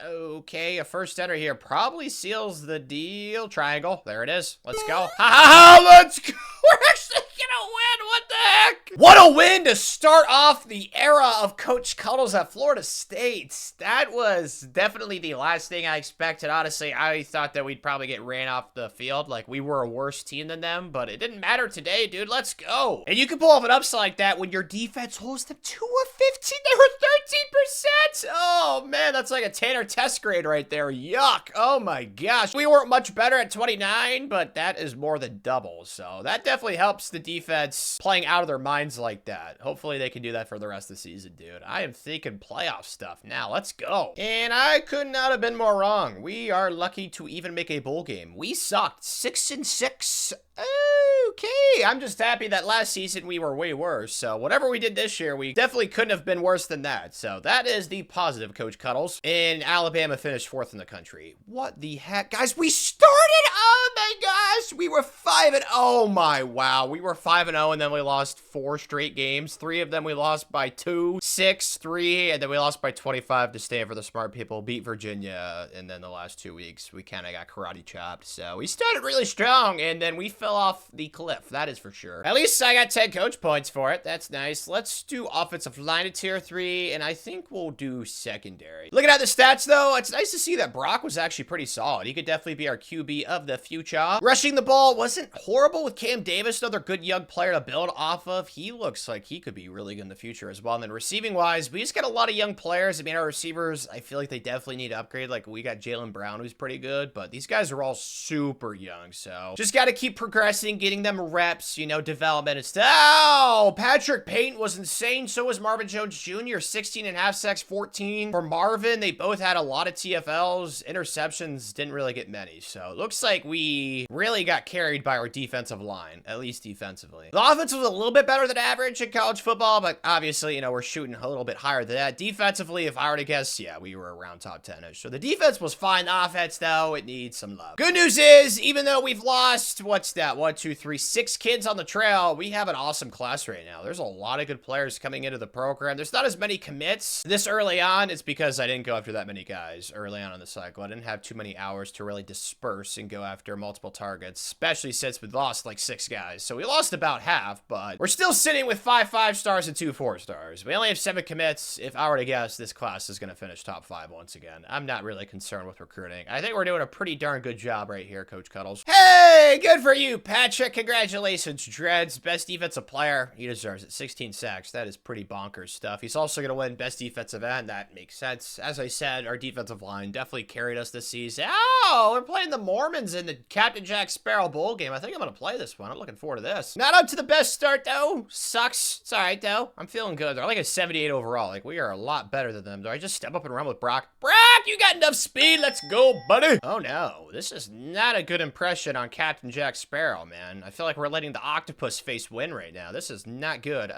Okay, a first enter here probably seals the deal. Triangle. There it is. Let's go. Ha ha ha! Let's go. We're actually gonna win. What the heck? What a win to start off the era of Coach Cuddles at Florida State. That was definitely the last thing I expected. Honestly, I thought that we'd probably get ran off the field. Like, we were a worse team than them, but it didn't matter today, dude. Let's go. And you can pull off an upset like that when your defense holds them to a 15. They were 13%. Oh, man, that's like a Tanner test grade right there. Yuck. Oh, my gosh. We weren't much better at 29, but that is more than double. So that definitely helps the defense playing out of their minds like that. Hopefully they can do that for the rest of the season, dude. I am thinking playoff stuff now. Let's go. And I could not have been more wrong. We are lucky to even make a bowl game. We sucked 6-6. Okay, I'm just happy that last season we were way worse. So whatever we did this year, we definitely couldn't have been worse than that. So that is the positive, Coach Cuddles. And Alabama finished 4th in the country. What the heck? Guys, we started, oh my gosh, we were 5-0. Oh my, wow. We were 5-0 and then we lost 4 straight games. 3 of them we lost by 2, 6, 3, and then we lost by 25 to stay for the smart people, beat Virginia. And then the last 2 weeks, we kind of got karate chopped. So we started really strong and then we fell off the cliff. That is for sure. At least I got 10 coach points for it. That's nice. Let's do offensive line at tier 3, and I think we'll do secondary. Looking at the stats, though, it's nice to see that Brock was actually pretty solid. He could definitely be our QB of the future. Rushing the ball wasn't horrible with Cam Davis, another good young player to build off of. He looks like he could be really good in the future as well. And then receiving-wise, we just got a lot of young players. I mean, our receivers, I feel like they definitely need to upgrade. Like, we got Jalen Brown, who's pretty good, but these guys are all super young, so just got to keep progressing, getting them reps, you know, development and stuff. Oh, Patrick Payton was insane. So was Marvin Jones Jr. 16.5 sacks, 14 for Marvin. They both had a lot of TFLs. Interceptions didn't really get many. So it looks like we really got carried by our defensive line, at least defensively. The offense was a little bit better than average in college football, but obviously, you know, we're shooting a little bit higher than that. Defensively, if I were to guess, yeah, we were around top 10-ish. So the defense was fine. The offense, though, it needs some love. Good news is, even though we've lost, what's that? 1, 2, 3, 6 kids on the trail, we have an awesome class right now. There's a lot of good players coming into the program. There's not as many commits this early on. It's because I didn't go after that many guys early on in the cycle. I didn't have too many hours to really disperse and go after multiple targets, especially since we lost like 6 guys. So we lost about half, but we're still sitting with 5 5-stars and 2 4-stars. We only have 7 commits. If I were to guess, this class is going to finish top 5 once again. I'm not really concerned with recruiting. I think we're doing a pretty darn good job right here, Coach Cuddles. Hey, good for you, Patrick. Congratulations, Dreads. Best defensive player. He deserves it. 16 sacks. That is pretty bonkers stuff. He's also going to win best defensive end. That makes sense. As I said, our defensive line definitely carried us this season. Oh, we're playing the Mormons in the Captain Jack Sparrow Bowl game. I think I'm going to play this one. I'm looking forward to this. Not up to the best start, though. Sucks. It's all right, though. I'm feeling good. They're like a 78 overall. Like, we are a lot better than them. Do I just step up and run with Brock? Brock, you got enough speed. Let's go, buddy. Oh, no. This is not a good impression on Captain Jack Sparrow, man. I feel like we're letting getting the octopus face win right now. This is not good.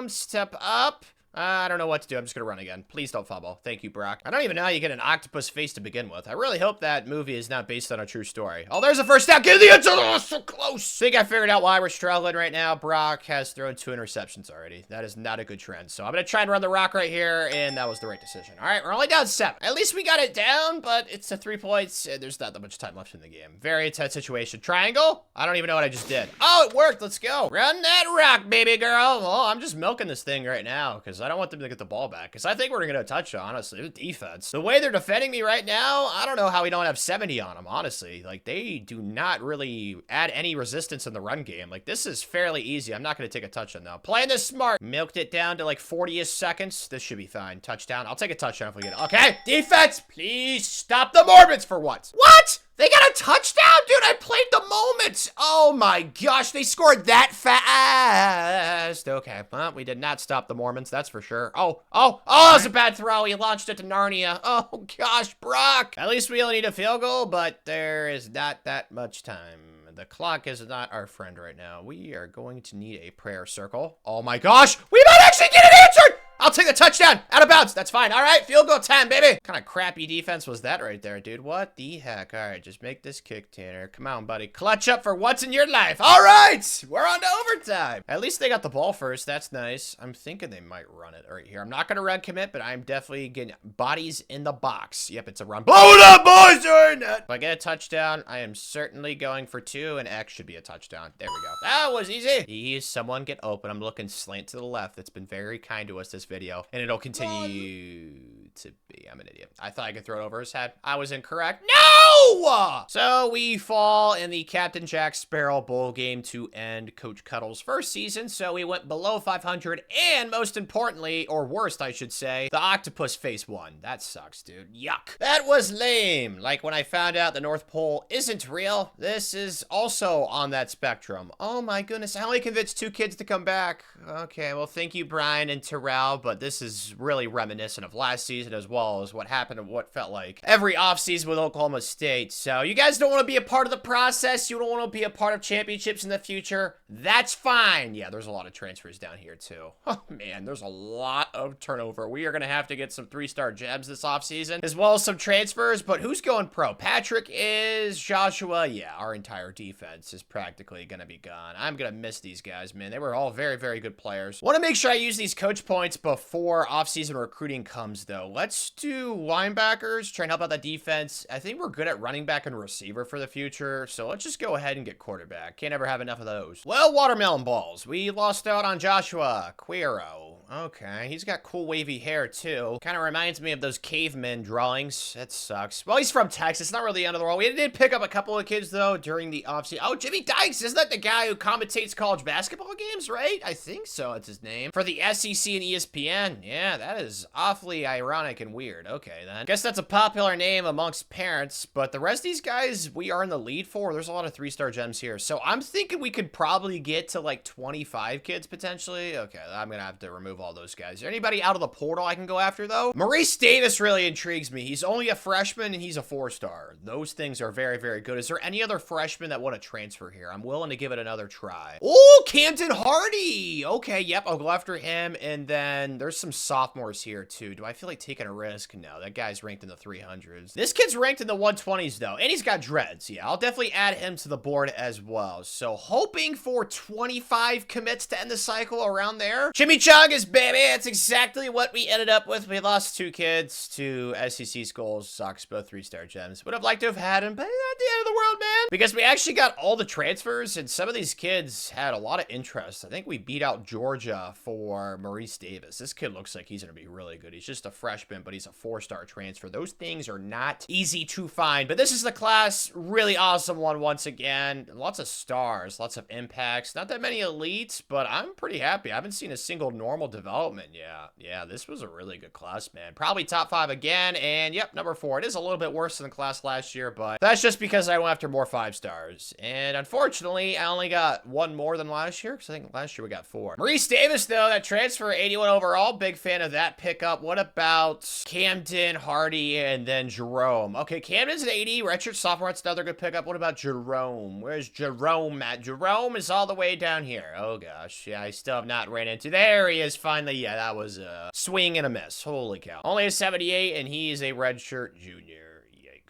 Step up. I don't know what to do. I'm just gonna run again. Please don't fumble. Thank you, Brock. I don't even know how you get an octopus face to begin with. I really hope that movie is not based on a true story. Oh, there's a first down. Get in the end zone. Oh, so close. I think I figured out why we're struggling right now. Brock has thrown 2 interceptions already. That is not a good trend. So I'm gonna try and run the rock right here, and that was the right decision. All right, we're only down 7. At least we got it down, but it's a 3 points, and there's not that much time left in the game. Very intense situation. Triangle? I don't even know what I just did. Oh, it worked. Let's go. Run that rock, baby girl. Well, I'm just milking this thing right now because I don't want them to get the ball back, because I think we're gonna get a touchdown, honestly. The defense, the way they're defending me right now, I don't know how we don't have 70 on them, honestly. Like, they do not really add any resistance in the run game. Like, this is fairly easy. I'm not gonna take a touchdown though. Playing this smart. Milked it down to like 40-ish seconds. This should be fine. Touchdown. I'll take a touchdown if we get it. Okay, defense, please stop the Mormons for once. What? They got a touchdown? Dude, I played the moment. Oh my gosh, they scored that fast. Okay, well, we did not stop the Mormons, that's for sure. Oh, that was a bad throw. He launched it to Narnia. Oh gosh, Brock. At least we only need a field goal, but there is not that much time. The clock is not our friend right now. We are going to need a prayer circle. Oh my gosh, we might actually get it answered. I'll take the touchdown. Out of bounds. That's fine. All right, field goal time, baby. What kind of crappy defense was that right there, dude? What the heck? All right, just make this kick, Tanner. Come on, buddy. Clutch up for once in your life. All right, we're on to overtime. At least they got the ball first. That's nice. I'm thinking they might run it right here. I'm not going to run commit, but I'm definitely getting bodies in the box. Yep, it's a run. Blow it up, boys. If I get a touchdown, I am certainly going for 2, and X should be a touchdown. There we go. That was easy. Please, someone get open. I'm looking slant to the left. That's been very kind to us this video, and it'll continue to be. I'm an idiot. I thought I could throw it over his head. I was incorrect. No! So we fall in the Captain Jack Sparrow Bowl game to end Coach Cuddle's first season. So we went below 500, and most importantly, or worst, I should say, the octopus face won. That sucks, dude. Yuck. That was lame. Like when I found out the North Pole isn't real. This is also on that spectrum. Oh my goodness. I only convinced 2 kids to come back. Okay, well, thank you, Brian and Terrell, but this is really reminiscent of last season as well as what happened and what felt like every offseason with Oklahoma State. So you guys don't want to be a part of the process. You don't want to be a part of championships in the future. That's fine. Yeah, there's a lot of transfers down here too. Oh man, there's a lot of turnover. We are going to have to get some 3-star gems this offseason as well as some transfers, but who's going pro? Patrick is, Joshua. Yeah, our entire defense is practically going to be gone. I'm going to miss these guys, man. They were all very, very good players. Want to make sure I use these coach points before offseason recruiting comes though. Let's do linebackers, try and help out that defense. I think we're good at running back and receiver for the future, so let's just go ahead and get quarterback. Can't ever have enough of those. Well, watermelon balls. We lost out on Joshua Quero. Okay, he's got cool wavy hair too. Kind of reminds me of those caveman drawings. That sucks. Well, he's from Texas. Not really the end of the world. We did pick up a couple of kids though during the offseason. Oh, Jimmy Dykes. Isn't that the guy who commentates college basketball games, right? I think so. It's his name. For the SEC and ESPN. Yeah, that is awfully ironic and weird. Okay, then. Guess that's a popular name amongst parents, but the rest of these guys we are in the lead for. There's a lot of 3-star gems here. So I'm thinking we could probably get to like 25 kids potentially. Okay, I'm going to have to remove all those guys. Is there anybody out of the portal I can go after though? Maurice Davis really intrigues me. He's only a freshman and he's a 4-star. Those things are very, very good. Is there any other freshmen that want to transfer here? I'm willing to give it another try. Oh, Camden Hardy. Okay, yep, I'll go after him. And then there's some sophomores here too. Do I feel like taking a risk? No, that guy's ranked in the 300s. This kid's ranked in the 120s though, and he's got dreads. Yeah, I'll definitely add him to the board as well. So hoping for 25 commits to end the cycle around there. Chimichangas, baby. That's exactly what we ended up with. We lost 2 kids to SEC schools. Sucks, both 3-star gems. Would have liked to have had him, but not the end of the world, man. Because we actually got all the transfers, and some of these kids had a lot of interest. I think we beat out Georgia for Maurice Davis. This kid looks like he's going to be really good. He's just a freshman, but he's a 4-star transfer. Those things are not easy to find, but this is the class. Really awesome one once again. Lots of stars, lots of impacts. Not that many elites, but I'm pretty happy. I haven't seen a single normal development. Yeah, this was a really good class, man. Probably top 5 again, and yep, number 4. It is a little bit worse than the class last year, but that's just because I went after more 5 stars. And unfortunately, I only got 1 more than last year, because I think last year we got 4. Maurice Davis, though, that transfer, 81 overall. Big fan of that pickup. What about Camden, Hardy, and then Jerome? Okay, Camden's an 80. Redshirt sophomore, that's another good pickup. What about Jerome? Where's Jerome at? Jerome is all the way down here. Oh, gosh. Yeah, I still have not ran into. There he is, finally. Yeah, that was a swing and a miss. Holy cow. Only a 78, and he is a redshirt junior.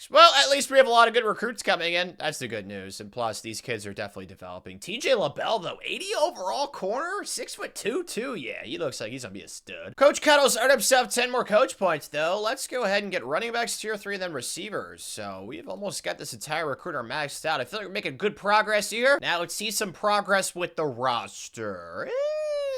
Well, at least we have a lot of good recruits coming in. That's the good news. And plus, these kids are definitely developing. TJ LaBelle, though, 80 overall corner, 6'2", too. Yeah, he looks like he's gonna be a stud. Coach Cuddles earned himself 10 more coach points, though. Let's go ahead and get running backs tier 3 and then receivers. So we've almost got this entire recruiter maxed out. I feel like we're making good progress here. Now let's see some progress with the roster.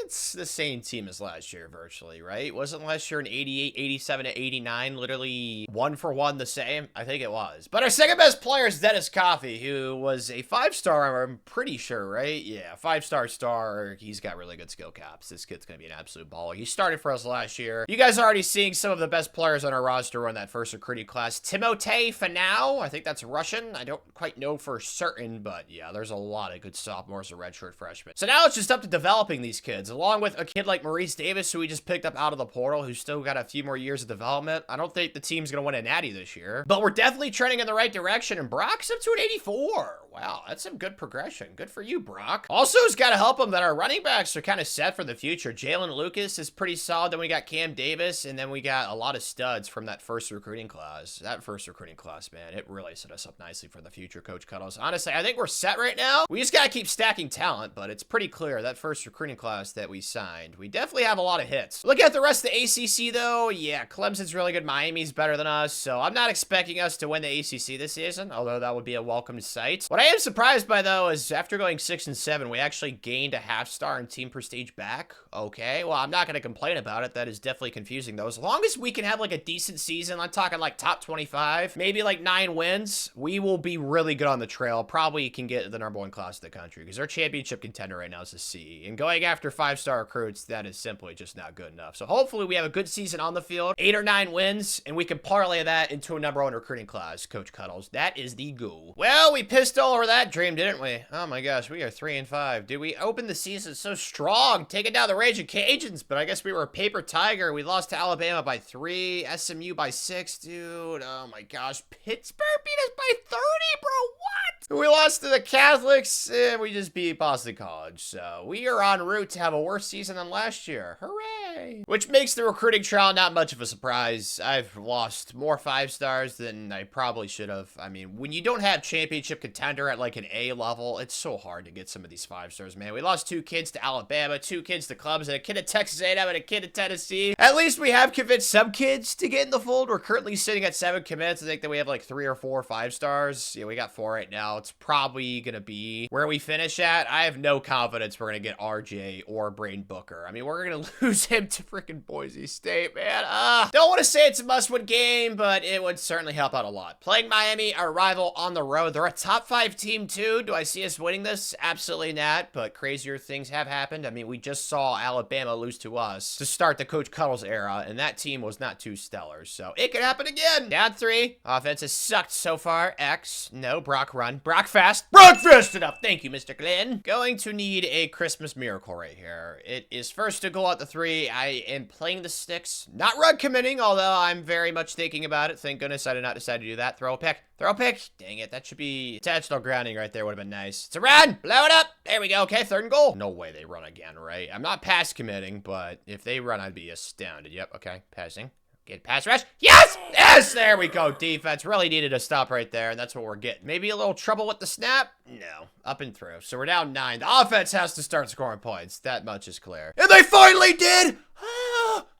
It's the same team as last year, virtually, right? Wasn't last year an 88, 87 to 89, literally 1 for 1 the same? I think it was. But our second best player is Dennis Coffey, who was a 5-star, I'm pretty sure, right? Yeah, 5-star star. He's got really good skill caps. This kid's going to be an absolute baller. He started for us last year. You guys are already seeing some of the best players on our roster run that first recruiting class. Timothée Fanau, I think that's Russian. I don't quite know for certain, but yeah, there's a lot of good sophomores and redshirt freshmen. So now it's just up to developing these kids, along with a kid like Maurice Davis, who we just picked up out of the portal, who's still got a few more years of development. I don't think the team's going to win a natty this year, but we're definitely trending in the right direction, and Brock's up to an 84. Wow, that's some good progression. Good for you, Brock. Also, it's got to help him that our running backs are kind of set for the future. Jalen Lucas is pretty solid. Then we got Cam Davis, and then we got a lot of studs from that first recruiting class. That first recruiting class, man, it really set us up nicely for the future, Coach Cuddles. Honestly, I think we're set right now. We just got to keep stacking talent, but it's pretty clear that first recruiting class that we signed, we definitely have a lot of hits. Look at the rest of the ACC, though. Yeah, Clemson's really good. Miami's better than us, so I'm not expecting us to win the ACC this season, although that would be a welcome sight. What I am surprised by, though, is after going 6 and 7, we actually gained a half-star in team prestige back. Okay, well, I'm not going to complain about it. That is definitely confusing, though. As long as we can have, like, a decent season, I'm talking, like, top 25, maybe, like, 9 wins, we will be really good on the trail. Probably can get the #1 class in the country, because our championship contender right now is a C. And going after 5-star recruits, that is simply just not good enough. So hopefully we have a good season on the field, 8 or 9 wins, and we can parlay that into a #1 recruiting class, Coach Cuddles. That is the goal. Well, we pissed all over that dream, didn't we? Oh my gosh, we are 3 and 5. Dude, we opened the season so strong, taking down the Raging Cajuns, but I guess we were a paper tiger. We lost to Alabama by 3, SMU by 6, dude. Oh my gosh, Pittsburgh beat us by 30, bro. What? We lost to the Catholics, and we just beat Boston College. So we are en route to have a worse season than last year. Hooray! Which makes the recruiting trial not much of a surprise. I've lost more 5-stars than I probably should have. I mean, when you don't have championship contender at like an A level, it's so hard to get some of these 5-stars, man. We lost 2 kids to Alabama, 2 kids to Clemson, a kid at Texas A&M, and a kid at Tennessee. At least we have convinced some kids to get in the fold. We're currently sitting at 7 commits. I think that we have like 3 or 4 5-stars. Yeah, we got 4 right now. It's probably gonna be where we finish at. I have no confidence we're gonna get RJ or Braden Booker. I mean, we're gonna lose him to freaking Boise State, man. Don't want to say it's a must-win game, but it would certainly help out a lot. Playing Miami, our rival, on the road. They're a top 5 team, too. Do I see us winning this? Absolutely not, but crazier things have happened. I mean, we just saw Alabama lose to us to start the Coach Cuddles era, and that team was not too stellar, so it could happen again. Down 3. Offense has sucked so far. X. No. Brock run. Brock fast. Brock fast enough. Thank you, Mr. Glenn. Going to need a Christmas miracle right here. It is first to goal at the 3. I am playing the sticks. Not run committing, although I'm very much thinking about it. Thank goodness I did not decide to do that. Throw a pick. Throw a pick. Dang it. That should be intentional grounding right there. Would have been nice. It's a run. Blow it up. There we go. Okay, 3rd and goal. No way they run again, right? I'm not pass committing, but if they run, I'd be astounded. Yep. Okay. Passing. Get pass rush. Yes! Yes! There we go. Defense really needed a stop right there, and that's what we're getting. Maybe a little trouble with the snap? No. Up and through. So we're down 9. The offense has to start scoring points. That much is clear. And they finally did!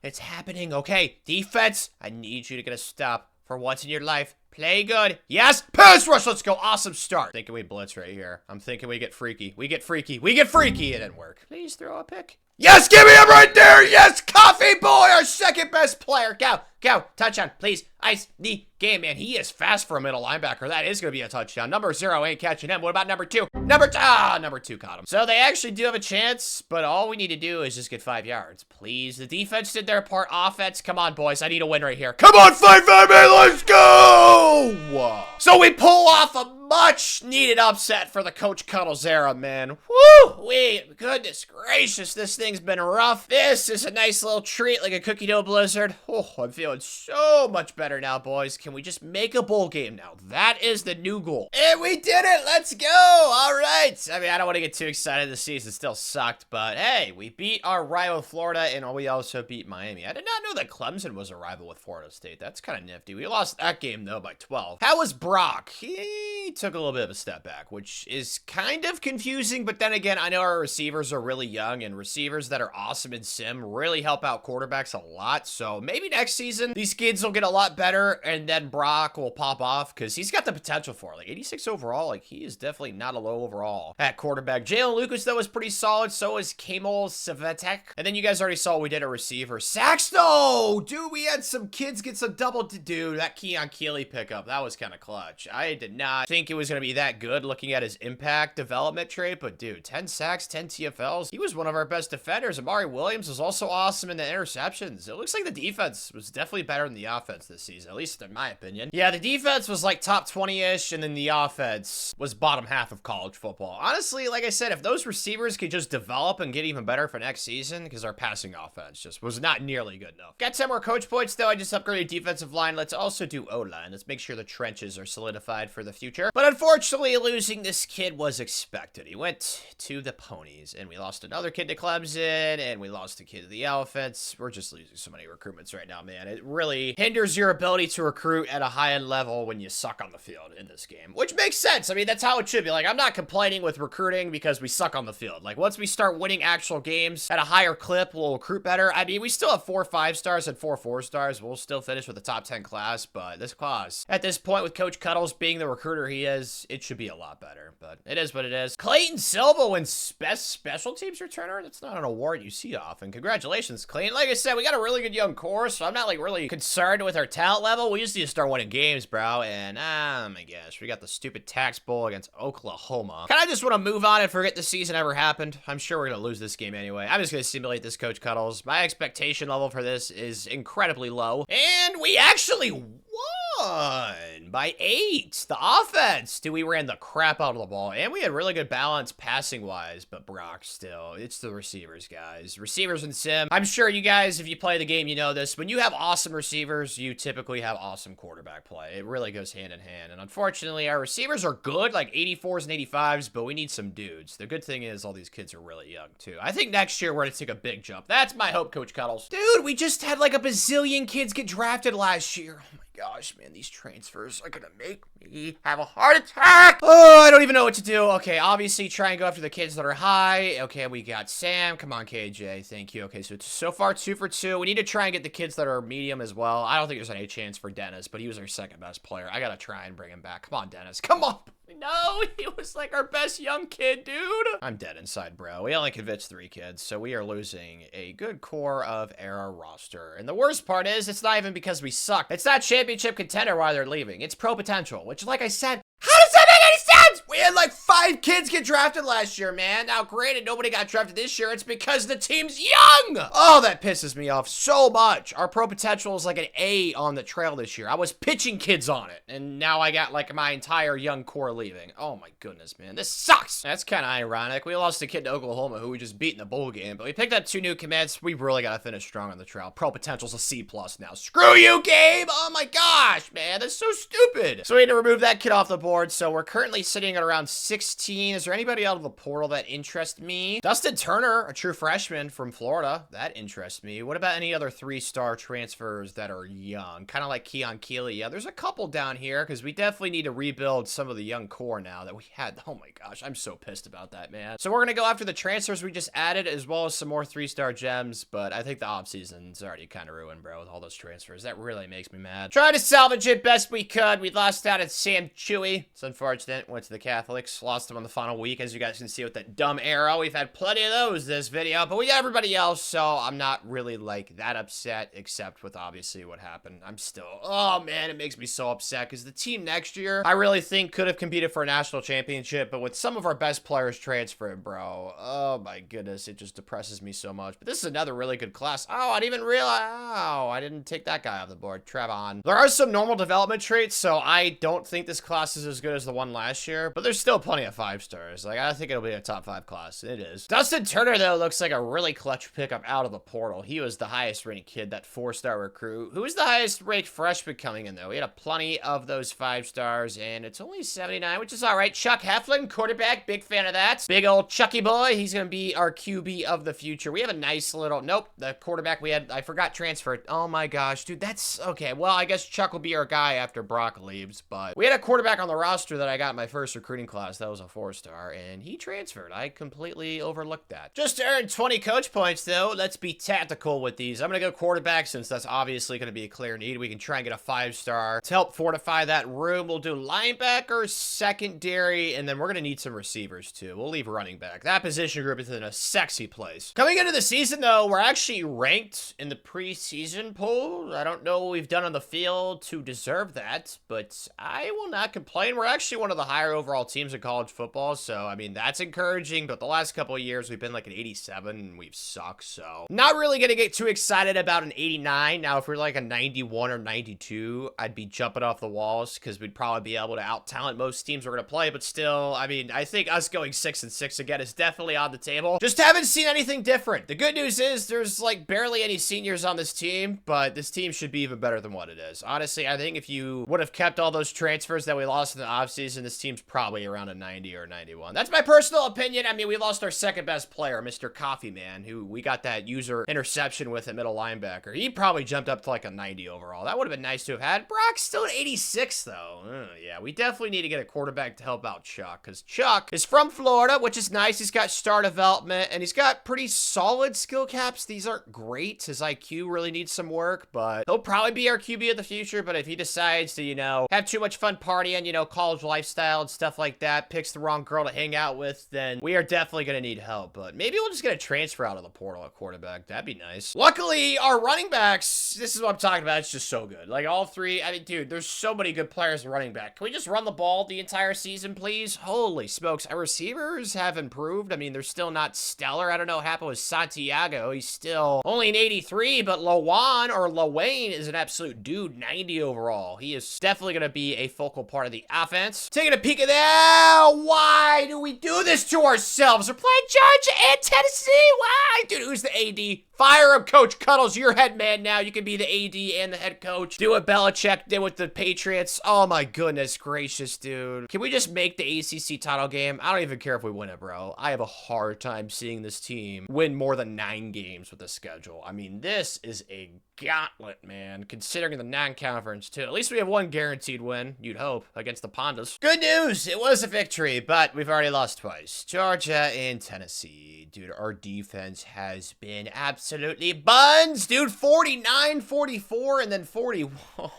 It's happening. Okay, defense, I need you to get a stop for once in your life. Play good. Yes! Pass rush! Let's go. Awesome start. Thinking we blitz right here. I'm thinking we get freaky. We get freaky. We get freaky. It didn't work. Please throw a pick. Yes! Give me him right there! Yes! Coffee boy! Our second best player. Go. Go. Touchdown, please. Ice the game, man. He is fast for a middle linebacker. That is going to be a touchdown. Number 0 ain't catching him. What about number 2? Number 2 caught him. So they actually do have a chance, but all we need to do is just get 5 yards. Please. The defense did their part. Offense, come on, boys. I need a win right here. Come on, 5-5, man. Let's go. Whoa. So we pull off a much needed upset for the Coach Cuddles era, man. Woo! Wait, goodness gracious, this thing's been rough. This is a nice little treat, like a cookie dough blizzard. Oh, I'm feeling so much better now, boys. Can we just make a bowl game now? That is the new goal. And we did it! Let's go! All right. I mean, I don't want to get too excited. The season still sucked, but hey, we beat our rival Florida, and we also beat Miami. I did not know that Clemson was a rival with Florida State. That's kind of nifty. We lost that game, though, by 12. How was Brock? He took a little bit of a step back, which is kind of confusing, but then again, I know our receivers are really young, and receivers that are awesome in sim really help out quarterbacks a lot, so maybe next season, these kids will get a lot better, and then Brock will pop off, because he's got the potential for it. Like, 86 overall, like, he is definitely not a low overall at quarterback. Jalen Lucas, though, is pretty solid, so is Kamel Savatek, and then you guys already saw what we did at receiver. Sacks, though! Dude, we had some kids get some double, dude, that Keon Keeley pickup, that was kind of clutch. I did not think it was going to be that good looking at his impact development trait, but dude, 10 sacks, 10 TFLs. He was one of our best defenders. Amari Williams was also awesome in the interceptions. It looks like the defense was definitely better than the offense this season, at least in my opinion. Yeah, the defense was like top 20-ish, and then the offense was bottom half of college football. Honestly, like I said, if those receivers could just develop and get even better for next season, because our passing offense just was not nearly good enough. Got 10 more coach points, though. I just upgraded defensive line. Let's also do O-line. Let's make sure the trenches are solidified for the future. But unfortunately, losing this kid was expected. He went to the Ponies, and we lost another kid to Clemson, and we lost a kid to the Elephants. We're just losing so many recruitments right now, man. It really hinders your ability to recruit at a high-end level when you suck on the field in this game, which makes sense. I mean, that's how it should be. Like, I'm not complaining with recruiting because we suck on the field. Like, once we start winning actual games at a higher clip, we'll recruit better. I mean, we still have 4 5-stars and 4 4-stars. We'll still finish with a top 10 class, but this class, at this point, with Coach Cuddles being the recruiter he is, it should be a lot better, but it is what it is. Clayton Silva wins best special teams returner. That's not an award you see often. Congratulations, Clayton. Like I said, we got a really good young core, so I'm not like really concerned with our talent level. We just need to start winning games, bro. And oh my gosh, we got the stupid tax bowl against Oklahoma. Kind of just want to move on and forget the season ever happened. I'm sure we're gonna lose this game anyway. I'm just gonna simulate this, Coach Cuddles. My expectation level for this is incredibly low, and we actually won by 8. The offense, dude, we ran the crap out of the ball, and we had really good balance passing wise, but Brock still, it's the receivers, guys. Receivers in sim. I'm sure you guys, if you play the game, you know this. When you have awesome receivers, you typically have awesome quarterback play. It really goes hand in hand, and unfortunately, our receivers are good, like 84s and 85s, but we need some dudes. The good thing is all these kids are really young, too. I think next year we're gonna take a big jump. That's my hope, Coach Cuddles. Dude, we just had like a bazillion kids get drafted last year. Oh my gosh, man, these transfers are gonna make me have a heart attack. Oh, I don't even know what to do. Okay, obviously try and go after the kids that are high. Okay, we got Sam. Come on, KJ. Thank you. Okay, so far 2 for 2. We need to try and get the kids that are medium as well. I don't think there's any chance for Dennis, but he was our second best player. I gotta try and bring him back. Come on, Dennis. Come on. No, he was like our best young kid, dude. I'm dead inside, bro. We only convinced 3 kids, so we are losing a good core of our roster. And the worst part is, it's not even because we suck. It's not championship contender why they're leaving. It's pro potential, which, like I said, how does that make any sense? We had like 5 kids get drafted last year, man. Now, granted, nobody got drafted this year. It's because the team's young. Oh, that pisses me off so much. Our pro potential is like an A on the trail this year. I was pitching kids on it, and now I got like my entire young core leaving. Oh my goodness, man. This sucks. That's kind of ironic. We lost a kid to Oklahoma who we just beat in the bowl game, but we picked up 2 new commits. We really got to finish strong on the trail. Pro potential's a C+ now. Screw you, Gabe. Oh my gosh, man. That's so stupid. So we need to remove that kid off the board. So we're currently sitting at around 16. Is there anybody out of the portal that interests me? Dustin Turner, a true freshman from Florida. That interests me. What about any other 3-star transfers that are young? Kind of like Keon Keeley. Yeah, there's a couple down here because we definitely need to rebuild some of the young core now that we had. Oh my gosh, I'm so pissed about that, man. So we're going to go after the transfers we just added as well as some more 3-star gems, but I think the offseason's already kind of ruined, bro, with all those transfers. That really makes me mad. Trying to salvage it best we could. We lost out at Sam Chewy. It's unfortunate. Went to the Catholics. lost them on the final week, as you guys can see with that dumb arrow. We've had plenty of those this video, but we got everybody else, so I'm not really, like, that upset, except with, obviously, what happened. I'm still, oh, man, it makes me so upset, because the team next year, I really think could have competed for a national championship, but with some of our best players transferred, bro, oh, my goodness, it just depresses me so much. But this is another really good class. Oh, I didn't even realize, oh, I didn't take that guy off the board, Trevon. There are some normal development traits, so I don't think this class is as good as the one last year, but there's still plenty of 5 stars. Like, I think it'll be a top 5 class. It is. Dustin Turner, though, looks like a really clutch pickup out of the portal. He was the highest ranked kid, that 4-star recruit. Who was the highest ranked freshman coming in, though? We had plenty of those 5 stars, and it's only 79, which is all right. Chuck Heflin, quarterback, big fan of that. Big old Chucky boy. He's going to be our QB of the future. We have a nice little, nope, the quarterback we had, I forgot, transferred. Oh my gosh, dude, that's, okay, well, I guess Chuck will be our guy after Brock leaves, but we had a quarterback on the roster that I got in my first recruiting class. That was a 4-star, and he transferred. I completely overlooked that. Just earned 20 coach points, though. Let's be tactical with these. I'm going to go quarterback since that's obviously going to be a clear need. We can try and get a 5-star to help fortify that room. We'll do linebacker, secondary, and then we're going to need some receivers, too. We'll leave running back. That position group is in a sexy place. Coming into the season, though, we're actually ranked in the preseason poll. I don't know what we've done on the field to deserve that, but I will not complain. We're actually one of the higher overall teams in college football, so, I mean, that's encouraging, but the last couple of years, we've been like an 87, and we've sucked, so not really gonna get too excited about an 89. Now, if we're like a 91 or 92, I'd be jumping off the walls, because we'd probably be able to out-talent most teams we're gonna play, but still, I mean, I think us going 6-6 again is definitely on the table. Just haven't seen anything different. The good news is there's like barely any seniors on this team, but this team should be even better than what it is. Honestly, I think if you would have kept all those transfers that we lost in the offseason, this team's probably around a 90 or 91. That's my personal opinion. I mean, we lost our second best player, Mr. Coffee Man, who we got that user interception with at middle linebacker. He probably jumped up to like a 90 overall. That would have been nice to have had. Brock's still at 86, though. Yeah, we definitely need to get a quarterback to help out Chuck, because Chuck is from Florida, which is nice. He's got star development, and he's got pretty solid skill caps. These aren't great. His IQ really needs some work, but he'll probably be our QB of the future. But if he decides to, you know, have too much fun partying, you know, college lifestyle and stuff like that, picks the wrong girl to hang out with, then we are definitely going to need help. But maybe we'll just get a transfer out of the portal at quarterback. That'd be nice. Luckily, our running backs, this is what I'm talking about. It's just so good. Like, all 3, I mean, dude, there's so many good players in running back. Can we just run the ball the entire season, please? Holy smokes. Our receivers have improved. I mean, they're still not stellar. I don't know what happened with Santiago. He's still only an 83, but Lawayne is an absolute dude, 90 overall. He is definitely going to be a focal part of the offense. Taking a peek at that. Why do we do this to ourselves? We're playing Georgia and Tennessee. Why? Dude, who's the AD? Fire him, Coach Cuddles. You're head man now. You can be the AD and the head coach. Do what Belichick did with the Patriots. Oh my goodness gracious, dude. Can we just make the ACC title game? I don't even care if we win it, bro. I have a hard time seeing this team win more than 9 games with the schedule. I mean, this is a gauntlet, man, considering the non-conference, too. At least we have 1 guaranteed win, you'd hope, against the Pandas. Good news! It was a victory, but we've already lost twice. Georgia and Tennessee. Dude, our defense has been absolutely buns, dude. 49, 44, and then 41.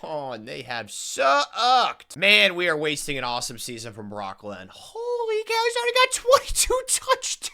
And they have sucked. Man, we are wasting an awesome season from Brock Glenn. Holy cow, he's already got 22 touchdowns!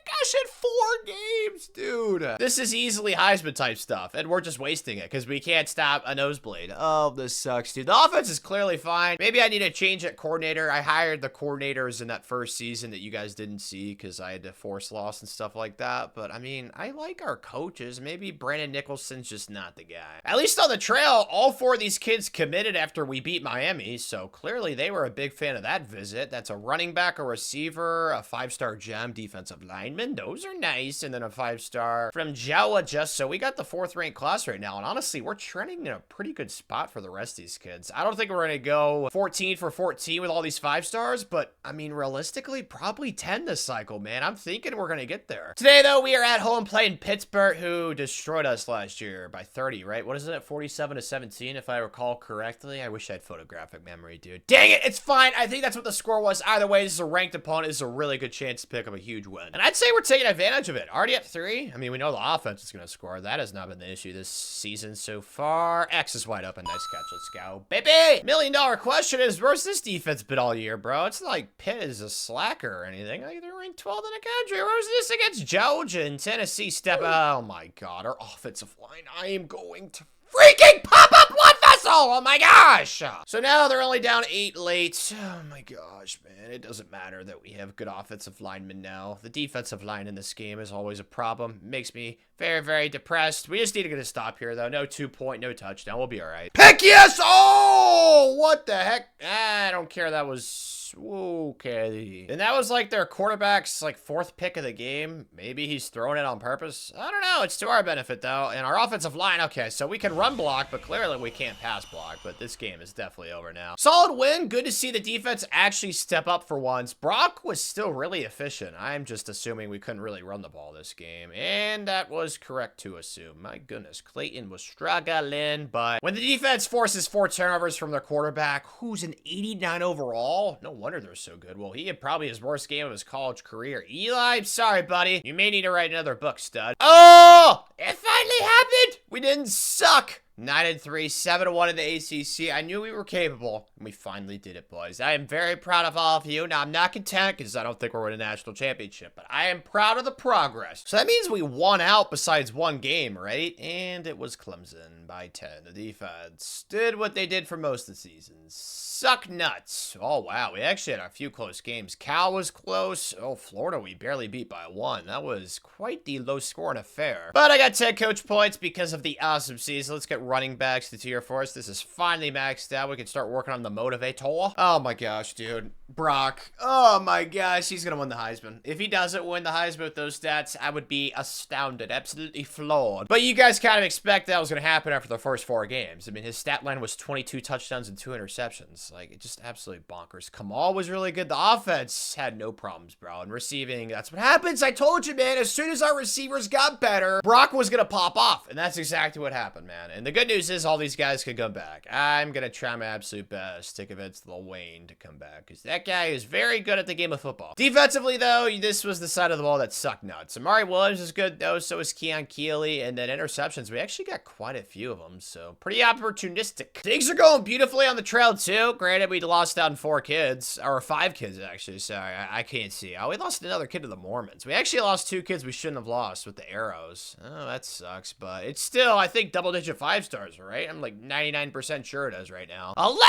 Gosh, in 4 games, dude. This is easily Heisman type stuff, and we're just wasting it because we can't stop a nosebleed. Oh, this sucks, dude. The offense is clearly fine. Maybe I need to change at coordinator. I hired the coordinators in that first season that you guys didn't see because I had to force loss and stuff like that. But, I mean, I like our coaches. Maybe Brandon Nicholson's just not the guy. At least on the trail, all 4 of these kids committed after we beat Miami, so clearly they were a big fan of that visit. That's a running back, a receiver, a 5-star gem, defensive lineman. Those are nice. And then a 5-star from Georgia. So we got the 4th ranked class right now. And honestly, we're trending in a pretty good spot for the rest of these kids. I don't think we're going to go 14 for 14 with all these 5-stars, but I mean, realistically, probably 10 this cycle, man. I'm thinking we're going to get there. Today, though, we are at home playing Pittsburgh, who destroyed us last year by 30, right? What is it? 47-17, if I recall correctly. I wish I had photographic memory, dude. Dang it. It's fine. I think that's what the score was. Either way, this is a ranked opponent. This is a really good chance to pick up a huge win. And I'd say we're taking advantage advantage of it. Already up 3. I mean, we know the offense is going to score. That has not been the issue this season so far. X is wide open. Nice catch. Let's go, baby. $1 million question is, where's this defense been all year, bro? It's not like Pitt is a slacker or anything. Like, they're ranked 12th in the country. Where's this against Georgia and Tennessee? Oh, my God. Our offensive line. I am going to freaking pop up blood vessel! Oh my gosh! So now they're only down 8 late. Oh my gosh, man. It doesn't matter that we have good offensive linemen now. The defensive line in this game is always a problem. It makes me very, very depressed. We just need to get a stop here, though. No 2-point, no touchdown. We'll be all right. Pick yes! Oh! What the heck? I don't care. That was okay. And that was like their quarterback's like 4th pick of the game. Maybe he's throwing it on purpose. I don't know. It's to our benefit, though. And our offensive line, okay, so we can run block, but clearly we can't pass block. But this game is definitely over now. Solid win. Good to see the defense actually step up for once. Brock was still really efficient. I'm just assuming we couldn't really run the ball this game. And that was correct to assume. My goodness, Clayton was struggling. But when the defense forces 4 turnovers from their quarterback, who's an 89 overall, no wonder they're so good. Well, he had probably his worst game of his college career. Eli, I'm sorry, buddy. You may need to write another book, stud. Oh! It finally happened! We didn't suck! 9-3, 7-1 in the ACC. I knew we were capable, and we finally did it, boys. I am very proud of all of you. Now, I'm not content because I don't think we're winning a national championship, but I am proud of the progress. So that means we won out besides 1 game, right? And it was Clemson by 10. The defense did what they did for most of the season. Suck nuts. Oh, wow. We actually had a few close games. Cal was close. Oh, Florida, we barely beat by 1. That was quite the low-scoring affair. But I got 10 coach points because of the awesome season. Let's get running backs to tier 4. This is finally maxed out. We can start working on the motivator. Oh my gosh, dude. Brock. Oh my gosh, he's gonna win the Heisman. If he doesn't win the Heisman with those stats, I would be astounded. Absolutely floored. But you guys kind of expect that was gonna happen after the first 4 games. I mean, his stat line was 22 touchdowns and 2 interceptions. Like, it just absolutely bonkers. Kamal was really good. The offense had no problems, bro. And receiving, that's what happens. I told you, man. As soon as our receivers got better, Brock was gonna pop off. And that's exactly what happened, man. And the good news is all these guys can come back. I'm gonna try my absolute best to convince Lil Wayne to come back, because that guy is very good at the game of football. Defensively, though, this was the side of the ball that sucked nuts. Amari Williams is good, though. So is Keon Keeley. And then interceptions, we actually got quite a few of them, so pretty opportunistic. Things are going beautifully on the trail, too. Granted, we lost out 4 kids, or 5 kids, actually. Sorry, I can't see. Oh, we lost another kid to the Mormons. We actually lost 2 kids we shouldn't have lost with the arrows. Oh, that sucks, but it's still, I think, double-digit 5-stars, right? I'm like 99% sure it is right now. 11!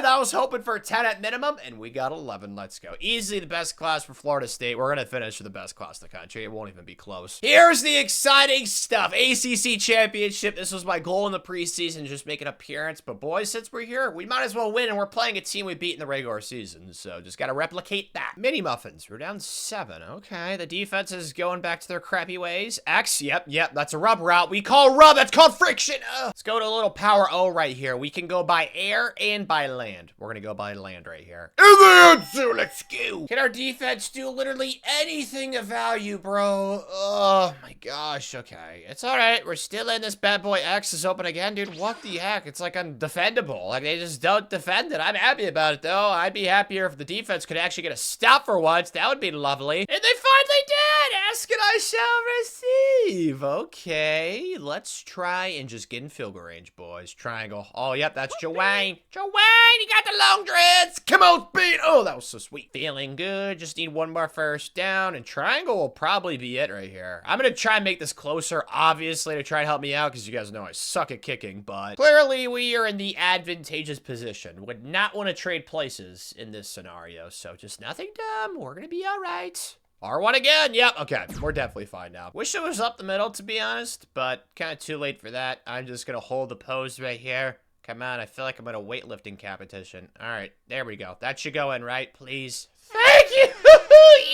I was hoping for 10 at minimum, and we got 11. Let's go. Easily the best class for Florida State. We're going to finish with the best class in the country. It won't even be close. Here's the exciting stuff. ACC Championship. This was my goal in the preseason, just make an appearance. But boys, since we're here, we might as well win, and we're playing a team we beat in the regular season. So just got to replicate that. Mini Muffins. We're down 7. Okay. The defense is going back to their crappy ways. X. Yep. That's a rub route. We call rub. That's called friction. Let's go to a little power O right here. We can go by air and by land. We're going to go by land right here. So let's go. Can our defense do literally anything of value, bro? Oh my gosh. Okay. It's all right. We're still in this bad boy. X is open again, dude. What the heck? It's like undefendable. Like, they just don't defend it. I'm happy about it, though. I'd be happier if the defense could actually get a stop for once. That would be lovely. And they finally did. Ask and I shall receive. Okay. Let's try and just get in field goal range, boys. Triangle. Oh, yep. That's Joanne. Joanne, you got the long dreads. Come on, beat. Oh, that was so sweet. Feeling good. Just need 1 more first down. And triangle will probably be it right here. I'm going to try and make this closer, obviously, to try and help me out, because you guys know I suck at kicking. But clearly, we are in the advantageous position. Would not want to trade places in this scenario. So just nothing dumb. We're going to be all right. R1 again. Yep. Okay. We're definitely fine now. Wish it was up the middle, to be honest, but kind of too late for that. I'm just going to hold the pose right here. Come on. I feel like I'm in a weightlifting competition. All right. There we go. That should go in, right? Please. Thank you.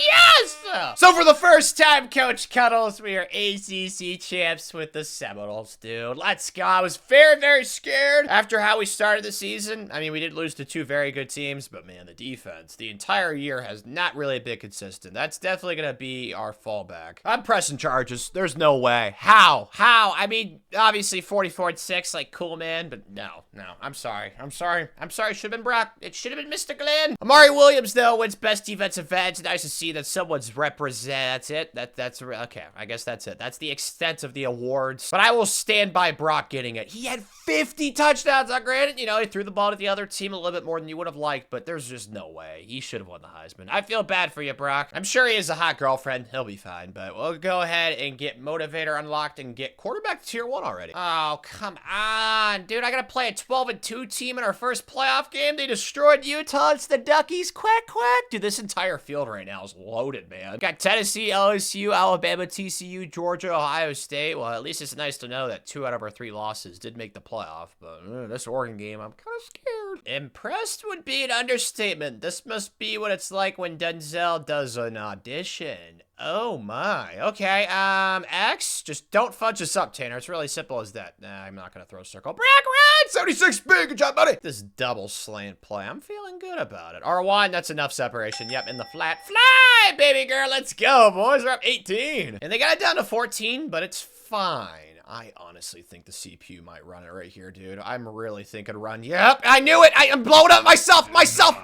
Yes. So for the first time, Coach Cuddles, we are ACC champs with the Seminoles, dude. Let's go. I was very, very scared after how we started the season. I mean, we did lose to 2 very good teams, but man, the defense, the entire year has not really been consistent. That's definitely going to be our fallback. I'm pressing charges. There's no way. How? I mean, obviously 44-6, like, cool, man, but no. I'm sorry. It should have been Brock. It should have been Mr. Glenn. Amari Williams, though, wins best defensive end. Nice nice to see that someone's that's it. That's okay. I guess that's it. That's the extent of the awards. But I will stand by Brock getting it. He had 50 touchdowns. Granted, you know, he threw the ball to the other team a little bit more than you would have liked, but there's just no way. He should have won the Heisman. I feel bad for you, Brock. I'm sure he has a hot girlfriend. He'll be fine, but we'll go ahead and get Motivator unlocked and get quarterback to tier 1 already. Oh, come on, dude. I gotta play a 12-2 team in our first playoff game. They destroyed Utah. It's the Duckies. Quack, quack. Dude, this entire field right now is loaded, man. Got Tennessee, LSU, Alabama, TCU, Georgia, Ohio State. Well, at least it's nice to know that 2 out of our 3 losses did make the playoff, but this Oregon game, I'm kind of scared. Impressed would be an understatement. This must be what it's like when Denzel does an audition. Oh my. Okay, X, just don't fudge us up, Tanner. It's really simple as that. Nah, I'm not gonna throw a circle. Brock, run! 76 big, good job, buddy. This double slant play, I'm feeling good about it. R1, that's enough separation. Yep, in the flat. Fly, baby girl, let's go, boys. We're up 18. And they got it down to 14, but it's fine. I honestly think the CPU might run it right here, dude. I'm really thinking run. Yep, I knew it. I'm blowing up myself.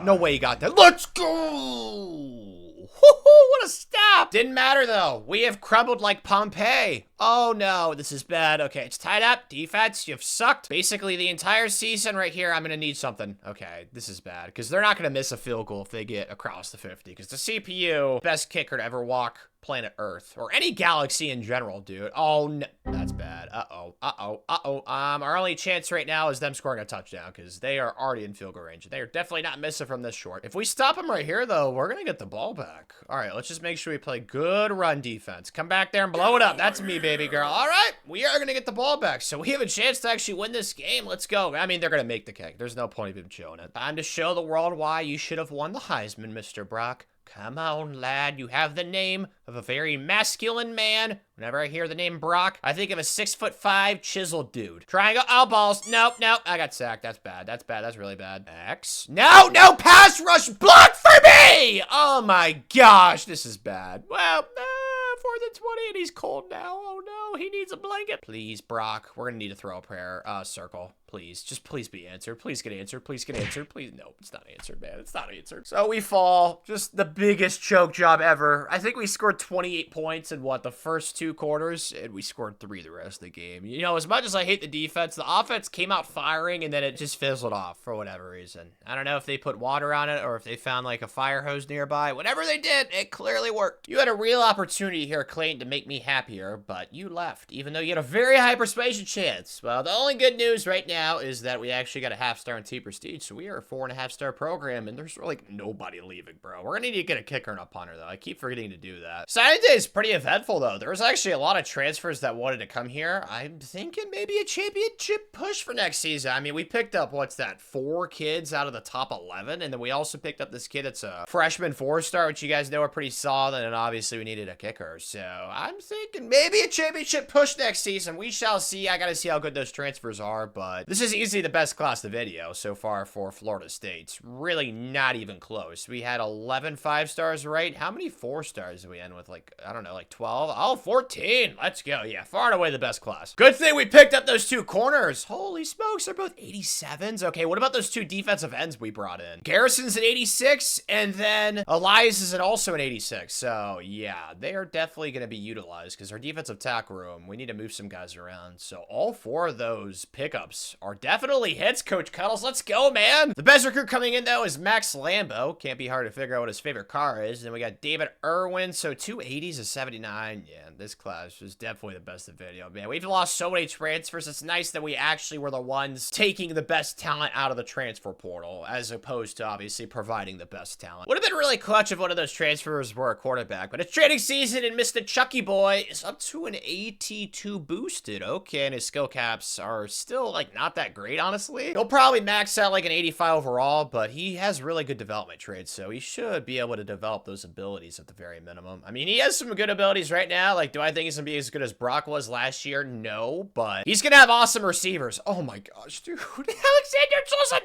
No way you got that. Let's go. What a stop. Didn't matter, though. We have crumbled like Pompeii. Oh, no. This is bad. Okay, it's tied up. Defense, you've sucked. Basically, the entire season right here, I'm going to need something. Okay, this is bad, because they're not going to miss a field goal if they get across the 50, because the CPU, best kicker to ever walk planet Earth, or any galaxy in general, dude. Oh, no. That's bad. Our only chance right now is them scoring a touchdown, because they are already in field goal range. They are definitely not missing from this short. If we stop them right here, though, we're going to get the ball back. All right, let's just make sure we play good run defense. Come back there and blow it up. That's me, baby girl. All right, we are going to get the ball back, so we have a chance to actually win this game. Let's go. I mean, they're going to make the kick. There's no point of even showing it. Time to show the world why you should have won the Heisman, Mr. Brock. Come on, lad. You have the name of a very masculine man. Whenever I hear the name Brock, I think of a 6'5" chiseled dude. Triangle. Oh, balls. Nope. I got sacked. That's bad. That's really bad. X. No, pass rush block for me. Oh my gosh, this is bad. Well, 4th and 20, and he's cold now. Oh no, he needs a blanket. Please, Brock, we're gonna need to throw a prayer. Circle. Please, just please be answered. Please get answered. Please get answered. Please. No, it's not answered, man. It's not answered. So we fall. Just the biggest choke job ever. I think we scored 28 points in the first 2 quarters, and we scored 3 the rest of the game. You know, as much as I hate the defense, the offense came out firing, and then it just fizzled off for whatever reason. I don't know if they put water on it or if they found like a fire hose nearby. Whatever they did, it clearly worked. You had a real opportunity here, Clayton, to make me happier, but you left, even though you had a very high persuasion chance. Well, the only good news right now is that we actually got a half-star in T Prestige, so we are a 4.5-star program, and there's like nobody leaving, bro. We're gonna need to get a kicker and a punter, though. I keep forgetting to do that. Signing day is pretty eventful, though. There was actually a lot of transfers that wanted to come here. I'm thinking maybe a championship push for next season. I mean, we picked up, 4 kids out of the top 11, and then we also picked up this kid that's a freshman 4-star, which you guys know are pretty solid, and obviously we needed a kicker, so I'm thinking maybe a championship push next season. We shall see. I gotta see how good those transfers are, but this is easily the best class of video so far for Florida State. It's really not even close. We had 11 5-stars, right? How many 4-stars did we end with? I don't know, 12? Oh, 14. Let's go. Yeah, far and away the best class. Good thing we picked up those 2 corners. Holy smokes, they're both 87s. Okay, what about those 2 defensive ends we brought in? Garrison's at 86, and then Elias is also an 86. So, yeah, they are definitely going to be utilized because our defensive tackle room, we need to move some guys around. So, all 4 of those pickups are definitely hits, Coach Cuddles. Let's go, man. The best recruit coming in, though, is Max Lambo. Can't be hard to figure out what his favorite car is. And then we got David Irwin. So 2 80s, a 79. Yeah, this class was definitely the best of video, man. We've lost so many transfers. It's nice that we actually were the ones taking the best talent out of the transfer portal, as opposed to obviously providing the best talent. Would have been really clutch if one of those transfers were a quarterback, but it's training season, and Mr. Chucky Boy is up to an 82 boosted. Okay, and his skill caps are still, not that great, honestly. He'll probably max out an 85 overall, but he has really good development traits, so he should be able to develop those abilities at the very minimum. I mean, he has some good abilities right now. Do I think he's gonna be as good as Brock was last year? No, but he's gonna have awesome receivers. Oh my gosh, dude. Alexander throws a 90.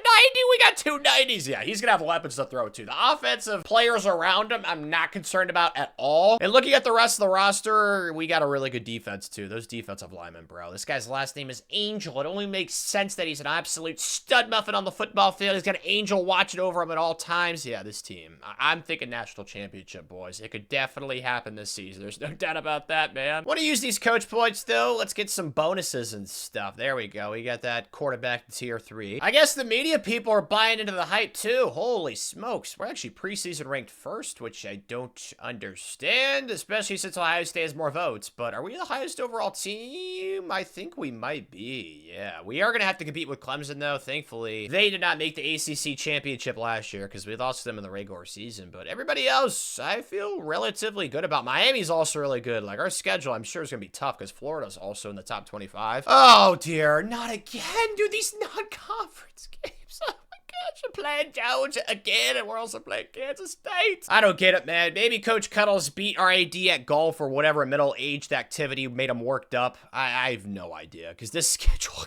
We got 2 90s. Yeah, he's gonna have weapons to throw to. The offensive players around him, I'm not concerned about at all. And looking at the rest of the roster, we got a really good defense too. Those defensive linemen, bro. This guy's last name is Angel. It only makes sense that he's an absolute stud muffin on the football field. He's got an angel watching over him at all times. Yeah, this team. I'm thinking national championship, boys. It could definitely happen this season. There's no doubt about that, man. Want to use these coach points, though? Let's get some bonuses and stuff. There we go. We got that quarterback tier 3. I guess the media people are buying into the hype, too. Holy smokes. We're actually preseason ranked first, which I don't understand, especially since Ohio State has more votes. But are we the highest overall team? I think we might be. Yeah, we are going to have to compete with Clemson, though. Thankfully, they did not make the ACC championship last year because we lost to them in the regular season. But everybody else, I feel relatively good about. Miami's also really good. Like, our schedule, I'm sure, is going to be tough because Florida's also in the top 25. Oh, dear. Not again, dude. These non-conference games. Oh, my gosh. We're playing Georgia again, and we're also playing Kansas State. I don't get it, man. Maybe Coach Cuddles beat our AD at golf or whatever middle-aged activity made him worked up. I have no idea because this schedule...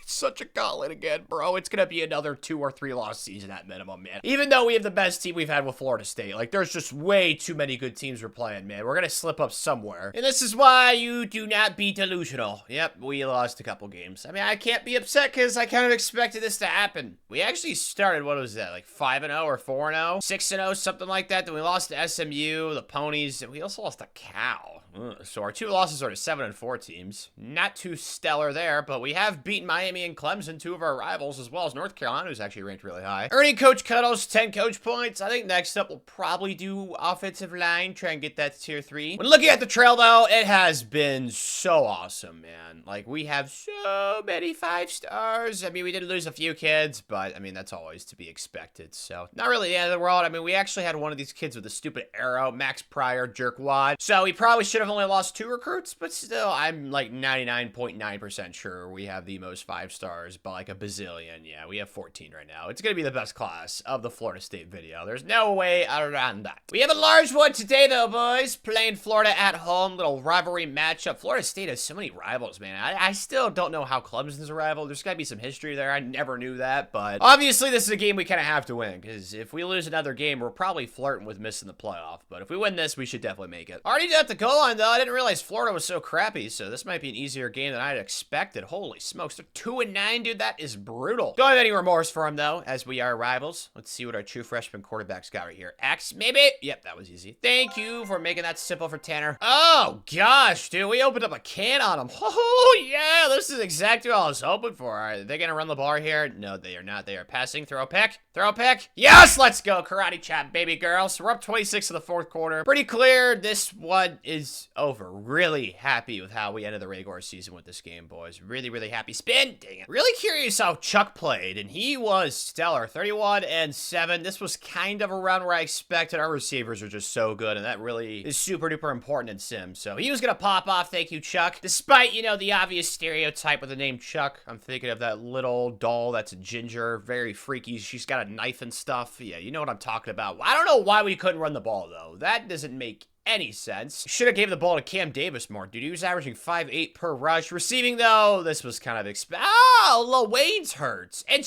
It's such a gauntlet again, bro. It's gonna be another 2 or 3 loss season at minimum, man. Even though we have the best team we've had with Florida State. Like, there's just way too many good teams we're playing, man. We're gonna slip up somewhere. And this is why you do not be delusional. Yep, we lost a couple games. I mean, I can't be upset because I kind of expected this to happen. We actually started, what was that, like 5-0 or 4-0? 6-0, something like that. Then we lost to SMU, the Ponies, and we also lost to Cal. So our 2 losses are to 7-4 teams. Not too stellar there, but we have beaten Miami and Clemson, 2 of our rivals, as well as North Carolina, who's actually ranked really high. Earning Coach Cuddles 10 coach points. I think next up we'll probably do offensive line, try and get that to tier 3. When looking at the trail, though, it has been so awesome, man. Like, we have so many 5 stars. I mean, we did lose a few kids, but, I mean, that's always to be expected. So, not really the end of the world. I mean, we actually had one of these kids with a stupid arrow, Max Pryor, jerkwad. So, we probably should have only lost 2 recruits, but still, I'm like 99.9% sure we have the most 5 stars by like a bazillion. Yeah, we have 14 right now. It's gonna be the best class of the Florida State video. There's no way around that. We have a large one today, though, boys. Playing Florida at home, little rivalry matchup. Florida State has so many rivals, man. I still don't know how Clemson's a rival. There's gotta be some history there. I never knew that, but obviously this is a game we kind of have to win, because if we lose another game, we're probably flirting with missing the playoff. But if we win this, we should definitely make it. Already at the goal line, though. I didn't realize Florida was so crappy, so this might be an easier game than I'd expected. Holy smokes, they're 2-9, dude. That is brutal. Don't have any remorse for him, though, as we are rivals. Let's see what our true freshman quarterback's got right here. X, maybe? Yep, that was easy. Thank you for making that simple for Tanner. Oh, gosh, dude. We opened up a can on him. Oh, yeah, this is exactly what I was hoping for. All right, they're going to run the ball here. No, they are not. They are passing. Throw a pick. Throw a pick. Yes, let's go. Karate chop, baby girl. So we're up 26 in the 4th quarter. Pretty clear this one is over. Really happy with how we ended the regular season with this game, boys. Really, really happy. Spin. Dang it. Really curious how Chuck played, and he was stellar. 31-7. This was kind of around where I expected. Our receivers are just so good, and that really is super duper important in Sims. So he was going to pop off. Thank you, Chuck. Despite, you know, the obvious stereotype with the name Chuck, I'm thinking of that little doll that's a ginger, very freaky. She's got a knife and stuff. Yeah, you know what I'm talking about. I don't know why we couldn't run the ball, though. That doesn't make any sense. Should have gave the ball to Cam Davis more, dude. He was averaging 5.8 per rush. Receiving, though, this was kind of oh, Lil Wayne's hurts. And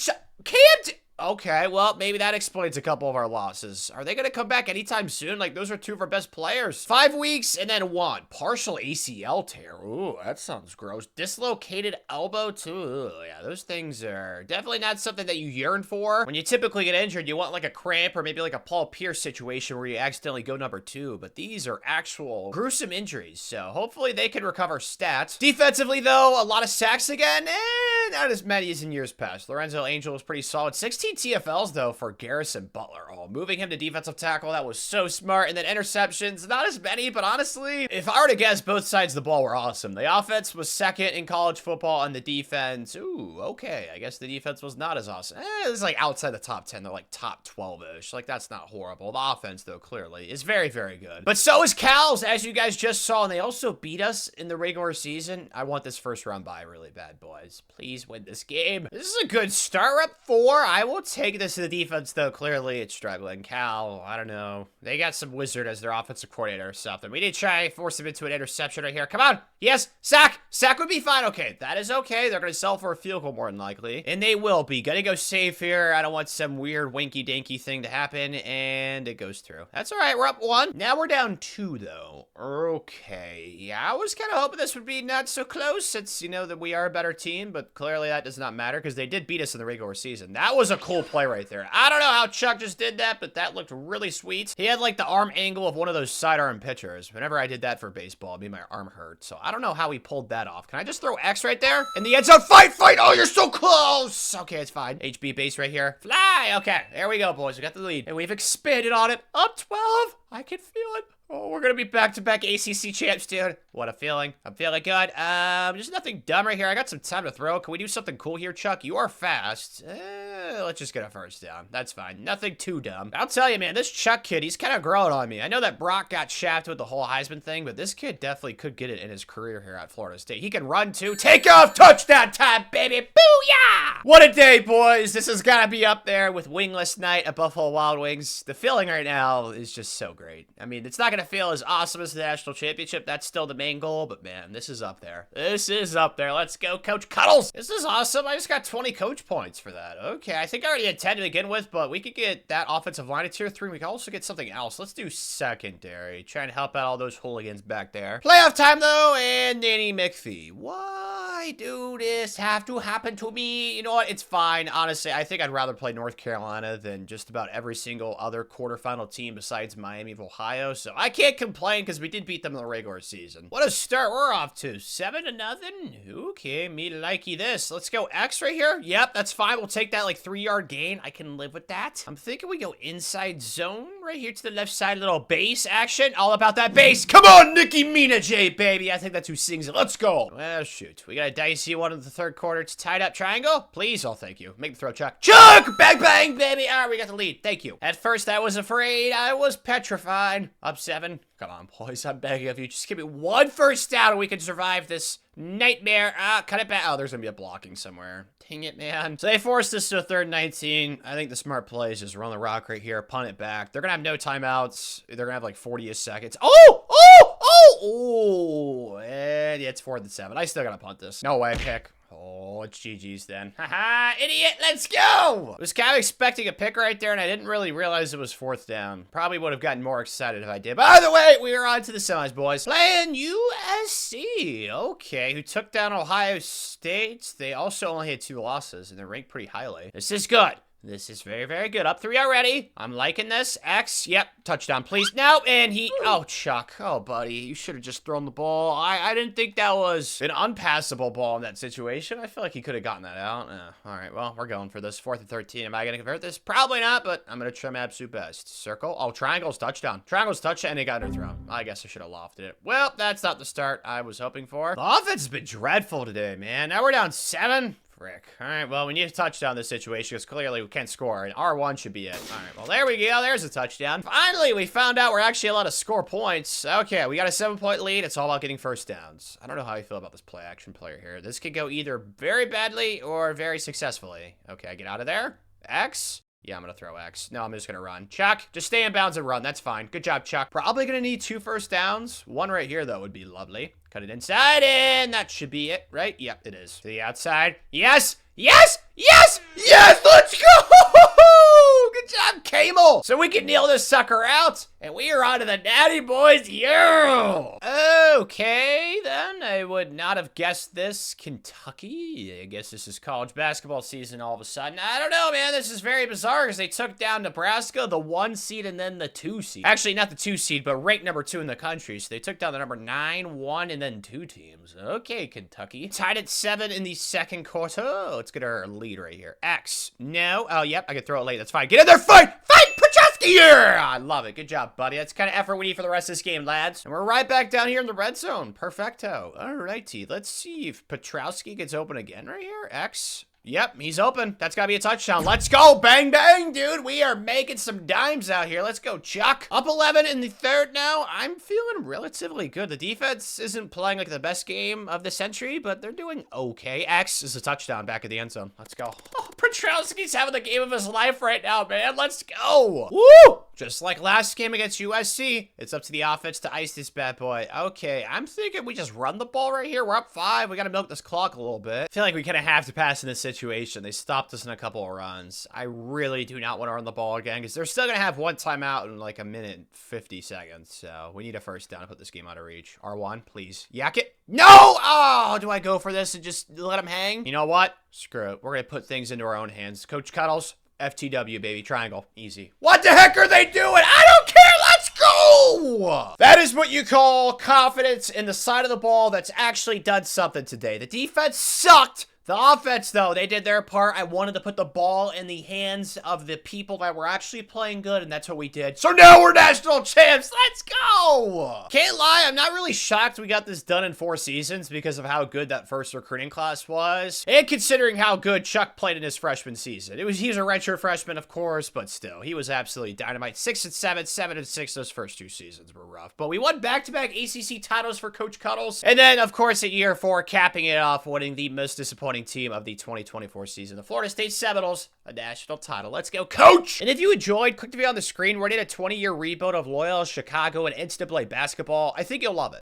okay, well, maybe that explains a couple of our losses. Are they going to come back anytime soon? Like, those are 2 of our best players. 5 weeks and then 1. Partial ACL tear. Ooh, that sounds gross. Dislocated elbow, too. Ooh, yeah, those things are definitely not something that you yearn for. When you typically get injured, you want like a cramp or maybe like a Paul Pierce situation where you accidentally go number 2. But these are actual gruesome injuries, so hopefully they can recover stats. Defensively, though, a lot of sacks again. Not as many as in years past. Lorenzo Angel was pretty solid. 16 TFLs, though, for Garrison Butler. Oh, moving him to defensive tackle, that was so smart. And then interceptions, not as many, but honestly, if I were to guess, both sides of the ball were awesome. The offense was 2nd in college football, and the defense, ooh, okay. I guess the defense was not as awesome. It was like outside the top 10. They're like top 12-ish. Like, that's not horrible. The offense, though, clearly is very, very good. But so is Cal's, as you guys just saw, and they also beat us in the regular season. I want this first round bye really bad, boys. Please win this game. This is a good start. We're up 4. I will take this to the defense, though. Clearly, it's struggling. Cal, I don't know. They got some wizard as their offensive coordinator or something. We need to try and force him into an interception right here. Come on. Yes. Sack. Sack would be fine. Okay, that is okay. They're going to sell for a field goal more than likely. And they will be. Gonna go safe here. I don't want some weird winky-dinky thing to happen. And it goes through. That's all right. We're up 1. Now we're down 2, though. Okay. Yeah, I was kind of hoping this would be not so close since, you know, that we are a better team. But clearly clearly that does not matter because they did beat us in the regular season. That was a cool play right there. I don't know how Chuck just did that, but that looked really sweet. He had like the arm angle of one of those sidearm pitchers. Whenever I did that for baseball, it made my arm hurt. So I don't know how he pulled that off. Can I just throw X right there? In the end zone, fight! Oh, you're so close! Okay, it's fine. HB base right here. Fly! Okay, there we go, boys. We got the lead. And we've expanded on it. Up 12. I can feel it. Oh, we're gonna be back-to-back ACC champs, dude. What a feeling. I'm feeling good. There's nothing dumb right here. I got some time to throw. Can we do something cool here, Chuck? You are fast. Let's just get a first down. That's fine. Nothing too dumb. I'll tell you, man, this Chuck kid, he's kind of growing on me. I know that Brock got shafted with the whole Heisman thing, but this kid definitely could get it in his career here at Florida State. He can run, too. Take off! Touchdown time, baby! Booyah! What a day, boys. This has got to be up there with wingless night at Buffalo Wild Wings. The feeling right now is just so great. I mean, it's not going to feel as awesome as the national championship. That's still the main goal, but man, this is up there. This is up there. Let's go, Coach Cuddles. This is awesome. I just got 20 coach points for that. Okay, I think I already had 10 to begin with, but we could get that offensive line at tier 3. We can also get something else. Let's do secondary. Trying to help out all those hooligans back there. Playoff time, though, and Nanny McPhee. Why do this have to happen to me? You know what? It's fine. Honestly, I think I'd rather play North Carolina than just about every single other quarterfinal team besides Miami of Ohio, so I can't complain because we did beat them in the regular season. What a start we're off to. 7-0. Okay, me likey this. Let's go X right here. Yep, that's fine. We'll take that like 3-yard gain. I can live with that. I'm thinking we go inside zone right here to the left side. Little base action. All about that base. Come on, Nicki Minaj, baby. I think that's who sings it. Let's go. Well, shoot. We got a dicey one in the third quarter. It's tied up triangle. Please. Oh, thank you. Make the throw, Chuck. Chuck! Bang, bang, baby. All right, we got the lead. Thank you. At first, I was afraid. I was petrified. Up 7. Come on, boys. I'm begging of you. Just give me one first down and we can survive this nightmare. Cut it back. Oh, there's going to be a blocking somewhere. Dang it, man. So they forced us to a 3rd and 19. I think the smart play is just run the rock right here, punt it back. They're going to have no timeouts. They're going to have like 40 seconds. And yeah, it's 4th and 7. I still got to punt this. No way, pick. Oh, it's GG's then. Haha, idiot, let's go! I was kind of expecting a pick right there, and I didn't really realize it was 4th down. Probably would have gotten more excited if I did. But either way, we are on to the semis, boys. Playing USC. Okay, who took down Ohio State. They also only had 2 losses, and they're ranked pretty highly. This is good. This is very, very good. Up 3 already. I'm liking this. X. Yep. Touchdown, please. No. And he... Oh, Chuck. Oh, buddy. You should have just thrown the ball. I didn't think that was an unpassable ball in that situation. I feel like he could have gotten that out. All right. Well, we're going for this. 4th and 13. Am I going to convert this? Probably not, but I'm going to try my absolute best. Circle. Oh, triangle's touchdown. Triangle's touchdown, and it got underthrown. I guess I should have lofted it. Well, that's not the start I was hoping for. The offense has been dreadful today, man. Now we're down 7. Frick. All right, well, we need a touchdown in this situation because clearly we can't score, and R1 should be it. All right, well, there we go. There's a touchdown. Finally, we found out we're actually allowed to score points. Okay, we got a 7-point lead. It's all about getting first downs. I don't know how I feel about this play action player here. This could go either very badly or very successfully. Okay, get out of there. X. Yeah, I'm going to throw X. No, I'm just going to run. Chuck, just stay in bounds and run. That's fine. Good job, Chuck. Probably going to need 2 first downs. 1 right here, though, would be lovely. Cut it inside, and that should be it, right? Yep, it is. To the outside. Yes! Yes! Yes! Yes! Let's go! Good job, Camel! So we can kneel this sucker out, and we are on to the Natty Boys. Yeah! Okay, then. I would not have guessed this. Kentucky? I guess this is college basketball season all of a sudden. I don't know, man. This is very bizarre because they took down Nebraska, the 1 seed, and then the 2 seed. Actually, not the 2 seed, but ranked number 2 in the country. So they took down the number 9, 1, and then 2 teams. Okay, Kentucky. Tied at 7 in the second quarter. Let's get our lead right here. X. No. Oh, yep. I can throw it late. That's fine. Get in there. Fight! Fight! Petrosky! Yeah! I love it. Good job, buddy. That's the kind of effort we need for the rest of this game, lads. And we're right back down here in the red zone. Perfecto. All righty. Let's see if Petrosky gets open again right here. X. Yep, he's open. That's got to be a touchdown. Let's go. Bang, bang, dude. We are making some dimes out here. Let's go, Chuck. Up 11 in the third now. I'm feeling relatively good. The defense isn't playing like the best game of the century, but they're doing okay. X is a touchdown back at the end zone. Let's go. Oh, Petrowski's having the game of his life right now, man. Let's go. Woo! Just like last game against USC, it's up to the offense to ice this bad boy. Okay, I'm thinking we just run the ball right here. We're up 5. We got to milk this clock a little bit. I feel like we kind of have to pass in this situation. They stopped us in a couple of runs. I really do not want to run the ball again because they're still going to have one timeout in like a minute and 50 seconds. So we need a first down to put this game out of reach. R1, please. Yak it. No! Oh, do I go for this and just let him hang? You know what? Screw it. We're going to put things into our own hands. Coach Cuddles. FTW, baby. Triangle. Easy. What the heck are they doing? I don't care. Let's go! That is what you call confidence in the side of the ball that's actually done something today. The defense sucked. The offense, though, they did their part. I wanted to put the ball in the hands of the people that were actually playing good, and that's what we did. So now we're national champs. Let's go! Can't lie, I'm not really shocked we got this done in 4 seasons because of how good that first recruiting class was, and considering how good Chuck played in his freshman season. He was a redshirt freshman, of course, but still, he was absolutely dynamite. 6-7, 7-6. Those first 2 seasons were rough, but we won back-to-back ACC titles for Coach Cuddles, and then, of course, at year 4, capping it off, winning the most disappointing team of the 2024 season, the Florida State Seminoles, a national title. Let's go, Coach! And if you enjoyed, click to be on the screen. We're in a 20-year rebuild of Loyola, Chicago, and NCAA basketball. I think you'll love it.